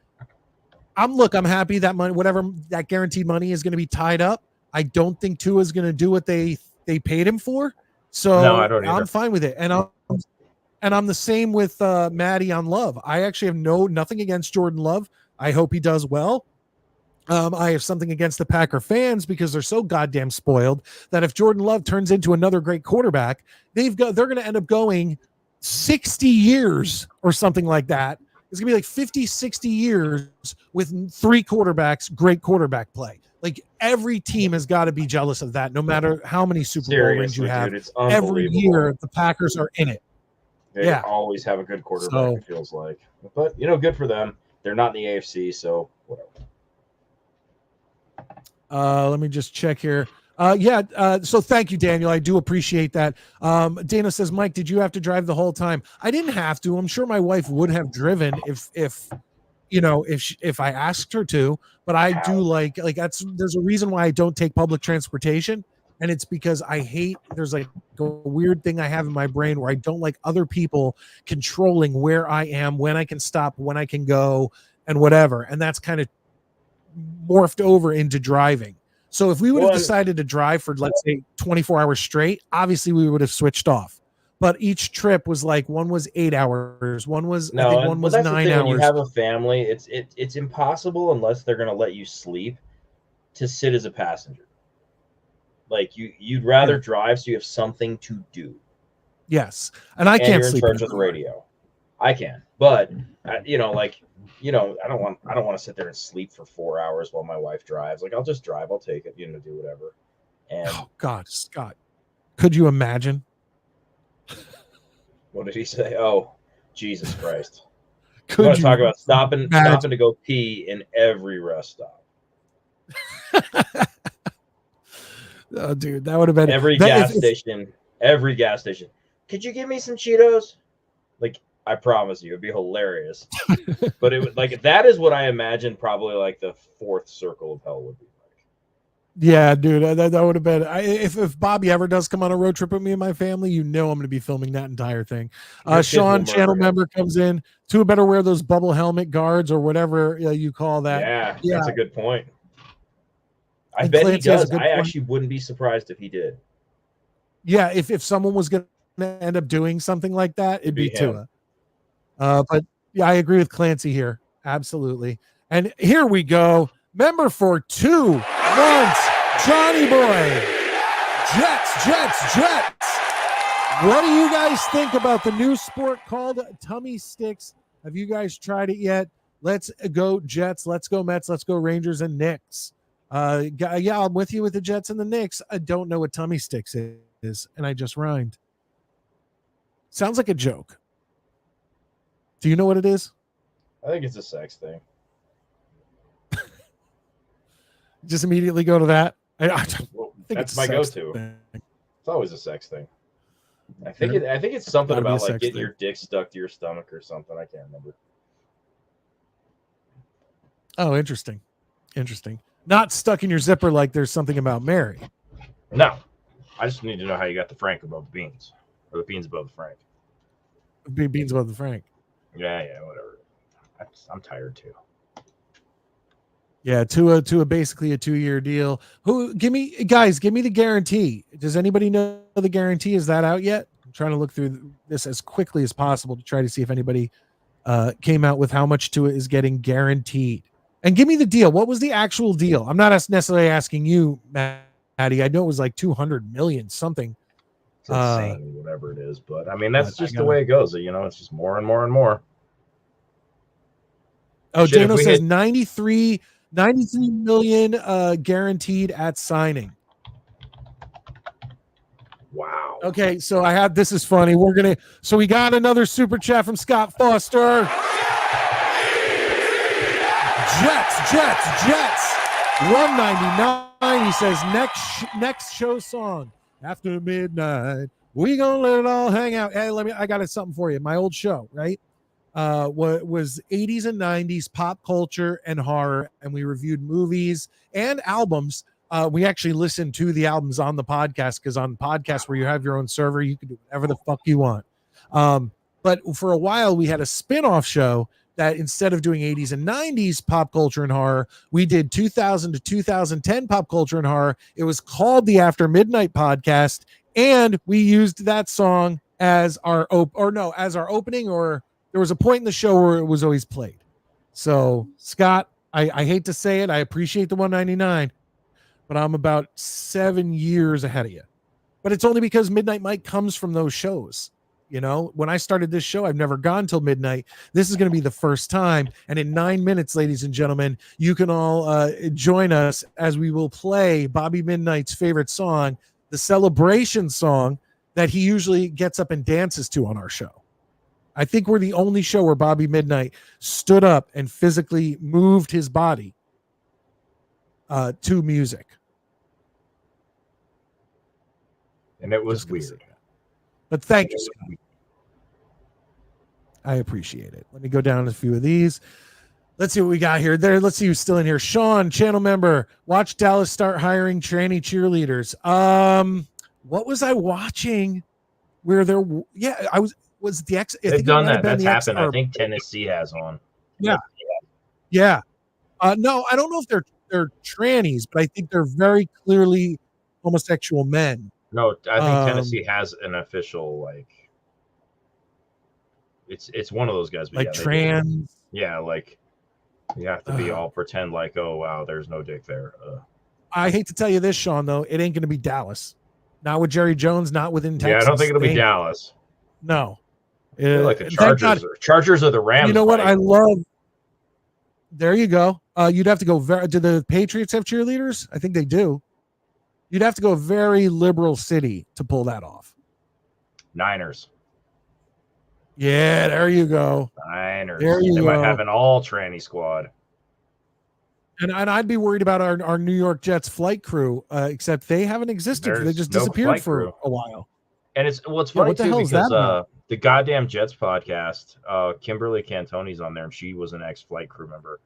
happy that money, whatever that guaranteed money is going to be tied up. I don't think Tua is going to do what they paid him for. So No, I don't either. I'm fine with it. And I'm the same with Maddie on Love. I actually have nothing against Jordan Love. I hope he does well. I have something against the Packer fans because they're so goddamn spoiled that if Jordan Love turns into another great quarterback, they're going to end up going 60 years or something like that. It's gonna be like 50, 60 years with 3 quarterbacks, great quarterback play. Like every team has got to be jealous of that, no matter how many Super Bowl rings you Seriously, have. dude, it's Every unbelievable. year, the Packers are in it. They Yeah. always have a good quarterback, So- it feels like. But, good for them. They're not in the AFC, so whatever. Let me just check here. So thank you, Daniel. I do appreciate that. Dana says, Mike, did you have to drive the whole time? I didn't have to. I'm sure my wife would have driven if I asked her to, but I do like there's a reason why I don't take public transportation. And it's because there's like a weird thing I have in my brain where I don't like other people controlling where I am, when I can stop, when I can go, and whatever. And that's kind of morphed over into driving. So if we would have decided to drive for, let's say, 24 hours straight, obviously we would have switched off. But each trip was like, one was 8 hours, one was 9 that's the thing, hours. when you have a family, it's impossible unless they're going to let you sleep to sit as a passenger. Like you'd rather drive so you have something to do. Yes, and I can't you're sleep in charge of the radio. I can, but I don't want to sit there and sleep for 4 hours while my wife drives. Like I'll just drive, I'll take it, do whatever. And oh God, Scott, could you imagine? What did he say? Oh, Jesus Christ! Could you want to you talk about stopping imagine? to go pee in every rest stop? Oh, dude, that would have been Every gas station. Every gas station. Could you give me some Cheetos? Like, I promise you, it'd be hilarious. But it would that is what I imagine probably like the 4th circle of hell would be like. Yeah, dude, that would have been. If Bobby ever does come on a road trip with me and my family, I'm going to be filming that entire thing. Sean, channel member, comes in. Tua better wear those bubble helmet guards or whatever you call that. Yeah, that's a good point. I And bet Clancy he has a does. good I point. actually wouldn't be surprised if he did. Yeah, if someone was going to end up doing something like that, it'd be him. Tua. But yeah, I agree with Clancy here. Absolutely. And here we go. Member for 2 months, Johnny Boy. Jets. What do you guys think about the new sport called tummy sticks? Have you guys tried it yet? Let's go Jets. Let's go Mets. Let's go Rangers and Knicks. Yeah, I'm with you with the Jets and the Knicks. I don't know what tummy sticks is, and I just rhymed. Sounds like a joke. Do you know what it is? I think it's a sex thing. Just immediately go to that. I think That's it's my a sex go-to. thing. It's always a sex thing. I think it's something Gotta be a about like sex getting thing. your dick stuck to your stomach or something. I can't remember. Oh, interesting. Not stuck in your zipper like there's something about Mary. No, I just need to know how you got the Frank above the beans, or the beans above the Frank. Beans above the Frank. Yeah, whatever. I'm tired too. Yeah, to a basically a 2-year deal. Give me the guarantee. Does anybody know the guarantee? Is that out yet? I'm trying to look through this as quickly as possible to try to see if anybody came out with how much Tua is getting guaranteed. And give me the deal. What was the actual deal? I'm not necessarily asking you, Maddie. I know it was like 200 million something. It's insane, whatever it is. But I mean, that's I just the way it goes. It's just more and more and more. Oh, Shit, Dano if we says hit- 93 million guaranteed at signing. Okay, so this is funny. We got another super chat from Scott Foster. Jets. 199. He says next show song after midnight. We gonna let it all hang out. Hey, I got something for you. My old show, right? What was 80s and 90s pop culture and horror, and we reviewed movies and albums. We actually listened to the albums on the podcast, because on podcasts where you have your own server, you can do whatever the fuck you want. But for a while, we had a spin-off show that instead of doing 80s and 90s pop culture and horror, we did 2000 to 2010 pop culture and horror. It was called the After Midnight Podcast, and we used that song as our opening, or there was a point in the show where it was always played. So, Scott, I hate to say it, I appreciate the 199, but I'm about 7 years ahead of you. But it's only because Midnight Mike comes from those shows. You know, when I started this show, I've never gone till midnight. This is going to be the first time. And in 9 minutes, ladies and gentlemen, you can all join us as we will play Bobby Midnight's favorite song, the celebration song that he usually gets up and dances to on our show. I think we're the only show where Bobby Midnight stood up and physically moved his body to music. And it was weird. But thank you, Scott. I appreciate it. Let me go down a few of these. Let's see what we got here. Let's see who's still in here. Sean, channel member. Watch Dallas start hiring tranny cheerleaders. What was I watching? Where there? Yeah, was the X. They've done that. That's happened. I think Tennessee has one. Yeah. No, I don't know if they're trannies, but I think they're very clearly homosexual men. No, I think Tennessee has an official, like, it's one of those guys, but like trans. Yeah, like you have to be all pretend like, oh wow, there's no dick there. I hate to tell you this, Sean, though, it ain't going to be Dallas. Not with Jerry Jones. Not within Texas. Yeah, I don't think it'll be Dallas. No, like the Chargers. Chargers are the Rams. You know what? I love. There you go. You'd have to go. Do the Patriots have cheerleaders? I think they do. You'd have to go a very liberal city to pull that off. Niners. Yeah, there you go. Niners. There you they go. Might have an all tranny squad. And I'd be worried about our New York Jets flight crew, except they haven't existed. They just disappeared for a while. And it's funny too because the goddamn Jets podcast, Kimberly Cantoni's on there, and she was an ex-flight crew member.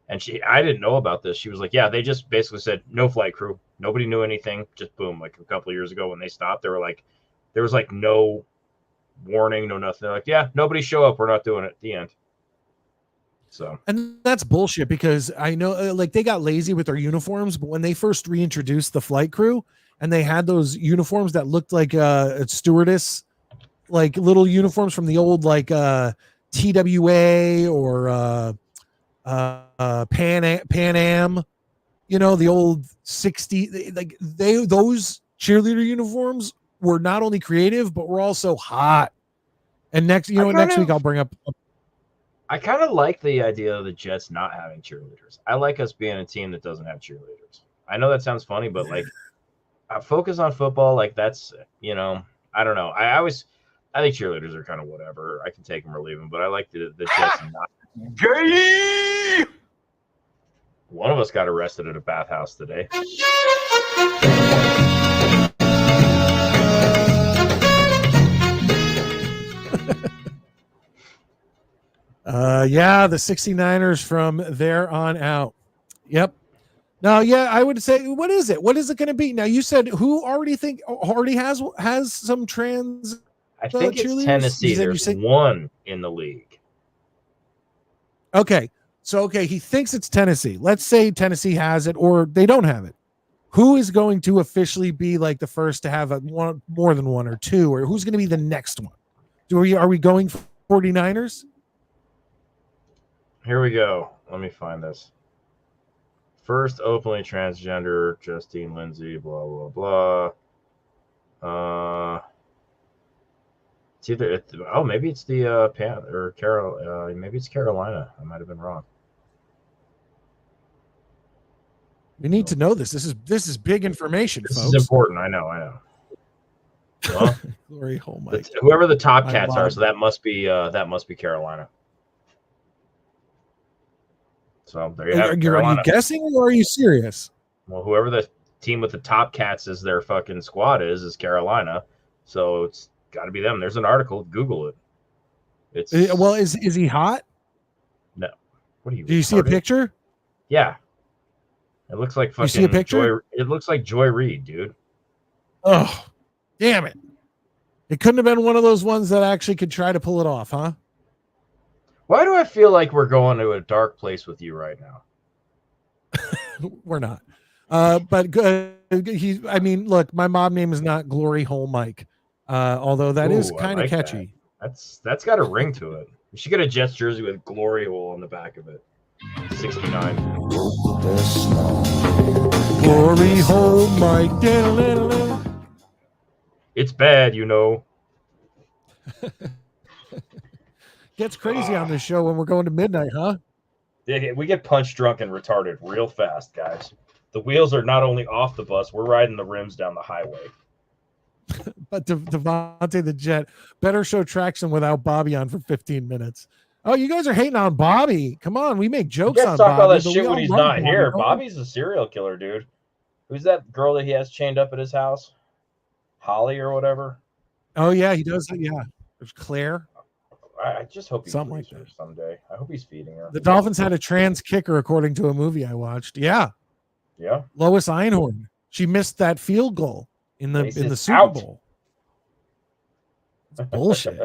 And I didn't know about this. She was like, yeah, they just basically said no flight crew. Nobody knew anything. Just boom. Like a couple of years ago when they stopped, they were like, there was like no warning, no nothing. They're like, yeah, nobody show up. We're not doing it at the end. So, and that's bullshit, because I know like they got lazy with their uniforms, but when they first reintroduced the flight crew and they had those uniforms that looked like a stewardess, like little uniforms from the old like TWA or Pan Am, you know, the old 60, like those cheerleader uniforms were not only creative but were also hot. And next week I'll bring up. I kind of like the idea of the Jets not having cheerleaders. I like us being a team that doesn't have cheerleaders. I know that sounds funny, but like, focus on football. Like that's, I don't know. I think cheerleaders are kind of whatever. I can take them or leave them, but I like the Jets not. Gay! One of us got arrested at a bathhouse today. The 69ers from there on out. Yep. Now, I would say, what is it? What is it going to be? Now, you said who already has some trans? I think it's Tennessee. There's one in the league. Okay. So, he thinks it's Tennessee. Let's say Tennessee has it or they don't have it. Who is going to officially be like the first to have more than one or two, or who's going to be the next one? Are we going for 49ers? Here we go. Let me find this. First openly transgender, Justine Lindsay, blah, blah, blah. It's either, maybe it's the maybe it's Carolina. I might have been wrong. We need to know this. This is big information, this folks. This is important. I know. Well, Glory hole, Mike. whoever the top My cats mom. are, so that must be Carolina. So there you have it, Are Carolina. you guessing or are you serious? Well, whoever the team with the top cats is their fucking squad is Carolina. So it's got to be them. There's an article. Google it. It's Well, is he hot? no. What are you? Do you see a retarded? picture? Yeah. It looks like fucking You see a picture? Joy. It looks like Joy Reid, dude. Oh, damn it. It couldn't have been one of those ones that actually could try to pull it off, huh? Why do I feel like we're going to a dark place with you right now? We're not. But good. I mean, look, my mom name is not Glory Hole Mike. Although that is Ooh, I kind of like catchy. That's got a ring to it. You should get a Jets jersey with Glory Hole on the back of it. 69. Glory Hole Mike. It's bad, you know. Gets crazy on this show when we're going to midnight, huh? We get punch drunk and retarded real fast, guys. The wheels are not only off the bus, we're riding the rims down the highway. But Devontae the Jet, better show traction without Bobby on for 15 minutes. Oh, you guys are hating on Bobby. Come on, we make You jokes guys on talk Bobby. all that but shit we when all he's love not here. don't we? Bobby's a serial killer, dude. Who's that girl that he has chained up at his house? Holly or whatever? Oh, yeah, he does. Yeah. There's Claire. I just hope he Something frees like her someday. I hope he's feeding her. The Dolphins had a trans kicker, according to a movie I watched. Yeah. Yeah. Lois Einhorn. She missed that field goal in the Case in the is Super out. Bowl. It's bullshit.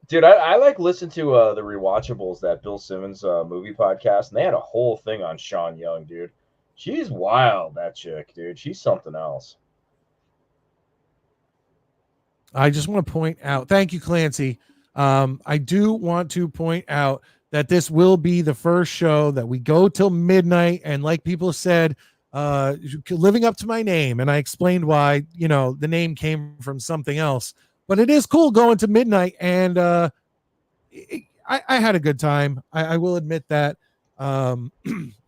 Dude, I like listen to the Rewatchables, that Bill Simmons movie podcast, and they had a whole thing on Sean Young, dude. She's wild, that chick, dude. She's something else. I just want to point out, thank you, Clancy. I do want to point out that this will be the first show that we go till midnight. And like people said, living up to my name. And I explained why, the name came from something else. But it is cool going to midnight. And I had a good time. I will admit that. And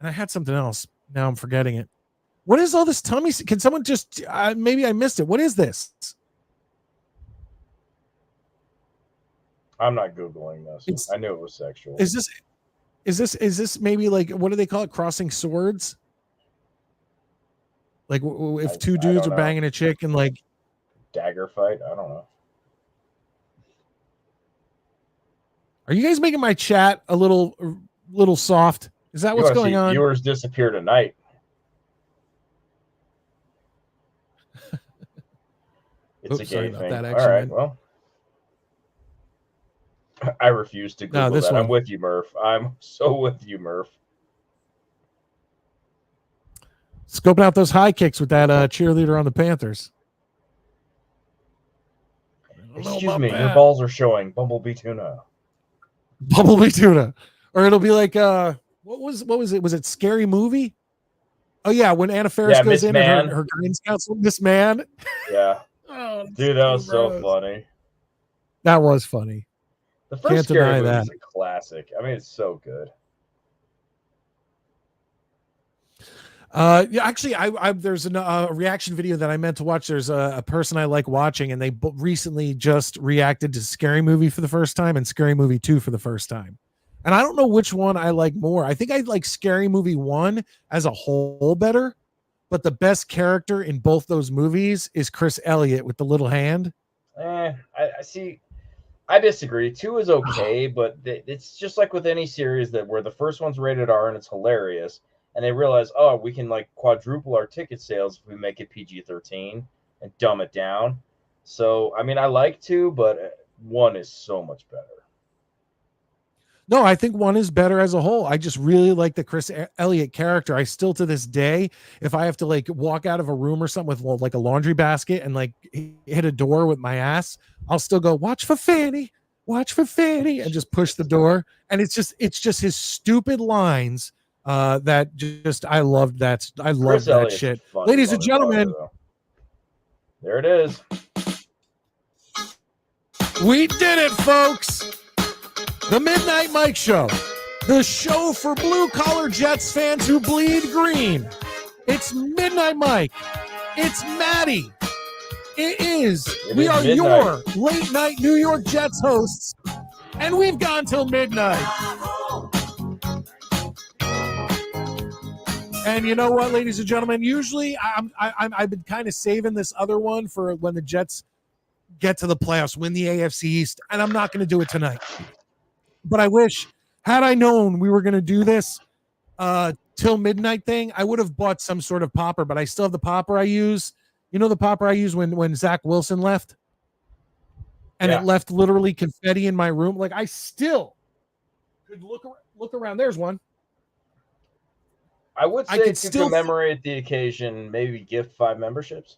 I had something else. Now I'm forgetting it. What is all this tummy? Can someone just, maybe I missed it. What is this? I'm not Googling this. I knew it was sexual. Is this maybe like, what do they call it? Crossing swords? Like if two dudes are banging a chick and like dagger fight? I don't know. Are you guys making my chat a little soft? Is that what's going on? Viewers disappear tonight. It's a gay thing. All right, well. I refuse to Google that. I'm with you, Murph. I'm so with you, Murph. Scoping out those high kicks with that cheerleader on the Panthers. Excuse me, your balls are showing. Bumblebee tuna. Bumblebee tuna. Or it'll be like what was it? Was it Scary Movie? Oh yeah, when Anna Faris goes in and her guidance counselor, Miss Man. Yeah. Oh, dude, that was so funny. That was funny. The first Scary Movie is a classic. I mean, it's so good. Yeah, actually, there's a reaction video that I meant to watch. There's a person I like watching, and they recently just reacted to Scary Movie for the first time and Scary Movie 2 for the first time. And I don't know which one I like more. I think I like Scary Movie 1 as a whole better, but the best character in both those movies is Chris Elliott with the little hand. I see. I disagree. 2 is okay, but it's just like with any series where the first one's rated R and it's hilarious, and they realize, oh, we can like quadruple our ticket sales if we make it PG-13 and dumb it down. So, I mean, I like 2, but 1 is so much better. No, I think 1 is better as a whole. I just really like the Chris Elliott character. I still, to this day, if I have to like walk out of a room or something with like a laundry basket and like hit a door with my ass, I'll still go, watch for Fanny, and just push the door. And it's just his stupid lines that just, I loved that. I love that shit. Ladies and gentlemen, there it is. We did it, folks. The Midnight Mike Show, the show for blue-collar Jets fans who bleed green. It's Midnight Mike. It's Maddie. It is. It We is are midnight. your late night New York Jets hosts, and we've gone till midnight. And you know what, ladies and gentlemen? Usually, I've been kind of saving this other one for when the Jets get to the playoffs, win the AFC East, and I'm not going to do it tonight. But I wish, had I known we were going to do this till midnight thing, I would have bought some sort of popper. But I still have the popper I use. You know the popper I used when Zach Wilson left, and Yeah. it left literally confetti in my room. Like I still could look around. There's one. I would I say could to still- commemorate the occasion, maybe gift 5 memberships.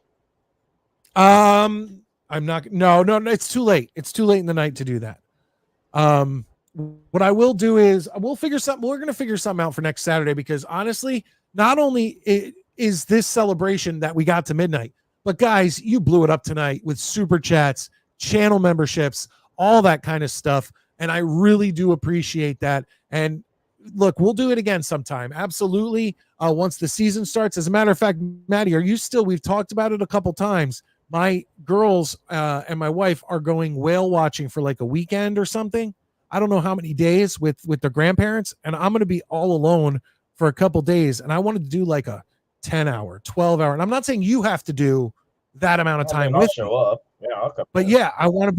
I'm not. No. It's too late. It's too late in the night to do that. What I will do is we'll figure something. We're going to figure something out for next Saturday because honestly, not only is this celebration that we got to midnight, but guys, you blew it up tonight with super chats, channel memberships, all that kind of stuff, and I really do appreciate that. And look, we'll do it again sometime. Absolutely. Once the season starts. As a matter of fact, Maddie, are you still? We've talked about it a couple times. My girls and my wife are going whale watching for like a weekend or something. I don't know how many days with their grandparents, and I'm going to be all alone for a couple days. And I wanted to do like a 10-hour, 12-hour. And I'm not saying you have to do that amount of time I'll with show me. up. Yeah, I'll come. But yeah, I want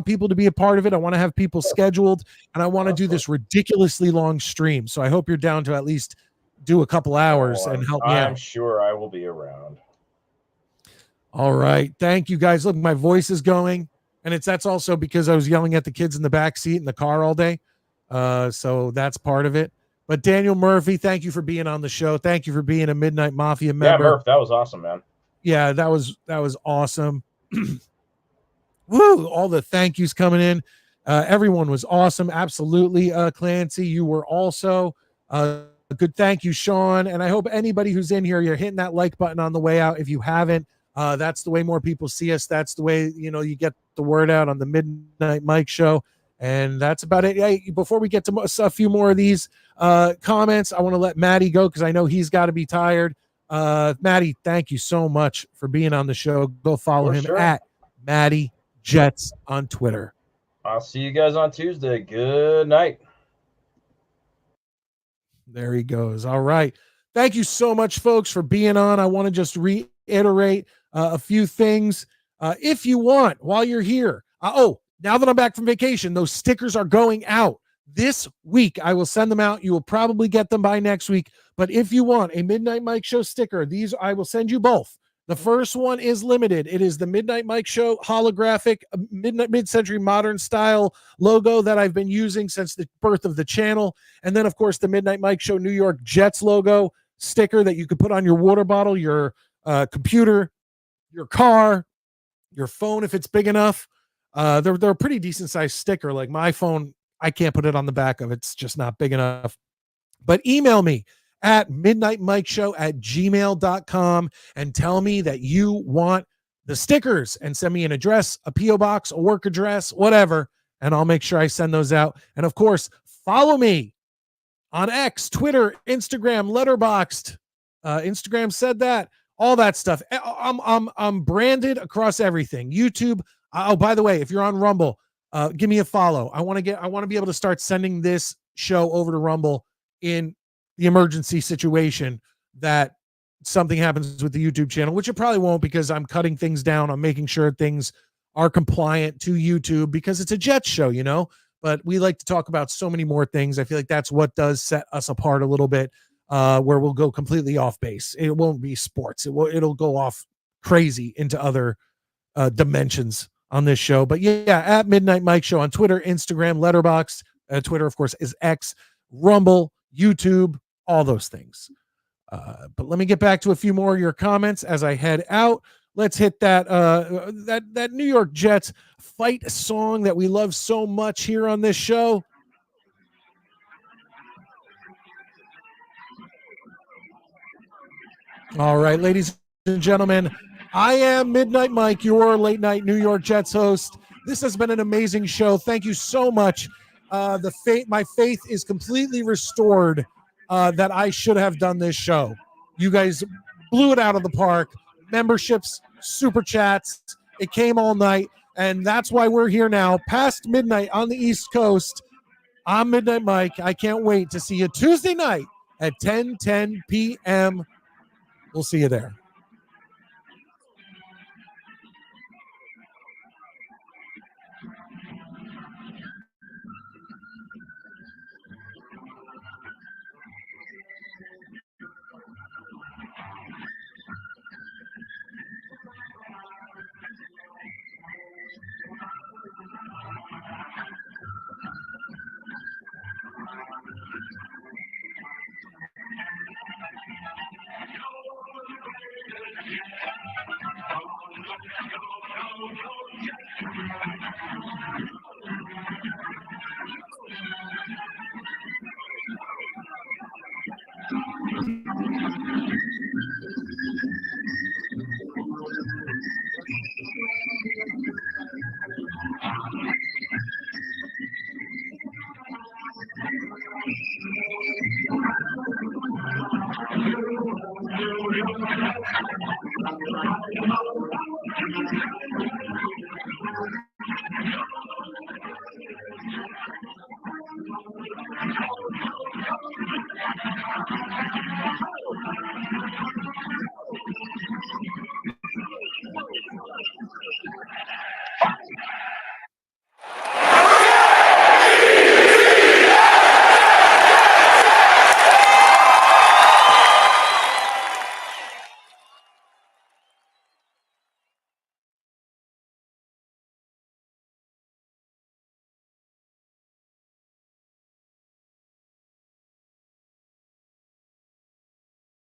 people to be a part of it. I want to have people scheduled, and I want to do this ridiculously long stream. So I hope you're down to at least do a couple hours and help me I'm out. sure I will be around. All right. Thank you guys. Look, my voice is going, and that's also because I was yelling at the kids in the back seat in the car all day. So that's part of it. But Daniel Murphy, thank you for being on the show. Thank you for being a Midnight Mafia Yeah, member. Murph, that was awesome, man. Yeah, that was awesome. Woo! All the thank yous coming in. Everyone was awesome. Absolutely, Clancy. You were also a good thank you, Sean. And I hope anybody who's in here, you're hitting that like button on the way out. If you haven't, that's the way more people see us. That's the way you get the word out on the Midnight Mike Show. And that's about it. Hey, before we get to a few more of these comments, I want to let Maddie go because I know he's got to be tired. Maddie, thank you so much for being on the show. Go follow him at Maddie Jets on Twitter. I'll see you guys on Tuesday. Good night. There he goes. All right. Thank you so much, folks, for being on. I want to just reiterate a few things. If you want, while you're here, now that I'm back from vacation, those stickers are going out this week. I will send them out. You will probably get them by next week. But if you want a Midnight Mike Show sticker, these I will send you both. The first one is limited. It is the Midnight Mike Show holographic mid-century modern style logo that I've been using since the birth of the channel. And then, of course, the Midnight Mike Show New York Jets logo sticker that you could put on your water bottle, your computer, your car, your phone if it's big enough. They're a pretty decent sized sticker. Like my phone, I can't put it on the back of it. It's just not big enough. But email me at midnightmikeshow@gmail.com and tell me that you want the stickers and send me an address, a P.O. box, a work address, whatever, and I'll make sure I send those out. And of course, follow me on X, Twitter, Instagram, Letterboxd. Instagram said that, all that stuff. I'm branded across everything. YouTube. Oh, by the way, if you're on Rumble, give me a follow. I want to be able to start sending this show over to Rumble in the emergency situation that something happens with the YouTube channel, which it probably won't because I'm cutting things down. I'm making sure things are compliant to YouTube because it's a Jets show, but we like to talk about so many more things. I feel like that's what does set us apart a little bit, where we'll go completely off base. It won't be sports. It'll go off crazy into other dimensions on this show. But yeah, at Midnight Mike Show on Twitter, Instagram, Letterboxd. Twitter, of course, is X, Rumble, YouTube, all those things. But let me get back to a few more of your comments as I head out. Let's hit that that New York Jets fight song that we love so much here on this show. All right, ladies and gentlemen, I am Midnight Mike, your late night New York Jets host. This has been an amazing show. Thank you so much. My faith is completely restored that I should have done this show. You guys blew it out of the park. Memberships, super chats, It came all night, and that's why we're here now, past midnight on the East Coast. I'm Midnight Mike. I can't wait to see you Tuesday night at 10:10 p.m. We'll see you there.